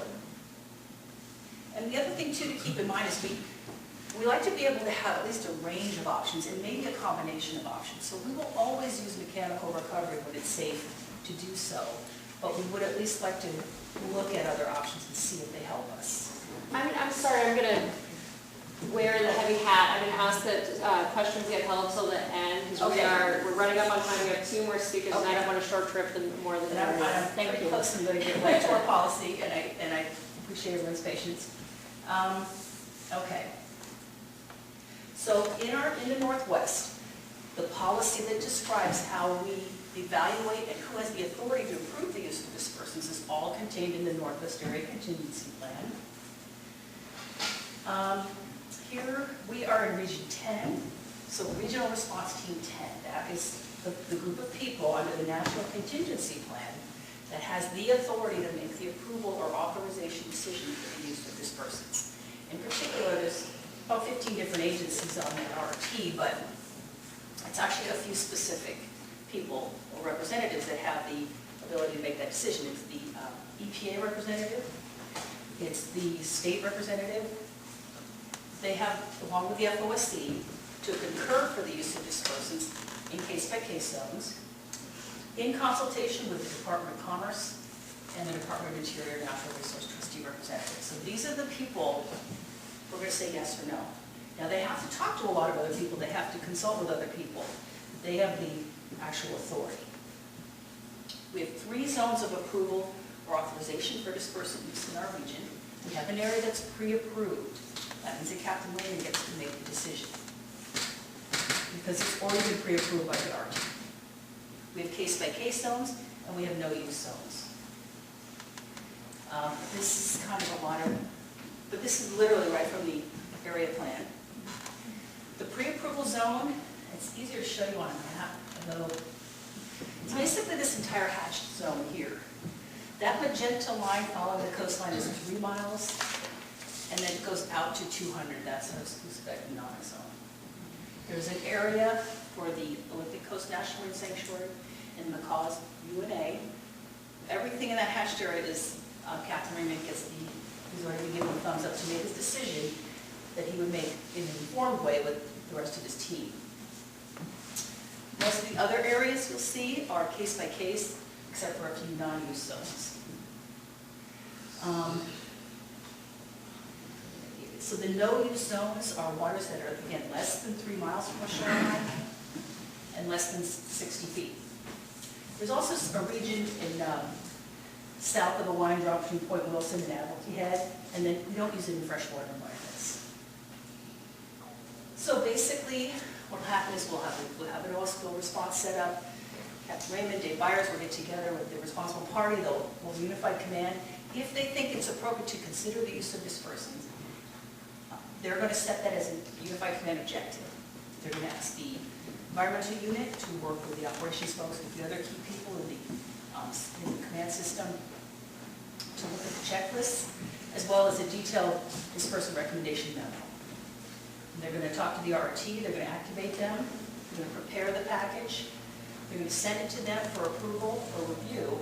And the other thing too to keep in mind is we like to be able to have at least a range of options and maybe a combination of options. So we will always use mechanical recovery when it's safe to do so, but we would at least like to look at other options and see if they help us. I'm sorry, I'm going to wear the heavy hat. I'm going to ask that questions get held till the end, because we're running up on time. We have two more speakers, and I don't want to short trip them more than that. I'm very close. I'm going to get back to our policy, and I appreciate everyone's patience. Okay. So in the Northwest, the policy that describes how we evaluate and who has the authority to approve the use of dispersants is all contained in the Northwest Area Contingency Plan. Here we are in Region 10, so Regional Response Team 10. That is the group of people under the National Contingency Plan that has the authority to make the approval or authorization decision for the use of dispersants. In particular, there's about 15 different agencies on that RT, but it's actually a few specific people or representatives that have the ability to make that decision. It's the EPA representative, it's the state representative. They have, along with the FOSC, to concur for the use of dispersants in case-by-case zones, in consultation with the Department of Commerce and the Department of Interior Natural Resource Trustee representatives. So these are the people we're going to say yes or no. Now, they have to talk to a lot of other people, they have to consult with other people. They have the actual authority. We have 3 zones of approval or authorization for dispersant use in our region. We have an area that's pre-approved. That means that Captain Lane gets to make the decision, because it's already been pre-approved by the RT. We have case-by-case zones, and we have no-use zones. This is kind of a modern, but this is literally right from the area plan. The pre-approval zone, it's easier to show you on a map, although it's basically this entire hatched zone here. That magenta line following the coastline is 3 miles, and then it goes out to 200. That's our exclusive economic zone. There's an area for the Olympic Coast National Marine Sanctuary and Macaw's UNA. Everything in that hatched area is, Captain Raymond gets he's already been given the thumbs up to make his decision that he would make in an informed way with the rest of his team. Most of the other areas you'll see are case by case, except for a few non-use zones. So the no-use zones are waters that are, again, less than 3 miles from a shoreline and less than 60 feet. There's also a region in south of the line drop between Point Wilson and Admiralty Head, and then we don't use it in freshwater environments. So basically, what will happen is we'll have an oil spill response set up. Captain Raymond, Dave Byers will get together with the responsible party. They'll hold a unified command. If they think it's appropriate to consider the use of dispersants, they're going to set that as a unified command objective. They're going to ask the environmental unit to work with the operations folks, with the other key people in the command system to look at the checklists, as well as a detailed dispersant recommendation memo. And they're going to talk to the RT, they're going to activate them, they're going to prepare the package, they're going to send it to them for approval or review,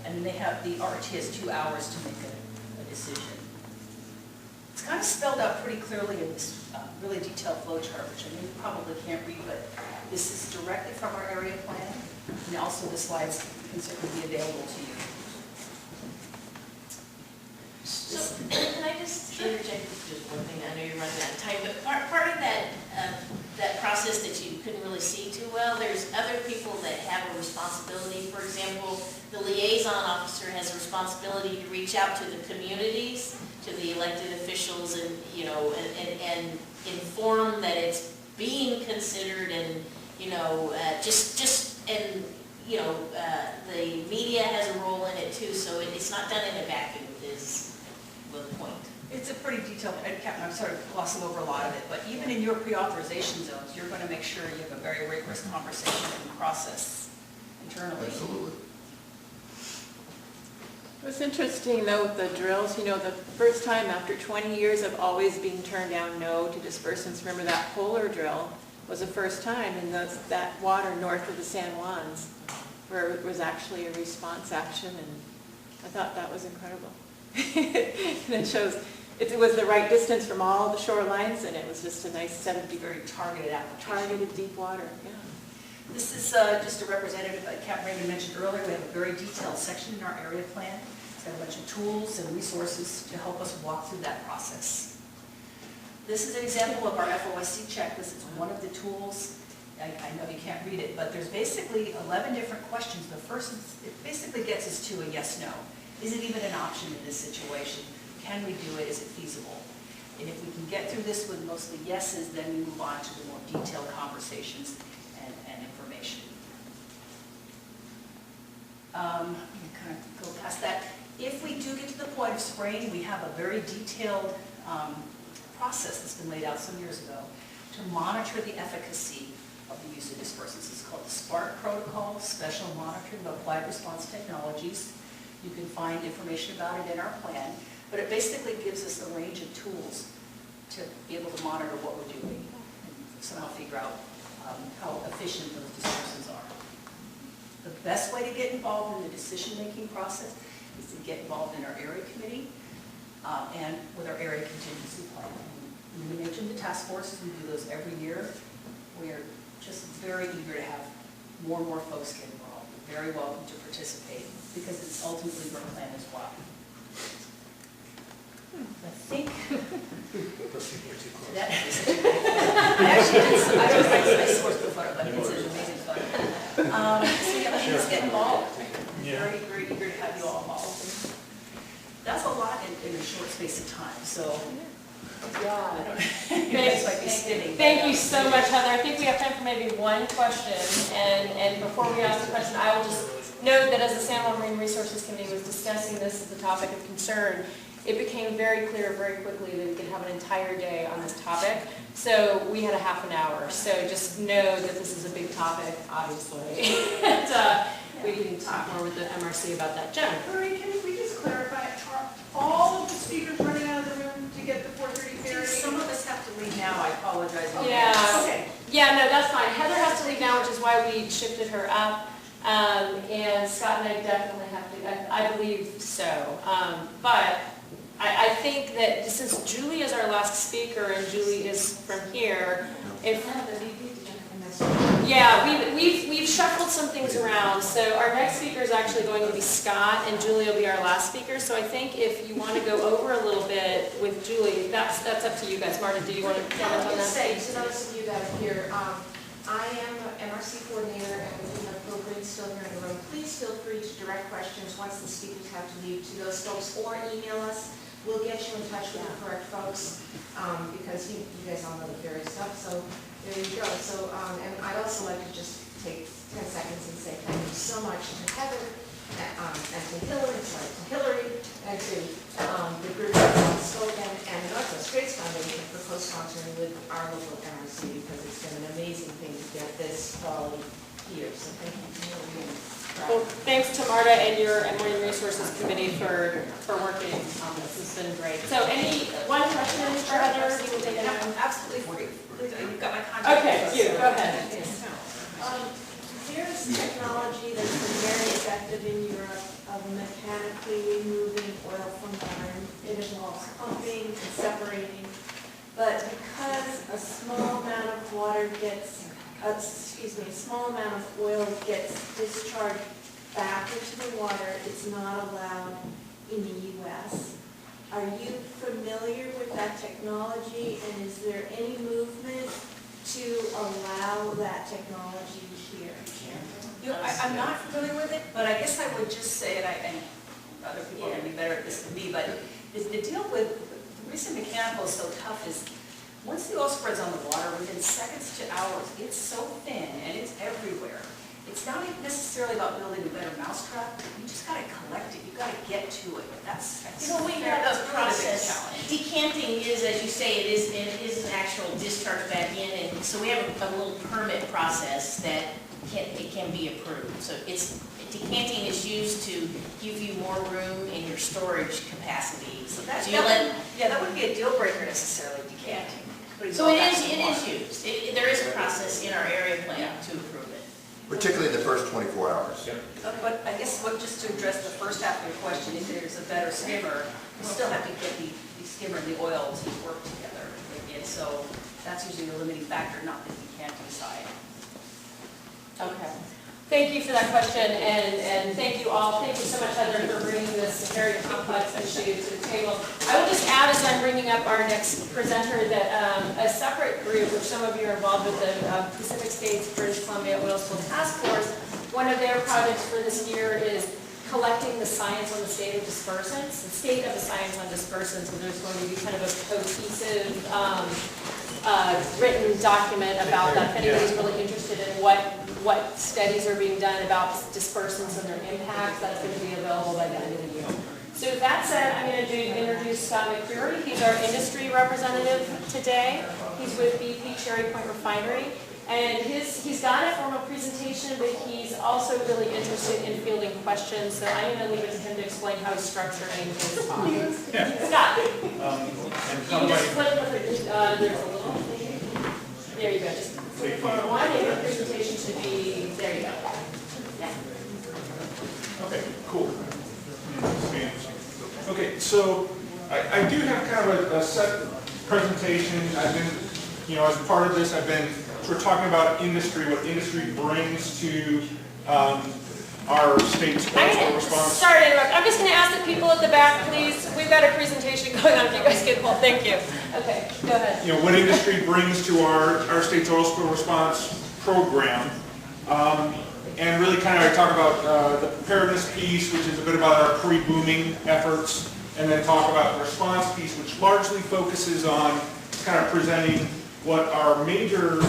and then they have the RT has 2 hours to make a decision. It's kind of spelled out pretty clearly in this really detailed flow chart, which I know you probably can't read, but this is directly from our area plan, and also the slides can certainly be available to you. So, can I just interject with just one thing? I know you're running out of time, but part of that process that you couldn't really see too well, there's other people that have a responsibility. For example, the liaison officer has a responsibility to reach out to the communities, to the elected officials, and and inform that it's being considered, and the media has a role in it too. So it's not done in a vacuum. Is the point. It's a pretty detailed, Captain, I'm sort of glossing over a lot of it, but even in your pre-authorization zones, you're going to make sure you have a very rigorous conversation and process internally. Absolutely. It was interesting though with the drills, the first time after 20 years of always being turned down no to dispersants, remember that polar drill was the first time in that water north of the San Juans where it was actually a response action, and I thought that was incredible. And it shows it was the right distance from all the shorelines, and it was just a nice set of very targeted application. Targeted deep water, yeah. This is just a representative that Captain Raymond mentioned earlier. We have a very detailed section in our area plan. It's got a bunch of tools and resources to help us walk through that process. This is an example of our FOSC checklist. It's one of the tools. I know you can't read it, but there's basically 11 different questions. The first, it basically gets us to a yes-no. Is it even an option in this situation? Can we do it? Is it feasible? And if we can get through this with mostly yeses, then we move on to the more detailed conversations and information. We kind of go past that. If we do get to the point of spraying, we have a very detailed process that's been laid out some years ago to monitor the efficacy of the use of dispersants. It's called the SPARK protocol, Special Monitoring of Applied Response Technologies. You can find information about it in our plan, but it basically gives us a range of tools to be able to monitor what we're doing and somehow figure out how efficient those dispersants are. The best way to get involved in the decision-making process is to get involved in our area committee and with our area contingency plan. And we mentioned the task forces. We do those every year. We're just very eager to have more and more folks get involved. You're very welcome to participate because it's ultimately your plan as well. I think. That is actually, I sourced the photo, but it's an amazing photo. So yeah, let's get involved. Very, very eager to have you all involved. That's a lot in a short space of time, so. Yeah. I don't, you guys might be spinning. Thank you so much, Heather. I think we have time for maybe one question, and before we ask the question, I will just note that as the San Juan Marine Resources Committee was discussing this as a topic of concern, it became very clear very quickly that we could have an entire day on this topic. So we had a half an hour. So just know that this is a big topic, obviously. And we can talk more with the MRC about that. Jen? Marie, can we just clarify, are all of the speakers running out of the room to get the 4:30 ferry? Some of us have to leave now, I apologize. Yeah. Okay. Yeah, no, that's fine. Heather has to leave now, which is why we shifted her up. And Scott and I definitely have to, I believe so. But I think that since Julie is our last speaker and Julie is from here, if yeah, we've shuffled some things around. So our next speaker is actually going to be Scott, and Julie will be our last speaker. So I think if you want to go over a little bit with Julie, that's up to you guys. Marta, do you want to comment on that? Say, to those of you that are here, I am an MRC coordinator, and we have Bill Green still here in the room. Please feel free to direct questions once the speakers have to leave to those folks, or email us. We'll get you in touch with the correct folks, because you guys all know the ferry stuff, so there you go. So, and I'd also like to just take 10 seconds and say thank you so much to Heather, and to Hillary, and to the group that spoke, and the Northwest Straits Foundation for co-sponsoring with our local MRC, because it's been an amazing thing to get this quality here. So thank you to Hillary. Well, thanks to Marta and your Marine Resources Committee for working on this. It's been great. So one question for Heather? You can take it out. Absolutely free. You've got my contact. Okay, you, go ahead. There's technology that's been very effective in Europe of mechanically removing oil from water. It involves pumping and separating. But because a small amount of water gets, a small amount of oil gets discharged back into the water, it's not allowed in the U.S. Are you familiar with that technology, and is there any movement to allow that technology here? I'm not familiar with it, but I guess I would just say, and other people are going to be better at this than me, but the deal with the reason mechanical is so tough is once the oil spreads on the water, within seconds to hours, it's so thin and it's everywhere. It's not necessarily about building a better mousetrap. You just got to collect it. You got to get to it. That's we have a process. Decanting is, as you say, it is an actual discharge back in, and so we have a little permit process that can be approved. So decanting is used to give you more room in your storage capacity. So that wouldn't be a deal breaker necessarily, decanting. So it is used. There is a process in our area plan to approve it. Particularly in the first 24 hours. But I guess just to address the first half of your question, if there's a better skimmer, you still have to get the skimmer and the oil to work together. And so that's usually a limiting factor, not the decanting side. Okay. Thank you for that question, and thank you all. Thank you so much, Heather, for bringing this very complex issue to the table. I will just add, as I'm bringing up our next presenter, that a separate group, which some of you are involved with, the Pacific States British Columbia Oil Spill Task Force, one of their projects for this year is collecting the science on the state of dispersants, the state of the science on dispersants, and there's going to be kind of a cohesive written document about that. If anybody's really interested in what studies are being done about dispersants and their impacts, that's going to be available by the end of the year. So with that said, I'm going to introduce Scott McCreary. He's our industry representative today. He's with BP Cherry Point Refinery. And he's got a formal presentation, but he's also really interested in fielding questions. So I'm going to leave it to him to explain how he's structuring his talk. Scott, you can just click with it. There's a little thing. There you go. Just click for one, and your presentation should be, there you go. Yeah. Okay, cool. Okay, so I do have kind of a set presentation. I've been, as part of this, I've been sort of talking about industry, what industry brings to our state's oil spill response. Sorry to interrupt. I'm just going to ask the people at the back, please. We've got a presentation going on. If you guys could hold. Thank you. Okay, go ahead. You know, what industry brings to our state's oil spill response program. And really kind of I talk about the preparedness piece, which is a bit about our pre-booming efforts, and then talk about the response piece, which largely focuses on kind of presenting what our major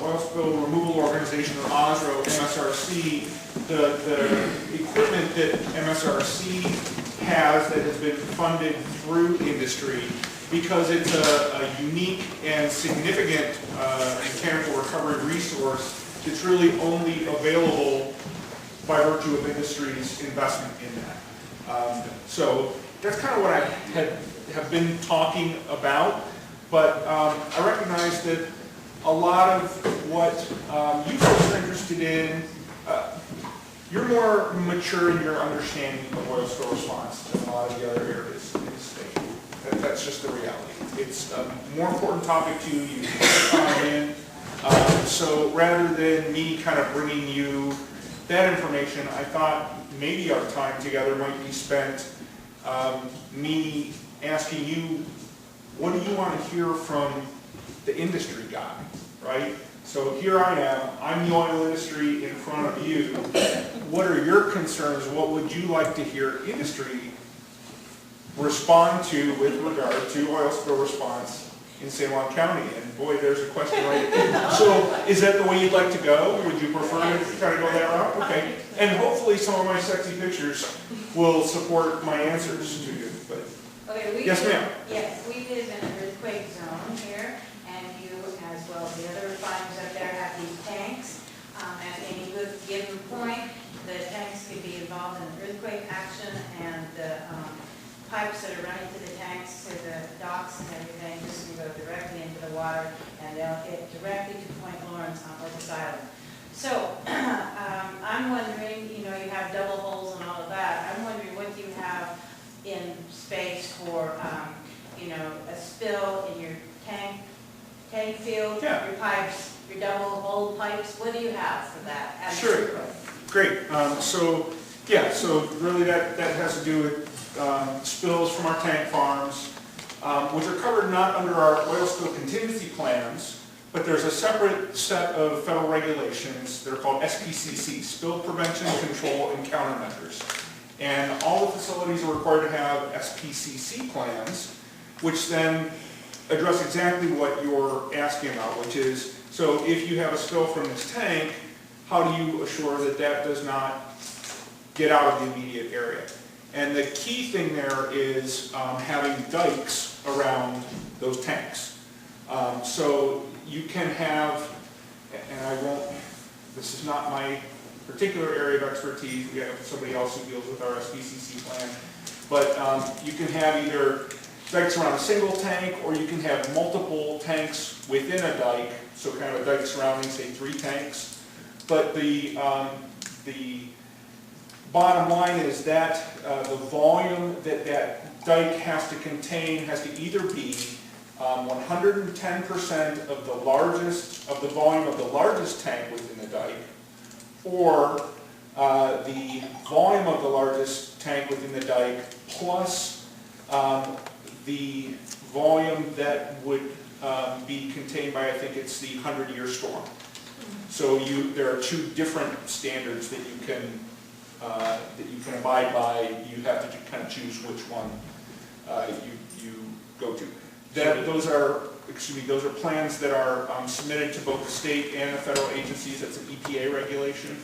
oil spill removal organization, or OSRO, MSRC, the equipment that MSRC has that has been funded through industry, because it's a unique and significant mechanical recovery resource that's really only available by virtue of industry's investment in that. So that's kind of what I have been talking about. But I recognize that a lot of what you folks are interested in, you're more mature in your understanding of oil spill response than a lot of the other areas in the state. That's just the reality. It's a more important topic to you come in. So rather than me kind of bringing you that information, I thought maybe our time together might be spent me asking you, what do you want to hear from the industry guy, right? So here I am, I'm the oil industry in front of you. What are your concerns? What would you like to hear industry respond to with regard to oil spill response in San Juan County? And boy, there's a question right there. So is that the way you'd like to go? Would you prefer to try to go that route? Okay. And hopefully some of my sexy pictures will support my answers to you. But Okay, yes, ma'am. Yes, we live in an earthquake zone here, and you, as well as the other refiners up there, have these tanks. At any given point, the tanks can be involved in an earthquake action, and the pipes that are running to the tanks, to the docks and everything, just can go directly into the water, and they'll hit directly to Point Lawrence on Orcas Island. So, I'm wondering, you know, you have double holes and all of that. I'm wondering what you have in space for, you know, a spill in your tank field, Yeah. your pipes, your double hole pipes. What do you have for that? And Sure. Great. So really that has to do with spills from our tank farms, which are covered not under our oil spill contingency plans, but there's a separate set of federal regulations that are called SPCC, Spill Prevention, Control, and Countermeasures. And all the facilities are required to have SPCC plans, which then address exactly what you're asking about, which is, so if you have a spill from this tank, how do you assure that that does not get out of the immediate area? And the key thing there is having dikes around those tanks. So you can have, and I won't, this is not my particular area of expertise, we have somebody else who deals with our SPCC plan, but you can have either dikes around a single tank, or you can have multiple tanks within a dike, so kind of a dike surrounding, say, 3 tanks. But the bottom line is that the volume that that dike has to contain has to either be 110% of the volume of the largest tank within the dike, or the volume of the largest tank within the dike plus the volume that would be contained by, I think it's the 100-year storm. So there are 2 different standards that you can abide by. You have to kind of choose which one you go to. Those are plans that are submitted to both the state and the federal agencies. That's an EPA regulation,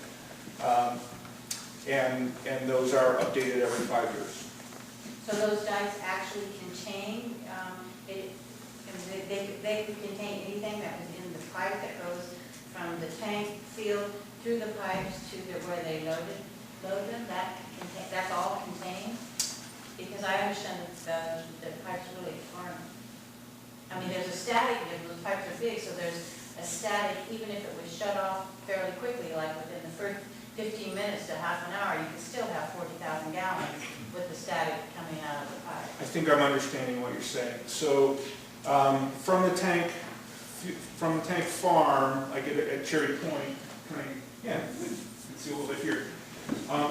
and those are updated every 5 years. So those dikes actually contain, they could contain anything that was in the pipe that goes from the tank field through the pipes to where they load them, that's all contained? Because I understand that the pipes really aren't, I mean, there's a static, the pipes are big, so there's a static, even if it was shut off fairly quickly, like within the first 15 minutes to half an hour, you could still have 40,000 gallons with the static coming out of the pipe. I think I'm understanding what you're saying. So from the tank farm, I get it at Cherry Point. Let's see a little bit here.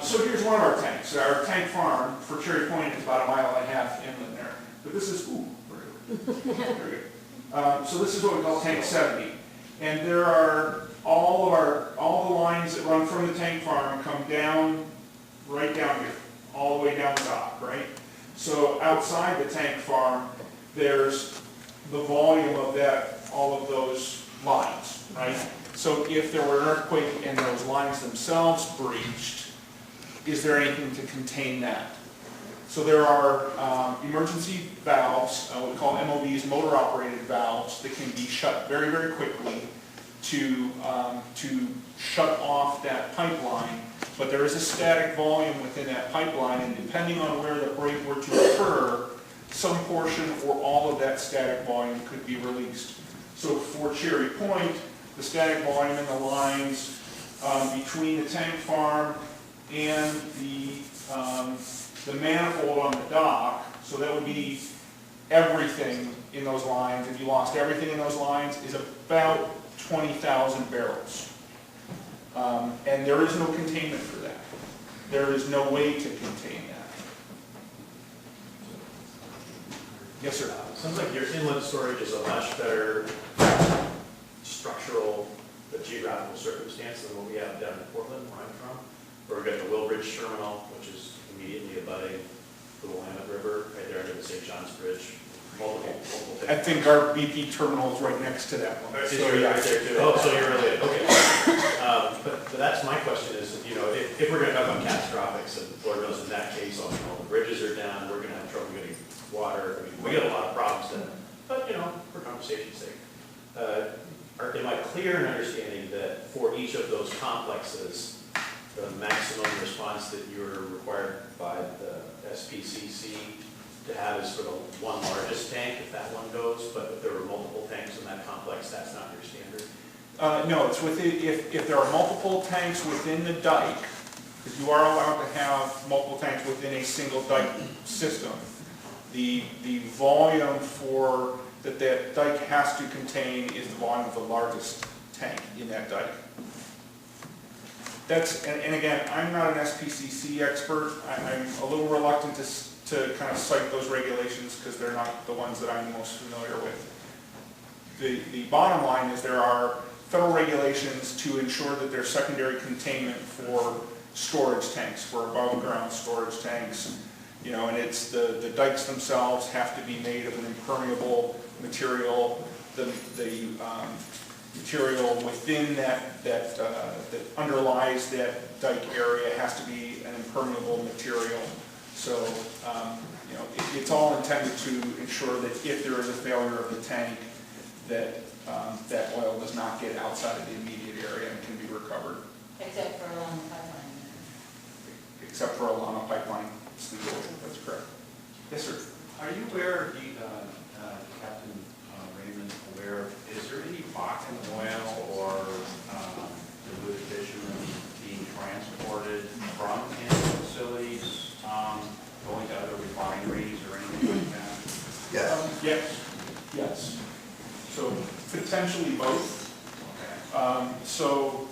So here's one of our tanks. Our tank farm for Cherry Point is about 1.5 miles inland there. But this is, ooh, very good. Very good. So this is what we call tank 70. And there are all the lines that run from the tank farm come down, right down here, all the way down the dock, right? So outside the tank farm, there's the volume of that, all of those lines, right? So if there were an earthquake and those lines themselves breached, is there anything to contain that? So there are emergency valves, what we call MOVs, motor operated valves, that can be shut very, very quickly to shut off that pipeline. But there is a static volume within that pipeline, and depending on where the break were to occur, some portion or all of that static volume could be released. So for Cherry Point, the static volume in the lines between the tank farm and the manifold on the dock, so that would be everything in those lines, if you lost everything in those lines, is about 20,000 barrels. And there is no containment for that. There is no way to contain that. Yes, sir? Sounds like your inlet storage is a much better structural, geographical circumstance than what we have down in Portland, where I'm from. Where we've got the Willbridge Terminal, which is immediately abutting the Willamette River, right there under the St. John's Bridge. Multiple I think our BP terminal is right next to that one. So you're right there too. Oh, so you're related, okay. But that's my question is, you know, if we're gonna talk about catastrophics, and Lord knows in that case, all the bridges are down, we're gonna have trouble getting water. I mean, we get a lot of problems then, but you know, for conversation's sake. Am I clear in understanding that for each of those complexes, the maximum response that you're required by the SPCC to have is for the one largest tank, if that one goes, but if there were multiple tanks in that complex, that's not your standard? No, it's within, if there are multiple tanks within the dike, because you are allowed to have multiple tanks within a single dike system, the volume for that dike has to contain is the volume of the largest tank in that dike. That's, and again, I'm not an SPCC expert. I'm a little reluctant to kind of cite those regulations because they're not the ones that I'm most familiar with. The bottom line is there are federal regulations to ensure that there's secondary containment for storage tanks, for above ground storage tanks. You know, and it's the dikes themselves have to be made of an impermeable material. The material within that underlies that dike area has to be an impermeable material. So, you know, it's all intended to ensure that if there is a failure of the tank, that that oil does not get outside of the immediate area and can be recovered. Except for along the pipeline. Except for along a pipeline, that's correct. Yes, sir. Are you aware, Captain Raymond, is there any Bakken oil or diluted bitumen being transported from inland facilities, going to other refineries or anything like that? Yes. Yes. So potentially both. Okay. So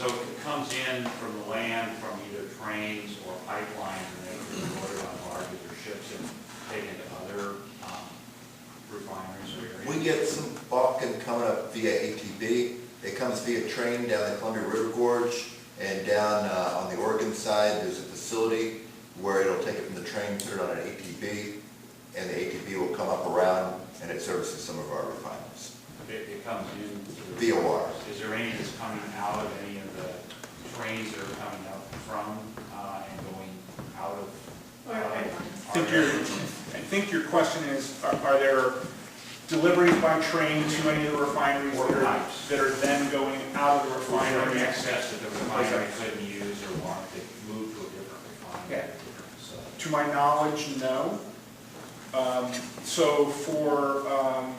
it comes in from the land from either trains or pipelines, and they can be loaded on barges or ships and taken to other refineries or areas? We get some Bakken coming up via ATB. It comes via train down the Columbia River Gorge, and down on the Oregon side, there's a facility where it'll take it from the train, put it on an ATB, and the ATB will come up around, and it services some of our refineries. It comes in via water. Is there any that's coming out of any of the trains that are coming up from and going out of? I think your question is, are there deliveries by train to any of the refineries that are then going out of the refinery? Excess that the refinery couldn't use or want to move to a different refinery? Yeah. To my knowledge, no. So for I'm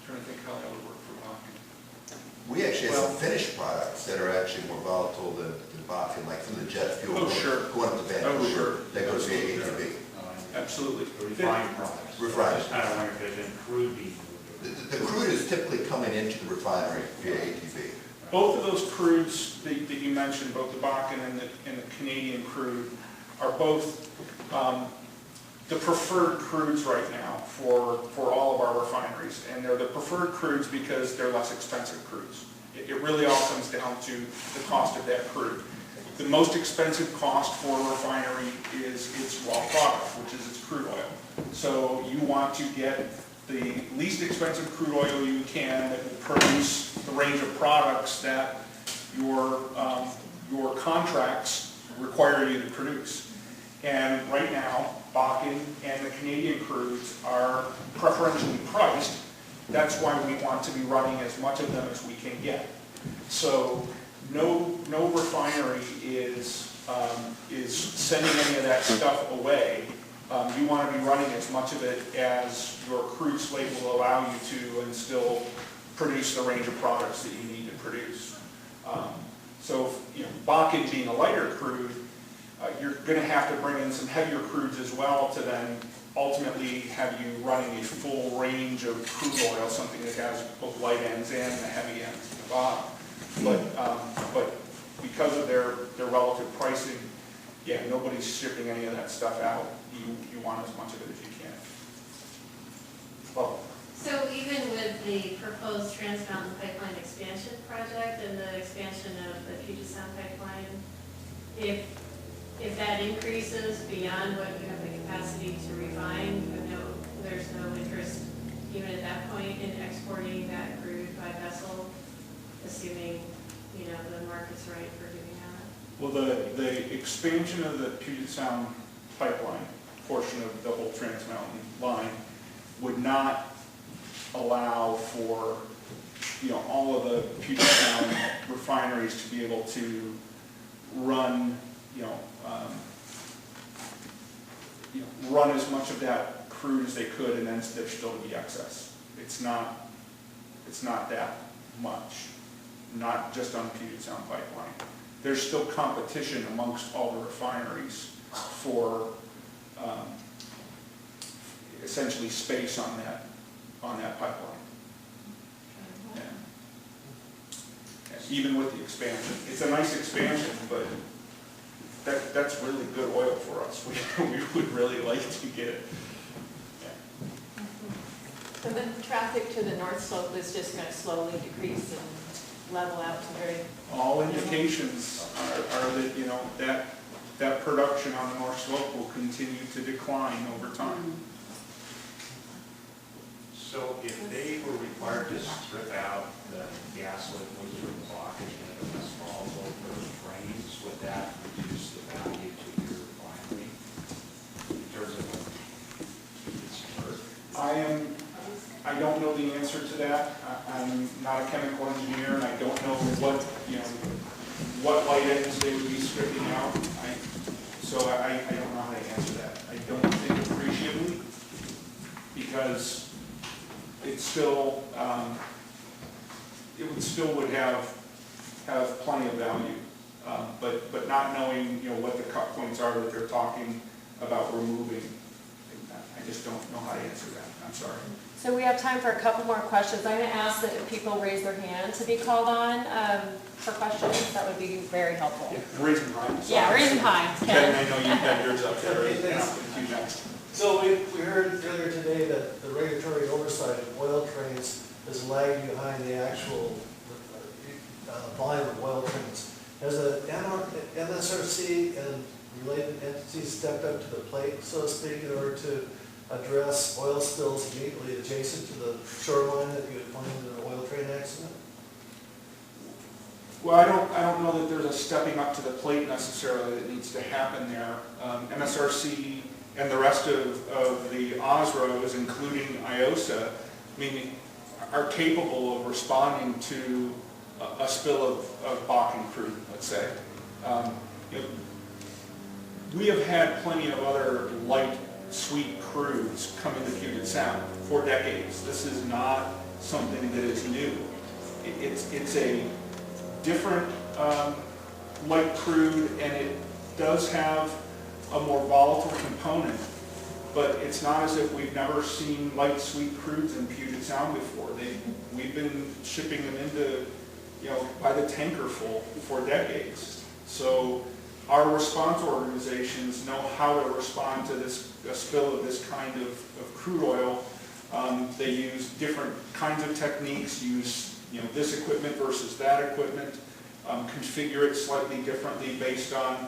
trying to think how that would work for Bakken. We actually have some finished products that are actually more volatile than Bakken, like some of the jet fuel going up to Vancouver. That goes via ATB. Absolutely. Refined products. Refined. Just kind of wonder if there's been crude being moved The crude is typically coming into the refinery via ATB. Both of those crudes that you mentioned, both the Bakken and the Canadian crude, are both the preferred crudes right now for all of our refineries. And they're the preferred crudes because they're less expensive crudes. It really all comes down to the cost of that crude. The most expensive cost for a refinery is its raw product, which is its crude oil. So you want to get the least expensive crude oil you can that will produce the range of products that your contracts require you to produce. And right now, Bakken and the Canadian crudes are preferentially priced. That's why we want to be running as much of them as we can get. So no refinery is sending any of that stuff away. You want to be running as much of it as your crude slate will allow you to, and still produce the range of products that you need to produce. So, Bakken being a lighter crude, you're going to have to bring in some heavier crudes as well to then ultimately have you running a full range of crude oil, something that has both light ends and the heavy ends at the bottom. But because of their relative pricing, yeah, nobody's shipping any of that stuff out. You want as much of it as you can. Well, So even with the proposed Trans Mountain Pipeline expansion project and the expansion of the Puget Sound Pipeline, if that increases beyond what you have the capacity to refine, there's no interest even at that point in exporting that crude by vessel, assuming, the market's right for doing that? Well, the expansion of the Puget Sound pipeline portion of the whole Trans Mountain line would not allow for, all of the Puget Sound refineries to be able to run, run as much of that crude as they could, and then there still be excess. It's not that much, not just on Puget Sound pipeline. There's still competition amongst all the refineries for essentially space on that pipeline. Yeah. Even with the expansion, it's a nice expansion, but that's really good oil for us. We would really like to get it. So then traffic to the north slope is just going to slowly decrease and level out to very... All indications are that, that production on the north slope will continue to decline over time. So if they were required to strip out the gas liquids from the Bakken and the small those drains, would that reduce the value to your refinery in terms of its worth? I don't know the answer to that. I'm not a chemical engineer, and I don't know what light ends they would be stripping out. So I don't know how to answer that. I don't think appreciably, because it still would have plenty of value, but not knowing what the cut points are that they're talking about removing, I just don't know how to answer that. I'm sorry. So we have time for a couple more questions. I'm going to ask that if people raise their hand to be called on for questions. That would be very helpful. Yeah, raise them high. Yeah, raise them high. Ken, I know you've had yours up there. You next. So we heard earlier today that the regulatory oversight of oil trains is lagging behind the actual volume of oil trains. Has the MSRC and related entities stepped up to the plate, so to speak, in order to address oil spills immediately adjacent to the shoreline that you would find in an oil train accident? Well, I don't know that there's a stepping up to the plate necessarily that needs to happen there. MSRC and the rest of the OSROs, including IOSA, are capable of responding to a spill of Bakken crude, let's say. We have had plenty of other light, sweet crudes come into Puget Sound for decades. This is not something that is new. It's a different light crude, and it does have a more volatile component, but it's not as if we've never seen light sweet crudes in Puget Sound before. We've been shipping them into, by the tanker full for decades. So our response organizations know how to respond to a spill of this kind of crude oil. They use different kinds of techniques, use this equipment versus that equipment, configure it slightly differently based on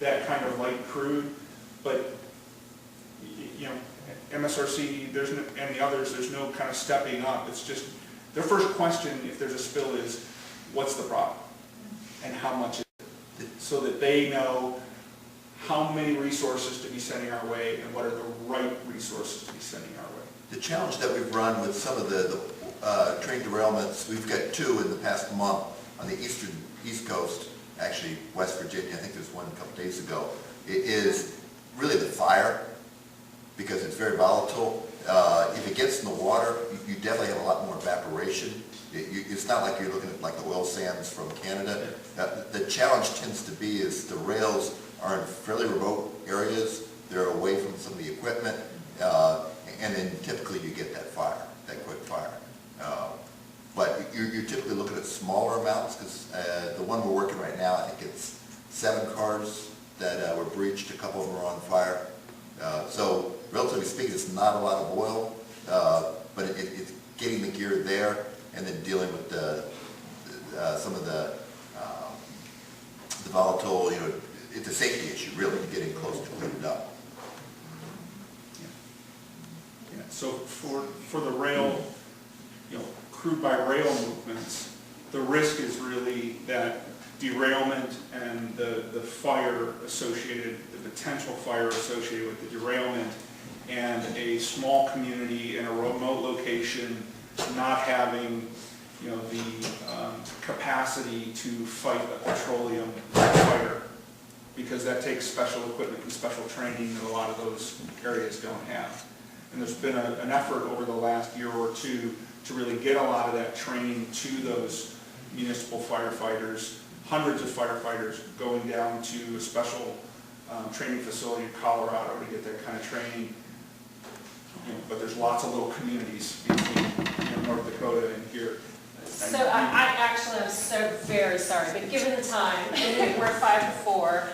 that kind of light crude. But MSRC and the others, there's no kind of stepping up. It's just their first question if there's a spill is, what's the problem and how much is it? So that they know how many resources to be sending our way and what are the right resources to be sending our way. The challenge that we've run with some of the train derailments, we've got 2 in the past month on the East Coast, actually West Virginia, I think there's one a couple days ago, it is really the fire, because it's very volatile. If it gets in the water, you definitely have a lot more evaporation. It's not like you're looking at like the oil sands from Canada. The challenge tends to be is the rails are in fairly remote areas. They're away from some of the equipment, and then typically you get that fire, that quick fire. But you're typically looking at smaller amounts, because the one we're working right now, I think it's 7 cars that were breached, a couple of them are on fire. So relatively speaking, it's not a lot of oil, but it's getting the gear there and then dealing with some of the volatile, it's a safety issue really, getting close to clean it up. Yeah. So for the rail, crude by rail movements, the risk is really that derailment and the fire associated, the potential fire associated with the derailment, and a small community in a remote location not having the capacity to fight a petroleum fire, because that takes special equipment and special training that a lot of those areas don't have. And there's been an effort over the last year or two to really get a lot of that training to those municipal firefighters, hundreds of firefighters going down to a special training facility in Colorado to get that kind of training. But there's lots of little communities between North Dakota and here. So I actually am so very sorry, but given the time, and we're 5 to 4,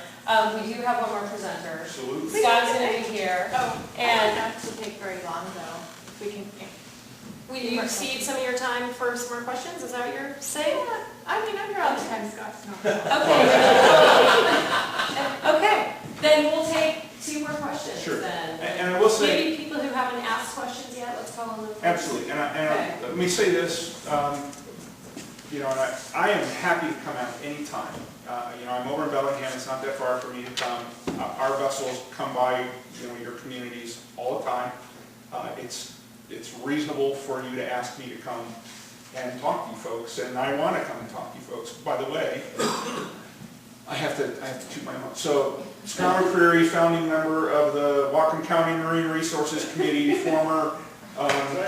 we do have one more presenter. Absolutely. Scott's going to be here. And not to take very long though, if we can. Will you cede some of your time for some more questions? Is that what you're saying? I mean, I'm here all the time, Scott's not. Okay. Okay, then we'll take 2 more questions Sure. then. And I will say, maybe people who haven't asked questions yet, let's call on them. absolutely, and let me say this, and I am happy to come out anytime. I'm over in Bellingham, it's not that far for me to come. Our vessels come by, your communities all the time. It's reasonable for you to ask me to come and talk to you folks, and I want to come and talk to you folks. By the way, I have to toot my mouth. So, Scott McCreary, founding member of the Whatcom County Marine Resources Committee, former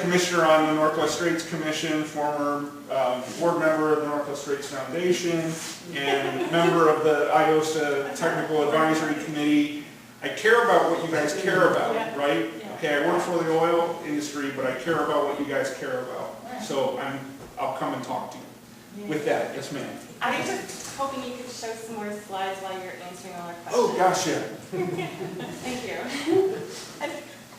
commissioner on the Northwest Straits Commission, former board member of the Northwest Straits Foundation, and member of the IOSA Technical Advisory Committee. I care about what you guys care about, right? Okay, I work for the oil industry, but I care about what you guys care about. So I'll come and talk to you. With that, yes ma'am. I was just hoping you could show some more slides while you're answering all our questions. Oh, gosh, yeah. Thank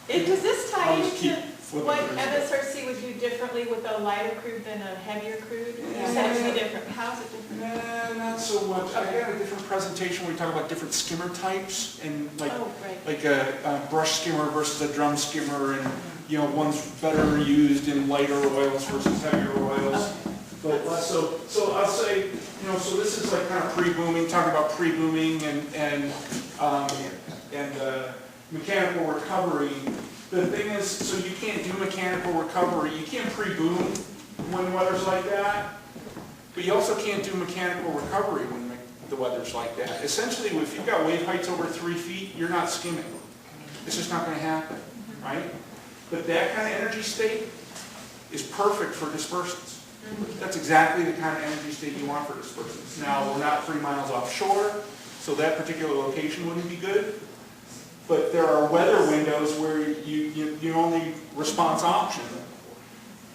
you. Does this tie I'll just keep into flipping what through. MSRC would do differently with a lighter crude than a heavier crude? You said it would be different. How is it different? Nah, not so much. I got a different presentation where we talk about different skimmer types and like a brush skimmer versus a drum skimmer, and one's better used in lighter oils versus heavier oils. But so I'll say, so this is like kind of pre-booming, talking about pre-booming and mechanical recovery. The thing is, so you can't do mechanical recovery. You can't pre-boom when the weather's like that, but you also can't do mechanical recovery when the weather's like that. Essentially, if you've got wave heights over 3 feet, you're not skimming. It's just not going to happen, right? But that kind of energy state is perfect for dispersants. That's exactly the kind of energy state you want for dispersants. Now, we're not 3 miles offshore, so that particular location wouldn't be good. but there are weather windows where your only response option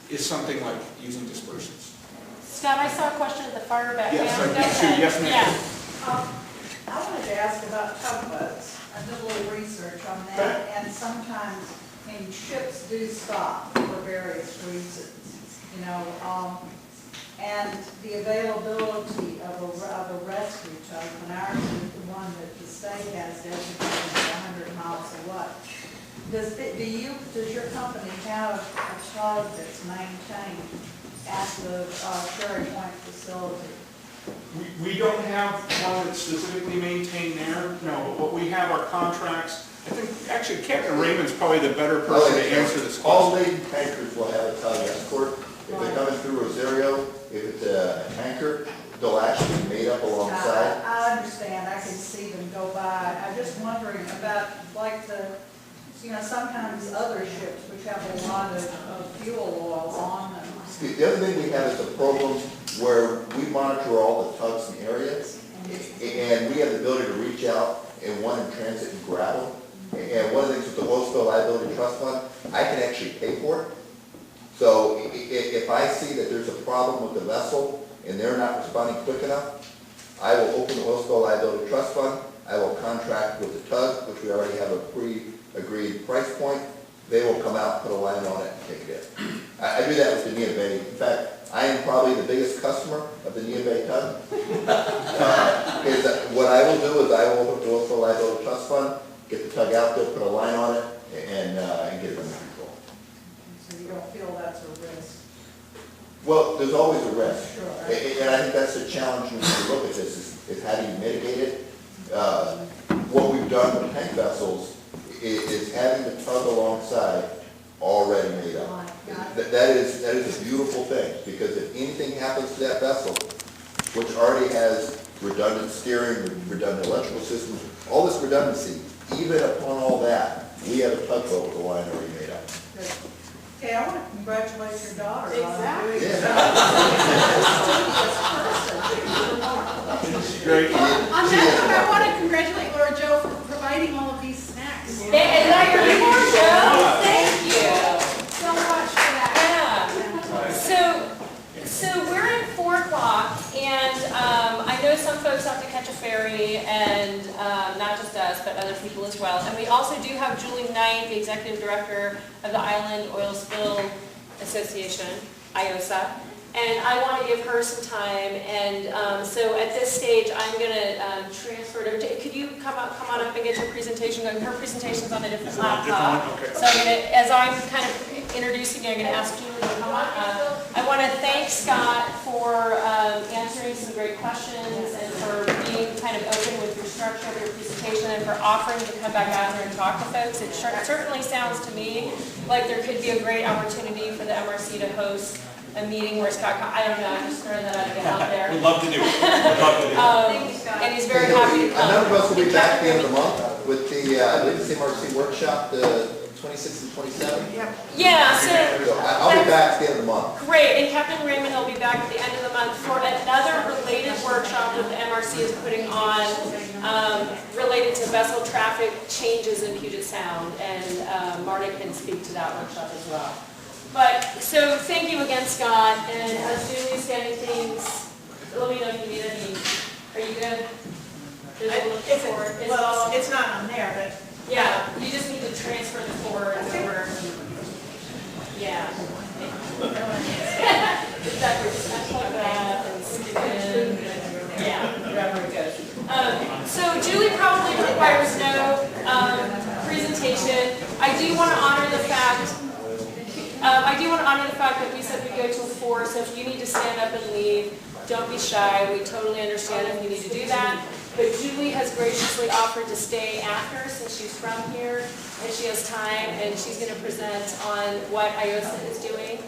is something like using dispersants. Scott, I saw a question at the far back. Yes, Ma'am, I go do too. ahead. Yes, ma'am. Yeah. I wanted to ask about tugboats. I did a little research on that, and sometimes, ships do stop for various reasons, and the availability of a rescue tug, when ours is the one that the state has designated as 100 miles away. Does your company have a tug that's maintained at the Cherry Point facility? We don't have one that's specifically maintained there, no, but what we have are contracts. I think, actually, Captain Raymond's probably the better person to answer this All question. laden tankers will have a tug escort. If they're coming through Rosario, if it's a tanker, they'll actually be made up alongside. I understand, I can see them go by. I'm just wondering about, like sometimes other ships which have a lot of fuel oil on them. The other thing we have is a program where we monitor all the tugs and areas, and we have the ability to reach out and one in transit and grab them. And one of the things with the Oil Spill Liability Trust Fund, I can actually pay for it. So if I see that there's a problem with the vessel and they're not responding quick enough, I will open the Oil Spill Liability Trust Fund. I will contract with the tug, which we already have a pre-agreed price point. They will come out, put a line on it, and take it in. I do that with the Nia Bay. In fact, I am probably the biggest customer of the Nia Bay tug. What I will do is I will open the Oil Spill Liability Trust Fund, get the tug out there, put a line on it, and get it under control. So you don't feel that's a risk? Well, there's always a risk. Sure. And I think that's the challenge when you look at this, is how do you mitigate it? What we've done with tank vessels is having the tug alongside already made up. That is a beautiful thing, because if anything happens to that vessel, which already has redundant steering, redundant electrical systems, all this redundancy, even upon all that, we have a tugboat with a line already made up. Okay, I want to congratulate your daughter Exactly. on doing Great. On that note, I want to congratulate Laura Jo for providing all of these snacks. Is that your report, Joe? Thank you. So much for that. Yeah. So we're at 4 o'clock, and I know some folks have to catch a ferry, and not just us, but other people as well. And we also do have Julie Knight, the executive director of the Island Oil Spill Association, IOSA. And I want to give her some time, and so at this stage, I'm going to transfer to, could you come on up and get your presentation going? Her presentation's on a different laptop. Okay. So as I'm kind of introducing you, I'm going to ask Julie to come on up. I want to thank Scott for answering some great questions and for being kind of open with your structure of your presentation and for offering to come back out here and talk to folks. It certainly sounds to me like there could be a great opportunity for the MRC to host a meeting where Scott, I don't know, I'm just throwing that out there. We'd love to do it. We'd love to do it. And he's very happy to A come. number of us will be back at the end of the month with the, I believe it's the MRC workshop, the 26th and 27th. Yeah, so. I'll be back at the end of the month. Great, and Captain Raymond will be back at the end of the month for another related workshop that the MRC is putting on related to vessel traffic changes in Puget Sound, and Marta can speak to that workshop as well. But, so thank you again, Scott, and as Julie's getting things, let me know if you need any, are you good? Well, it's not on there, but. Yeah, you just need to transfer the forwards over. Yeah. Yeah, wherever it goes. So Julie probably requires no presentation. I do want to honor the fact that we said we go till 4, so if you need to stand up and leave, don't be shy. We totally understand if you need to do that. But Julie has graciously offered to stay after since she's from here and she has time, and she's going to present on what IOSA is doing.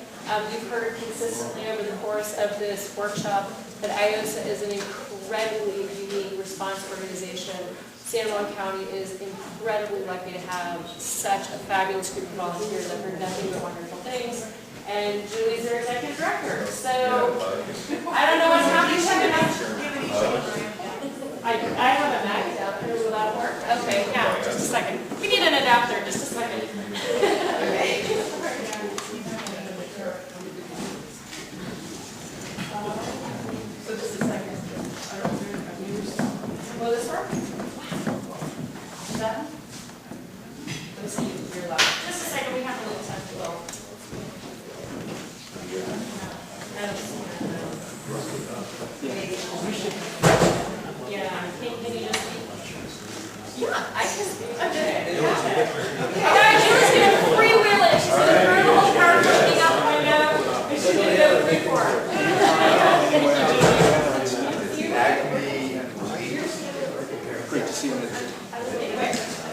You've heard consistently over the course of this workshop that IOSA is an incredibly unique response organization. San Juan County is incredibly lucky to have such a fabulous group of volunteers. I've heard nothing but wonderful things. And Julie's their executive director. So I don't know what's happening. I have a magnet out here. Will that work? Okay, yeah, just a second. We need an adapter, just a second. So just a second. Will this work? Is that? Let me see if you're loud. Just a second, we have a little time to go. Yeah, can you just? Yeah, I can. Okay. Guys, she was gonna freewheel it. She's gonna burn the whole car looking out the window. And she's gonna go free for it. Great to see you.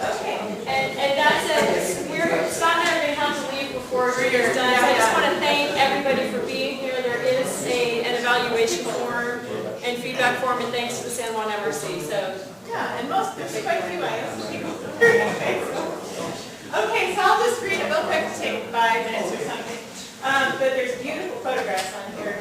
Okay, and that's it. Scott and I are going to have to leave before we're done. So I just want to thank everybody for being here. There is an evaluation form and feedback form, and thanks to the San Juan MRC. So yeah, and there's quite a few items. Okay, so I'll just read it real quick to take 5 minutes or something. But there's beautiful photographs on here.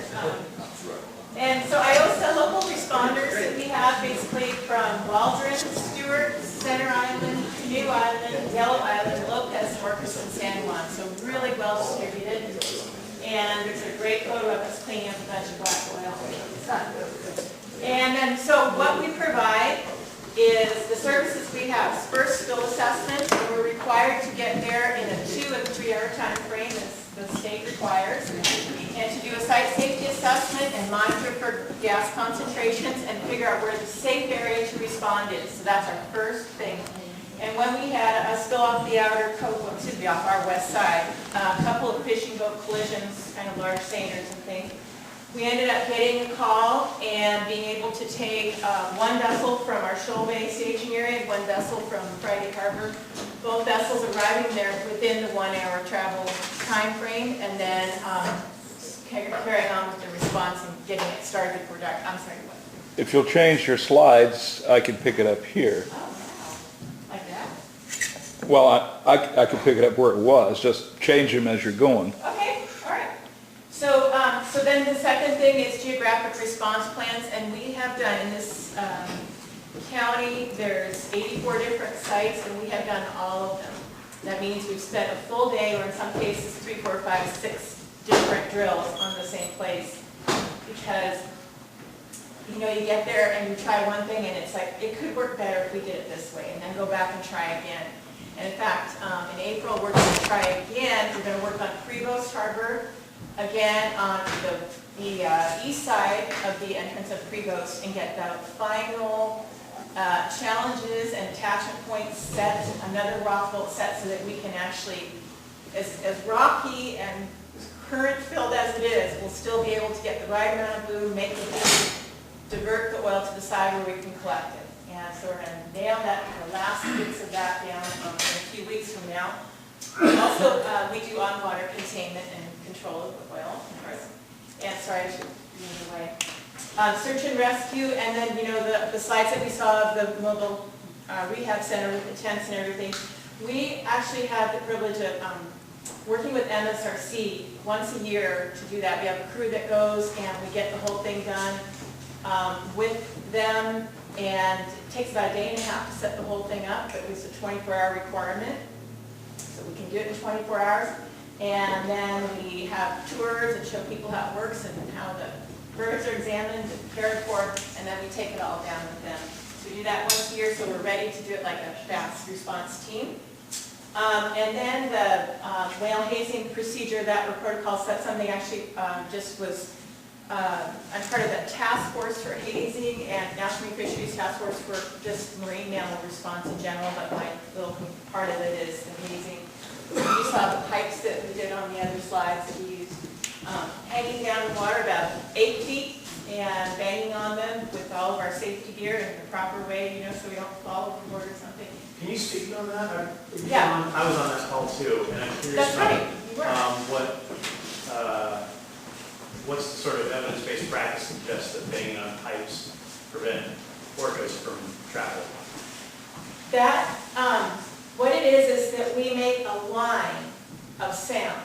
And so IOSA local responders that we have basically from Waldron, Stewart, Center Island, Canoe Island, Yellow Island, Lopez, Marcus, and San Juan. So really well distributed. And there's a great photo of us cleaning up a bunch of black oil. And then so what we provide is the services we have. First, spill assessment. We're required to get there in a 2 and 3 hour time frame as the state requires. And to do a site safety assessment and monitor for gas concentrations and figure out where the safe area to respond is. So that's our first thing. And when we had a spill off the outer coast, well, excuse me, off our west side, a couple of fishing boat collisions, kind of large seiners and things, we ended up getting a call and being able to take 1 vessel from our Shoal Bay staging area and 1 vessel from Friday Harbor. Both vessels arriving there within the 1 hour travel time frame, and then carrying on with the response and getting it started for dark. I'm sorry, what? If you'll change your slides, I can pick it up here. Oh, wow. Like that? Well, I can pick it up where it was, just change them as you're going. Okay, all right. So, so then the second thing is geographic response plans, and we have done in this county, there's 84 different sites, and we have done all of them. That means we've spent a full day, or in some cases 3, 4, 5, 6 different drills on the same place, because you know, you get there and you try one thing and it's like, it could work better if we did it this way, and then go back and try again. And in fact, in April, we're going to try again. We're going to work on Prevost Harbor, again on the east side of the entrance of Prevost, and get the final challenges and attachment points set, another rock bolt set, so that we can actually, as rocky and current filled as it is, we'll still be able to get the right amount of glue, make the glue, divert the oil to the side where we can collect it. And so we're going to nail that, the last bits of that down in a few weeks from now. Also, we do on-water containment and control of the oil, of course. And sorry, I should move away. Search and rescue, and then, you know, the slides that we saw of the mobile rehab center with the tents and everything. We actually have the privilege of working with MSRC once a year to do that. We have a crew that goes and we get the whole thing done with them, and it takes about a day and a half to set the whole thing up, but it's a 24-hour requirement, so we can do it in 24 hours. And then we have tours that show people how it works and how the birds are examined and cared for, and then we take it all down with them. So we do that once a year, so we're ready to do it like a fast response team. And then the whale hazing procedure, that protocol set something actually just was, I'm part of the task force for hazing and National Marine Fisheries Task Force for just marine mammal response in general, but my little part of it is the hazing. You saw the pipes that we did on the other slides that we used, hanging down in the water about 8 feet and banging on them with all of our safety gear in the proper way, you know, so we don't fall overboard or something. Can you speak on that? Yeah. I was on that call too, and I'm curious That's right. You were. what's the sort of evidence-based practice suggests that banging on pipes prevent orcas from travel? That, what it is that we make a line of sound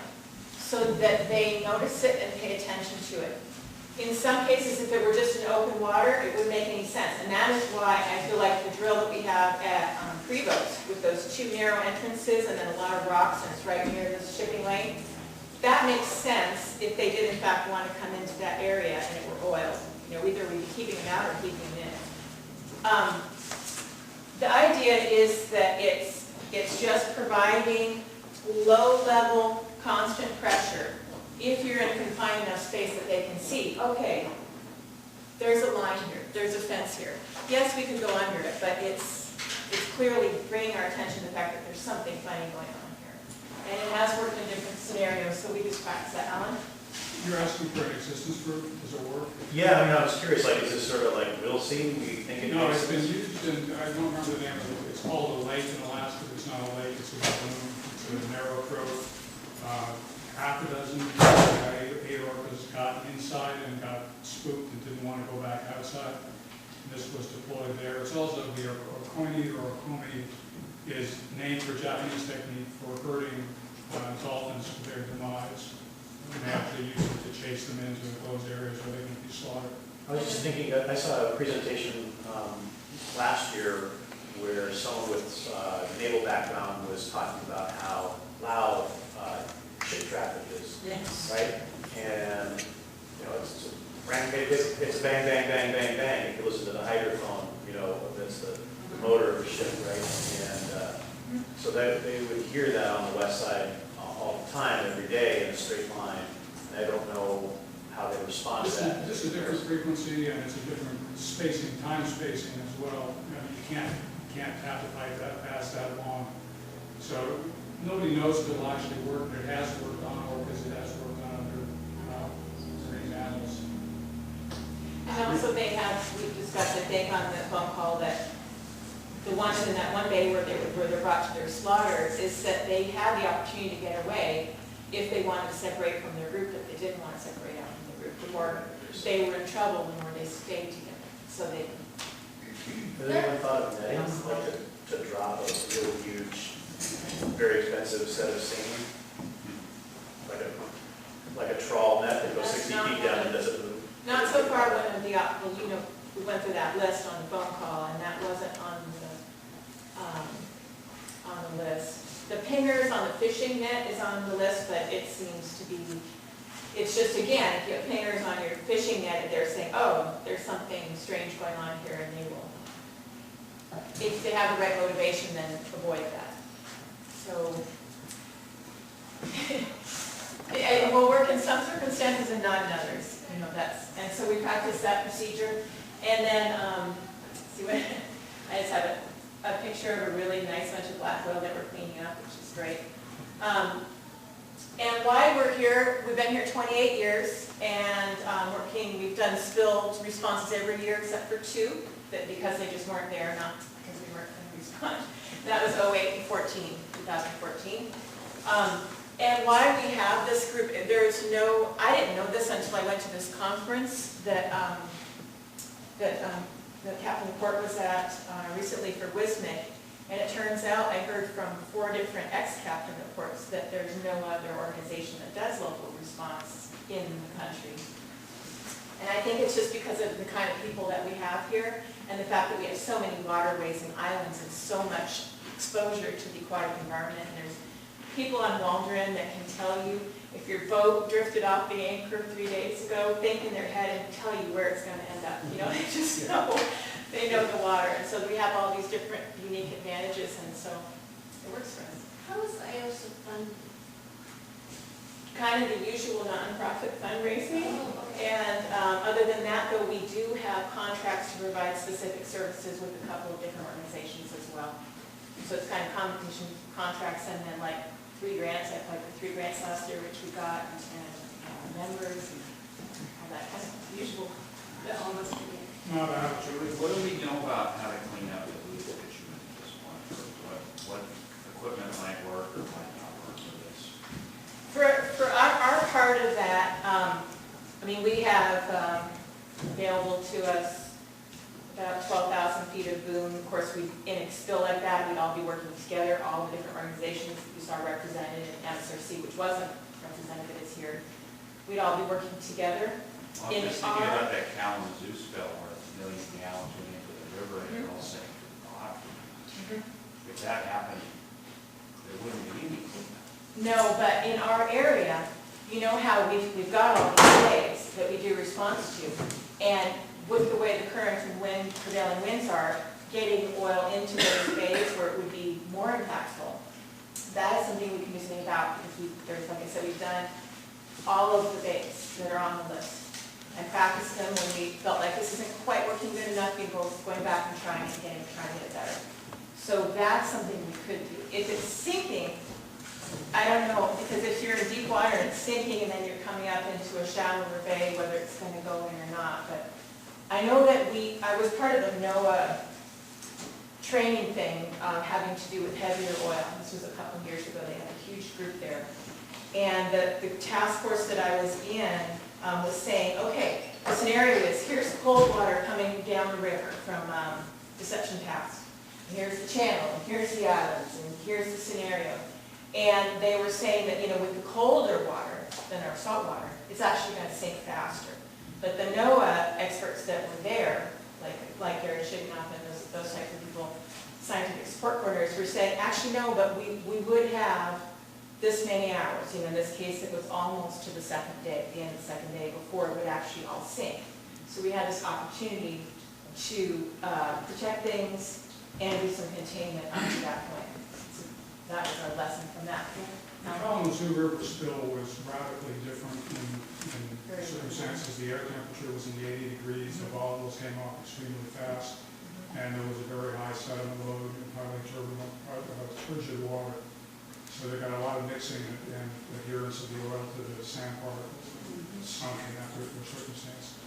so that they notice it and pay attention to it. in some cases, if it were just an open water, it wouldn't make any sense. And that is why I feel like the drill that we have at Prevost, with those two narrow entrances and then a lot of rocks, and it's right near the shipping lane, that makes sense if they did in fact want to come into that area and it were oiled. You know, either we'd be keeping them out or keeping them in. The idea is that it's just providing low-level, constant pressure if you're in a confined enough space that they can see, okay, there's a line here, there's a fence here. Yes, we could go under it, but it's clearly bringing our attention to the fact that there's something funny going on here. And it has worked in different scenarios, so we just practice that. Alan? You're asking for an existence proof, does it work? Yeah, I mean, I was curious, like, is this sort of like real scene? Do you think it No, makes it's been sense? used in, I don't remember the name of it, it's called a lake in Alaska, it's not a lake, it's a lagoon, it's a narrow approach. Half a dozen, 8 orcas got inside and got spooked and didn't want to go back outside. This was deployed there. It's also the orconi or orcomi is named for Japanese technique for herding dolphins to their demise. And they actually use it to chase them into enclosed areas where they can be slaughtered. I was just thinking, I saw a presentation last year where someone with naval background was talking about how loud ship traffic is, Yes. right? And, you know, it's a bang, bang, bang, bang, bang. If you listen to the hydrophone, you know, that's the motor of the ship, right? And so that they would hear that on the west side all the time, every day, in a straight line. And I don't know how they respond to that. This is a different frequency and it's a different spacing, time spacing as well. I mean, you can't have the pipe that fast that long. So nobody knows if it'll actually work, but it has worked on orcas, it has worked on other marine animals. And also they have, we discussed, I think, on the phone call that the ones in that one bay where they're brought to their slaughter is that they had the opportunity to get away if they wanted to separate from their group, but they didn't want to separate out from the group. The more they were in trouble, the more they stayed together. So they. Has anyone thought of netting, like to drop a really huge, very expensive set of seine? Like a trawl net that goes 60 feet down and doesn't move? Not so far one of the, well, you know, we went through that list on the phone call, and that wasn't on the list. The pingers on the fishing net is on the list, but it seems to be, it's just, again, if you have pingers on your fishing net, they're saying, oh, there's something strange going on here, and they will, if they have the right motivation, then avoid that. So, it will work in some circumstances and not in others. You know, and so we practice that procedure. And then, see what, I just have a picture of a really nice bunch of black oil that we're cleaning up, which is great. And why we're here, we've been here 28 years, and we've done spill responses every year except for 2, that because they just weren't there, not because we weren't going to respond. That was 2014. And why we have this group, I didn't know this until I went to this conference that Captain Port was at recently for WSMIC, and it turns out I heard from 4 different ex-captain reports that there's no other organization that does local response in the country. And I think it's just because of the kind of people that we have here, and the fact that we have so many waterways and islands and so much exposure to the aquatic environment. And there's people on Waldron that can tell you if your boat drifted off the anchor 3 days ago, think in their head and tell you where it's going to end up. You know, they just know. They know the water. And so we have all these different unique advantages, and so it works for us. How is IOSA funded? Kind of the usual nonprofit fundraising. And other than that, though, we do have contracts to provide specific services with a couple of different organizations as well. So it's kind of competition contracts, and then like 3 grants. I applied for 3 grants last year, which we got, and members and all that kind of usual. Almost. What do we know about how to clean up the legal bitumen at this point? What equipment might work or might not work for this? For our part of that, I mean, we have available to us about 12,000 feet of boom. Of course, in a spill like that, we'd all be working together, all the different organizations you saw represented in MSRC, which wasn't represented, but is here. We'd all be working together. Well, I'm just thinking about that Kalamazoo spill where millions of gallons went into the river and it all sank to the bottom. If that happened, there wouldn't be any cleanup. No, but in our area, you know how we've got all these bays that we do response to, and with the way the current and prevailing winds are, getting oil into those bays where it would be more impactful. That is something we can do something about, because there's, like I said, we've done all of the bays that are on the list and practiced them when we felt like this isn't quite working good enough, we go going back and trying again and trying to get it better. So that's something we could do. If it's sinking, I don't know, because if you're in deep water and it's sinking and then you're coming up into a shallower bay, whether it's going to go in or not. But I know that I was part of the NOAA training thing having to do with heavier oil. This was a couple of years ago. They had a huge group there. And the task force that I was in was saying, okay, the scenario is, here's cold water coming down the river from Deception Pass. And here's the channel, and here's the islands, and here's the scenario. And they were saying that, with the colder water than our salt water, it's actually going to sink faster. But the NOAA experts that were there, like Gary Shignoff and those types of people, scientific support coordinators, were saying, actually no, but we would have this many hours. In this case, it was almost to the second day, the end of the second day, before it would actually all sink. So we had this opportunity to protect things and do some containment up to that point. So that was our lesson from that. The Kalamazoo River spill was radically different in circumstances. The air temperature was in the 80 degrees, the volatiles came off extremely fast, and there was a very high sediment load and highly turbulent, turgid water. So they got a lot of mixing and adherence of the oil to the sand particles that sunk in that particular circumstance.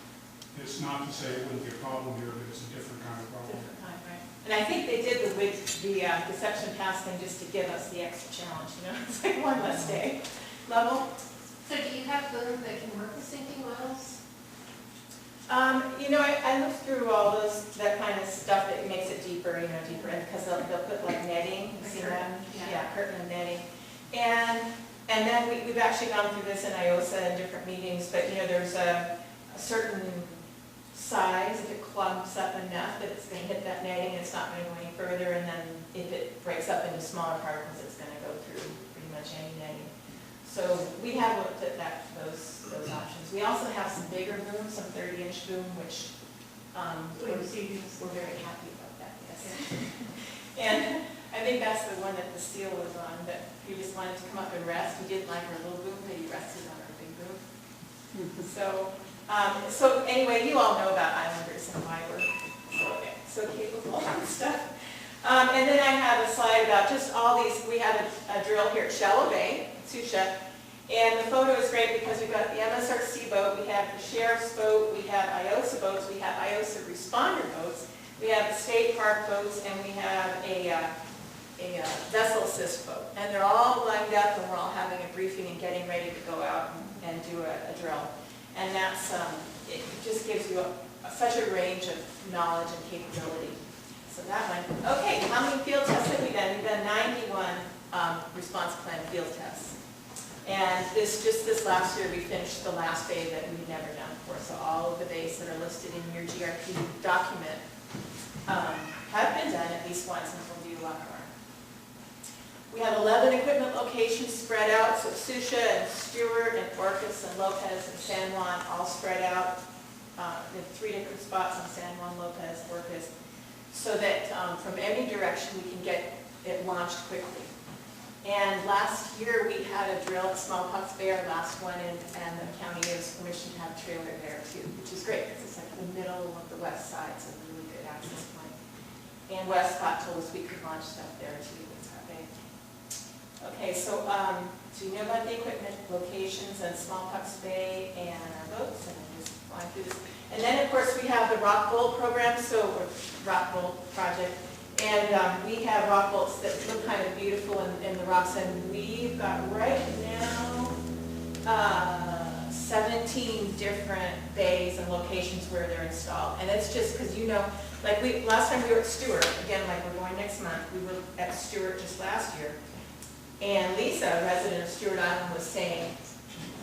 It's not to say it wouldn't be a problem here, but it's a different kind of problem. Different kind, right? And I think they did the Deception Pass thing just to give us the extra challenge, It's like one less day level. So do you have boom that can work with sinking wells? I looked through all that kind of stuff that makes it deeper, deeper, and because they'll put like netting, you see that? Yeah, curtain and netting. And then we've actually gone through this in IOSA in different meetings, but there's a certain size, if it clumps up enough that it's going to hit that netting, it's not going to go any further, and then if it breaks up into smaller particles, it's going to go through pretty much any netting. So we have looked at those options. We also have some bigger boom, some 30-inch boom, which we're very happy about that, yes. And I think that's the one that the seal was on, but he just wanted to come up and rest. He didn't like our little boom, but he rested on our big boom. So anyway, you all know about Islanders and why we're so capable and stuff. And then I have a slide about just all these. We have a drill here at Shallow Bay, Susha, and the photo is great because we've got the MSRC boat, we have the sheriff's boat, we have IOSA boats, we have IOSA responder boats, we have the state park boats, and we have a vessel assist boat. And they're all lined up, and we're all having a briefing and getting ready to go out and do a drill. And that's, it just gives you such a range of knowledge and capability. So that one. Okay, how many field tests have we done? We've done 91 response plan field tests. And this last year, we finished the last bay that we've never done before. So all of the bays that are listed in your GRP document have been done at least once, and we'll do a lot more. We have 11 equipment locations spread out, so Susha and Stewart and Orcas and Lopez and San Juan all spread out in 3 different spots on San Juan, Lopez, Orcas, so that from any direction we can get it launched quickly. And last year we had a drill at Smallpox Bay, our last one, and the county gave us permission to have a trailer there too, which is great because it's like in the middle of the west side, so a really good access point. And Westcott told us we could launch stuff there too. Okay, so you know about the equipment, locations, and Smallpox Bay, and our boats, and I'm just flying through this. And then, of course, we have the rock bolt program, or rock bolt project, and we have rock bolts that look kind of beautiful in the rocks, and we've got right now 17 different bays and locations where they're installed. And it's just because like last time we were at Stewart, again, like we're going next month, we were at Stewart just last year. And Lisa, a resident of Stewart Island, was saying,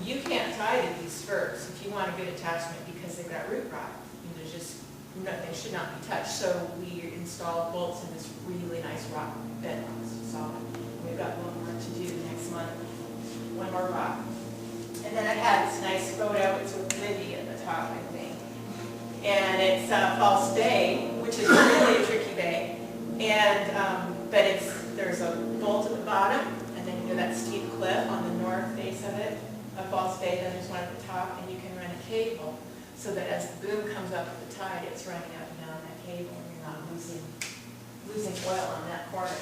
you can't tie to these spurs if you want a good attachment because they've got root rot. And there's just, they should not be touched. So we installed bolts in this really nice rock bed solid. We've got one more to do next month, one more rock. And then I had this nice photo, it's with Libby at the top, I think. And it's False Bay, which is really a tricky bay. And, but there's a bolt at the bottom, and then you know that steep cliff on the north face of it, of False Bay, then there's one at the top, and you can run a cable so that as the boom comes up with the tide, it's running up and down that cable, and you're not losing oil on that corner.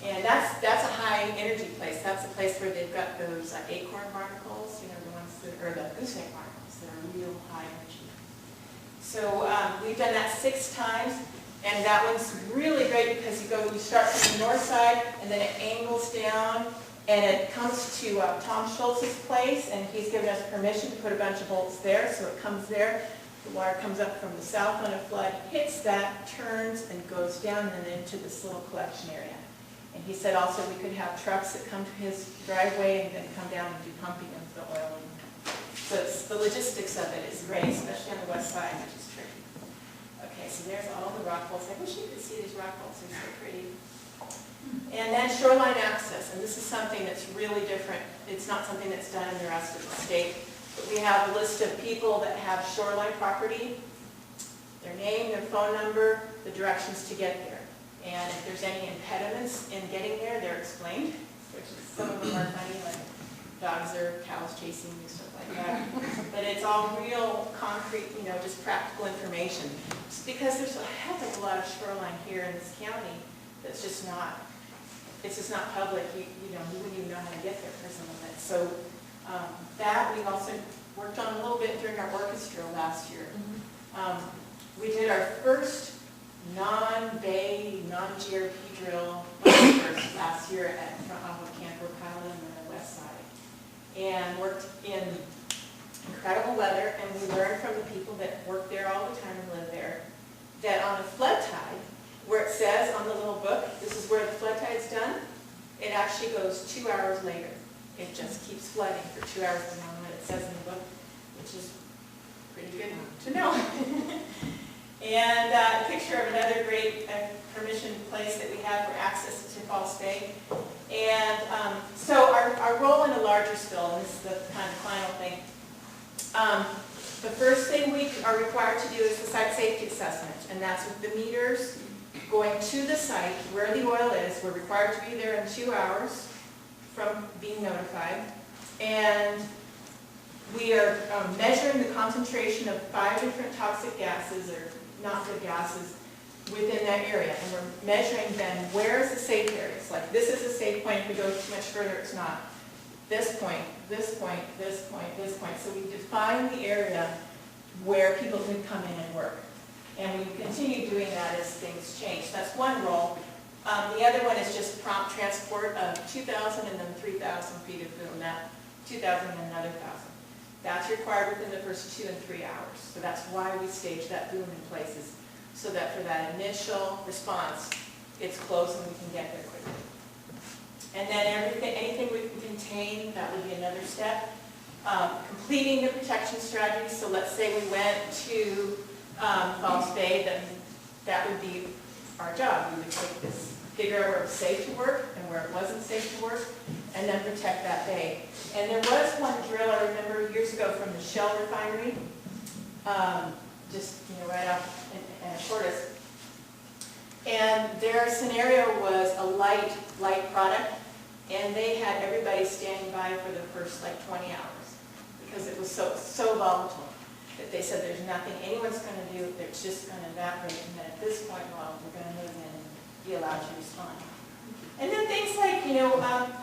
And that's a high energy place. That's a place where they've got those acorn barnacles, you know, the ones that, or the gooseneck barnacles that are real high energy. So we've done that 6 times, and that one's really great because you start from the north side, and then it angles down, and it comes to Tom Schultz's place, and he's given us permission to put a bunch of bolts there, so it comes there. The water comes up from the south on a flood, hits that, turns, and goes down and then into this little collection area. And he said also we could have trucks that come to his driveway and then come down and do pumping of the oil. So the logistics of it is great, especially on the west side, which is tricky. Okay, so there's all the rock bolts. I wish you could see these rock bolts, they're so pretty. And then shoreline access, and this is something that's really different. It's not something that's done in the rest of the state. But we have a list of people that have shoreline property, their name, their phone number, the directions to get there. And if there's any impediments in getting there, they're explained, which is, some of them are funny, like dogs or cows chasing you, stuff like that. But it's all real concrete, you know, just practical information. Just because there's a heck of a lot of shoreline here in this county that's just not, it's just not public. You wouldn't even know how to get there for some of it. So that we also worked on a little bit during our orchestra last year. We did our first non-bay, non-GRP drill last year off of Camp Ocala on the west side. And worked in incredible weather, and we learned from the people that work there all the time and live there, that on a flood tide, where it says on the little book, this is where the flood tide's done, it actually goes 2 hours later. It just keeps flooding for 2 hours beyond what it says in the book, which is pretty good to know. And a picture of another great permission place that we have for access to False Bay. And so our role in a larger spill, and this is the kind of final thing, the first thing we are required to do is the site safety assessment, and that's with the meters going to the site where the oil is. We're required to be there in 2 hours from being notified, and we are measuring the concentration of 5 different toxic gases, or not good gases, within that area, and we're measuring then where is the safe areas. Like this is a safe point. If we go too much further, it's not. This point, this point, this point, this point. So we define the area where people can come in and work. And we continue doing that as things change. That's one role. The other one is just prompt transport of 2,000 and then 3,000 feet of boom. That 2,000 and another 1,000. That's required within the first 2 and 3 hours. So that's why we stage that boom in places, so that for that initial response, it's close and we can get there quickly. And then anything we can contain, that would be another step. Completing the protection strategy. So let's say we went to False Bay, then that would be our job. We would take this, figure out where it was safe to work and where it wasn't safe to work, and then protect that bay. And there was one drill I remember years ago from the Shell refinery, just right off in Fortis. And their scenario was a light product, and they had everybody standing by for the first 20 hours because it was so volatile that they said there's nothing anyone's going to do. It's just going to evaporate, and then at this point, well, we're going to move in and be allowed to respond. And then things like,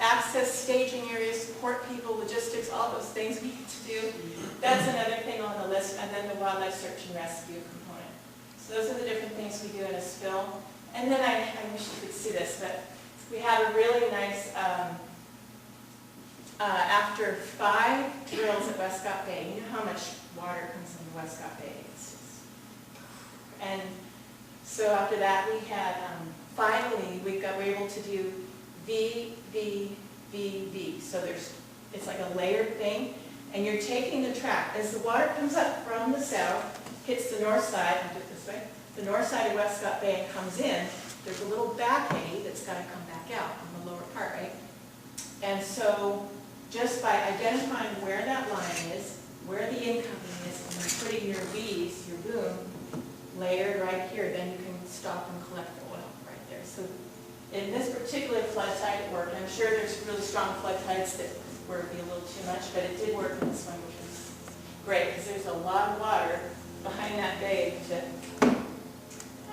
access, staging areas, support people, logistics, all those things we need to do. That's another thing on the list. And then the wildlife search and rescue component. So those are the different things we do in a spill. And then I wish you could see this, but we have a really nice, after 5 drills at Westcott Bay, you know how much water comes into Westcott Bay. And so after that, we had, finally, we were able to do V, V, V, V. So it's like a layered thing. and you're taking the track. As the water comes up from the south, hits the north side, I'll do it this way, the north side of Westcott Bay and comes in, there's a little back eddy that's got to come back out on the lower part, right? And so just by identifying where that line is, where the incoming is, and then putting your V's, your boom, layered right here, then you can stop and collect the oil right there. So in this particular flood tide it worked. I'm sure there's really strong flood tides that where it'd be a little too much, but it did work in this one, which was great, because there's a lot of water behind that bay to,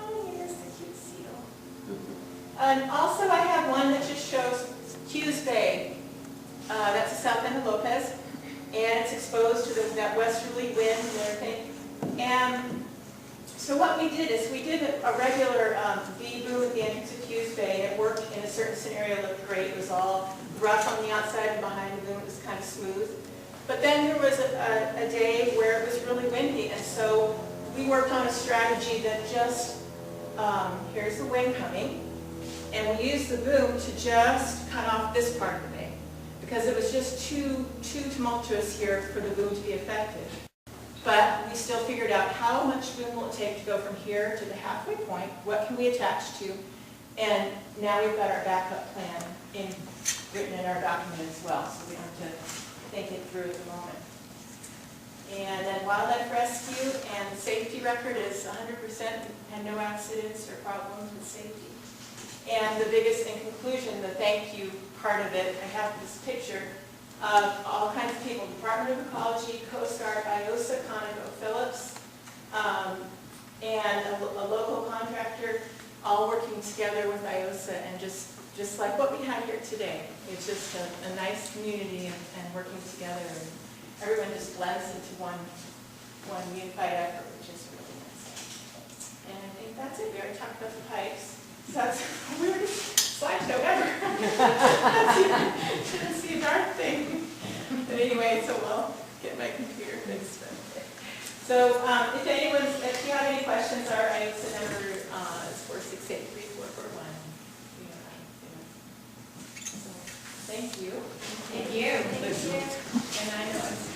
oh yes, the cute seal. And also I have one that just shows Hughes Bay. That's the south end of Lopez, and it's exposed to that westerly wind and everything. And so what we did is we did a regular V boom at the entrance of Hughes Bay, and it worked in a certain scenario, it looked great. It was all rough on the outside and behind the boom, it was kind of smooth. But then there was a day where it was really windy, and so we worked on a strategy that just, here's the wind coming, and we used the boom to just cut off this part of the bay, because it was just too tumultuous here for the boom to be effective. But we still figured out how much boom will it take to go from here to the halfway point, what can we attach to, and now we've got our backup plan written in our document as well, so we don't have to think it through at the moment. And then wildlife rescue and safety record is 100% and no accidents or problems with safety. And the biggest in conclusion, the thank you part of it, I have this picture of all kinds of people, Department of Ecology, Coast Guard, IOSA, ConocoPhillips, and a local contractor, all working together with IOSA, and just like what we have here today. It's just a nice community and working together, and everyone just blends into one unified effort, which is really nice. And I think that's it. We already talked about the pipes. So that's the weirdest slideshow ever. Didn't see a darn thing. But anyway, so I'll get my computer fixed. So if you have any questions, our IOSA number is 468-3441. So, thank you. Thank you. And I know it's